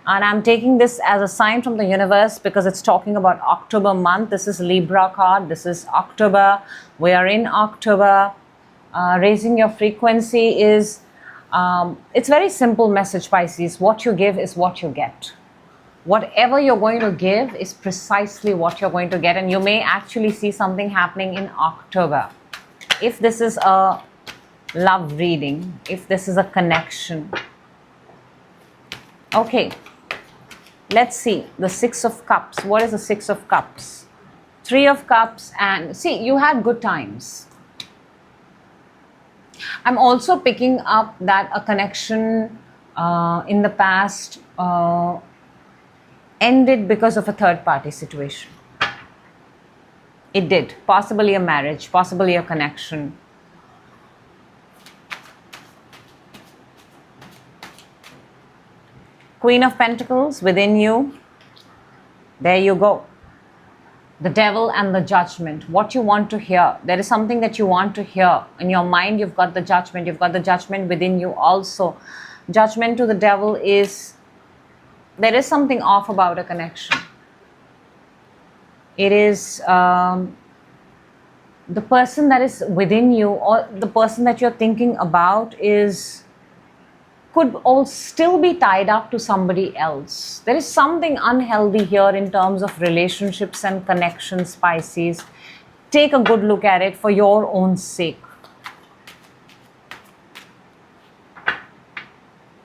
And I'm taking this as a sign from the universe because it's talking about October month. This is Libra card. This is October. We are in October. Raising your frequency is, it's very simple message, Pisces. What you give is what you get. Whatever you're going to give is precisely what you're going to get. And you may actually see something happening in October. If this is a love reading, if this is a connection. Okay. Let's see, the Six of Cups. What is the Six of Cups? Three of Cups, and see, you had good times. I'm also picking up that a connection in the past ended because of a third-party situation. It did. Possibly a marriage, possibly a connection. Queen of Pentacles within you. There you go. The Devil and the Judgment. What you want to hear. There is something that you want to hear. In your mind, you've got the Judgment. You've got the Judgment within you also. Judgment to the Devil is, there is something off about a connection. It is the person that is within you, or the person that you're thinking about could all still be tied up to somebody else. There is something unhealthy here in terms of relationships and connections, Pisces. Take a good look at it for your own sake.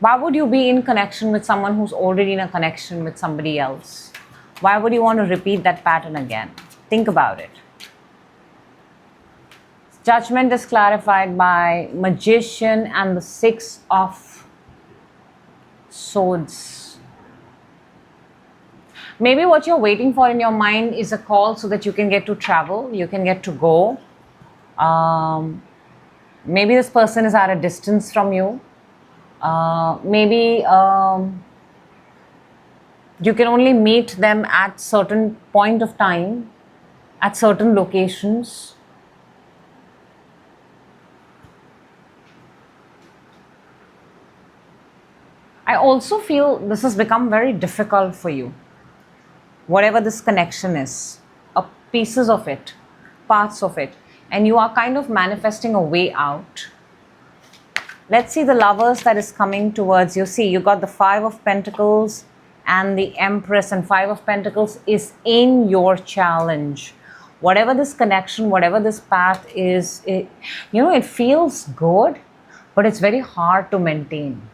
Why would you be in connection with someone who's already in a connection with somebody else? Why would you want to repeat that pattern again? Think about it. Judgment is clarified by Magician and the Six of Swords. Maybe what you're waiting for in your mind is a call so that you can get to travel, you can get to go. Maybe this person is at a distance from you. Maybe you can only meet them at certain point of time, at certain locations. I also feel this has become very difficult for you. Whatever this connection is, pieces of it, parts of it, and you are kind of manifesting a way out. Let's see the Lovers that is coming towards you. See, you got the Five of Pentacles and the Empress, and Five of Pentacles is in your challenge. Whatever this connection, whatever this path is, it feels good, but it's very hard to maintain.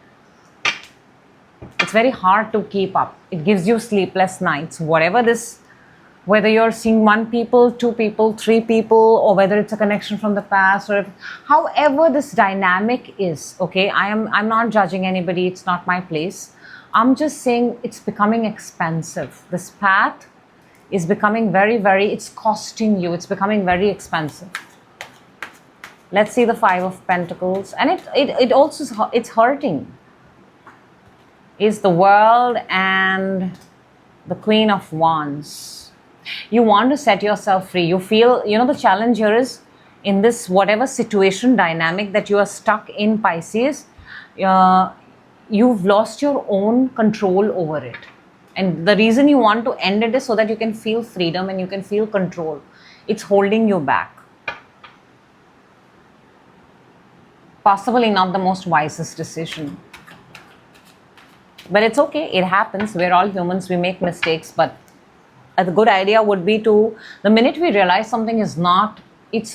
It's very hard to keep up. It gives you sleepless nights. Whether you're seeing one people, two people, three people, or whether it's a connection from the past, or however this dynamic is, okay? I'm not judging anybody. It's not my place. I'm just saying it's becoming expensive. This path is becoming it's costing you. It's becoming very expensive. Let's see the Five of Pentacles. And it also, it's hurting. Is the World and the Queen of Wands. You want to set yourself free. You feel, the challenge here is in this whatever situation dynamic that you are stuck in, Pisces, you've lost your own control over it. And the reason you want to end it is so that you can feel freedom and you can feel control. It's holding you back. Possibly not the most wisest decision. But it's okay, it happens. We're all humans, we make mistakes. But a good idea would be the minute we realize something is not, it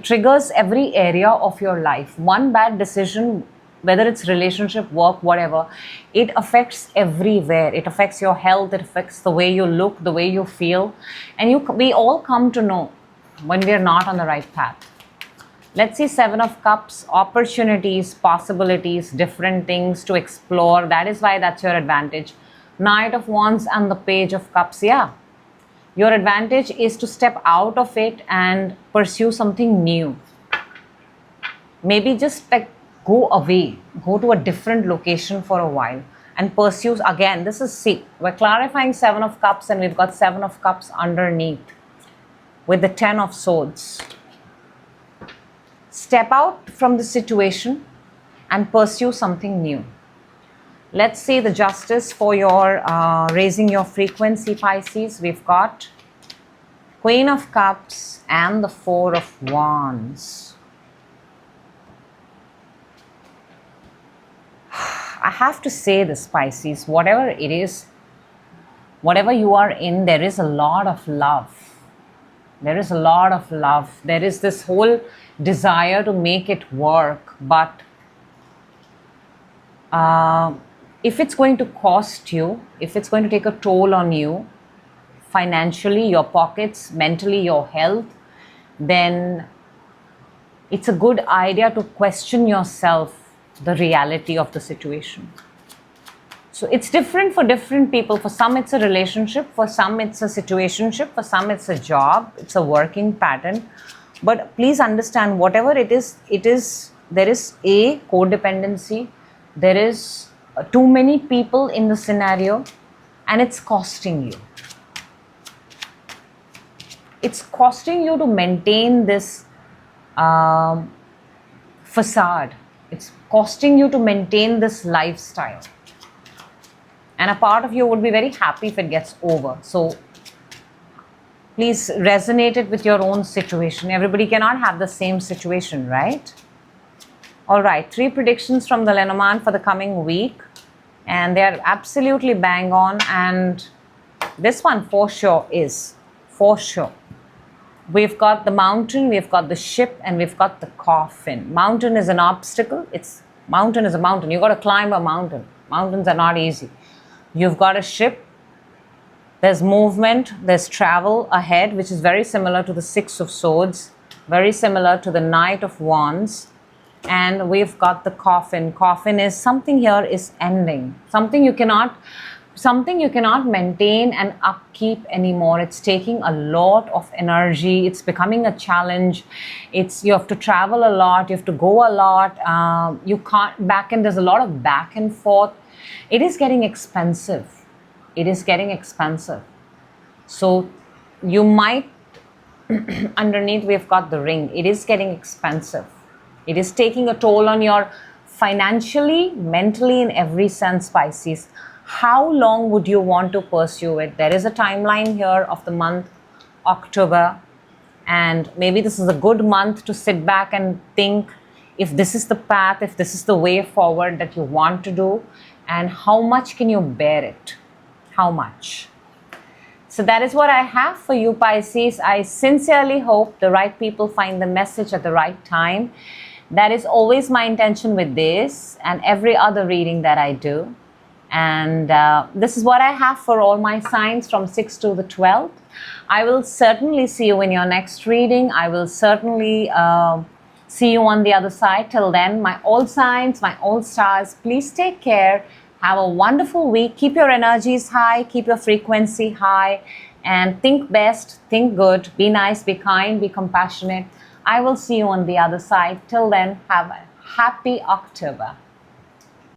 triggers every area of your life. One bad decision, whether it's relationship, work, whatever, it affects everywhere. It affects your health, it affects the way you look, the way you feel. And we all come to know when we are not on the right path. Let's see Seven of Cups, opportunities, possibilities, different things to explore. That is why that's your advantage. Knight of Wands and the Page of Cups. Yeah, your advantage is to step out of it and pursue something new. Maybe just go away, go to a different location for a while and pursue again. This is, see, we're clarifying Seven of Cups and we've got Seven of Cups underneath with the Ten of Swords. Step out from the situation and pursue something new. Let's see the Justice for your raising your frequency, Pisces. We've got Queen of Cups and the Four of Wands. I have to say this, Pisces, whatever it is, whatever you are in, there is a lot of love. There is a lot of love. There is this whole desire to make it work, but if it's going to cost you, if it's going to take a toll on you, financially, your pockets, mentally, your health, then it's a good idea to question yourself the reality of the situation. So it's different for different people. For some it's a relationship, for some it's a situationship, for some it's a job, it's a working pattern. But please understand, whatever it is, there is a codependency, there is too many people in the scenario, and it's costing you. it's costing you to maintain this facade. It's costing you to maintain this lifestyle. And a part of you would be very happy if it gets over. So please resonate it with your own situation. Everybody cannot have the same situation, right? All right, 3 predictions from the Lenormand for the coming week. And they are absolutely bang on. And this one for sure is, for sure. We've got the mountain, we've got the ship, and we've got the coffin. Mountain is an obstacle. Mountain is a mountain. You've got to climb a mountain. Mountains are not easy. You've got a ship. There's movement, there's travel ahead, which is very similar to the 6 of Swords, very similar to the Knight of Wands. And we've got the coffin. Coffin is something here is ending. Something you cannot maintain and upkeep anymore. It's taking a lot of energy. It's becoming a challenge. You have to travel a lot. You have to go a lot. You can't there's a lot of back and forth. It is getting expensive. It is getting expensive. So you might, underneath we've got the ring. It is getting expensive. It is taking a toll on your financially, mentally, in every sense, Pisces. How long would you want to pursue it? There is a timeline here of the month October. And maybe this is a good month to sit back and think if this is the path, if this is the way forward that you want to do, and how much can you bear it? How much? So that is what I have for you, Pisces. I sincerely hope the right people find the message at the right time. That is always my intention with this and every other reading that I do. And this is what I have for all my signs from 6th to the 12th. I will certainly see you in your next reading. I will certainly see you on the other side. Till then, my all signs, my all stars, please take care. Have a wonderful week. Keep your energies high. Keep your frequency high. And think best, think good, be nice, be kind, be compassionate. I will see you on the other side. Till then, have a happy October.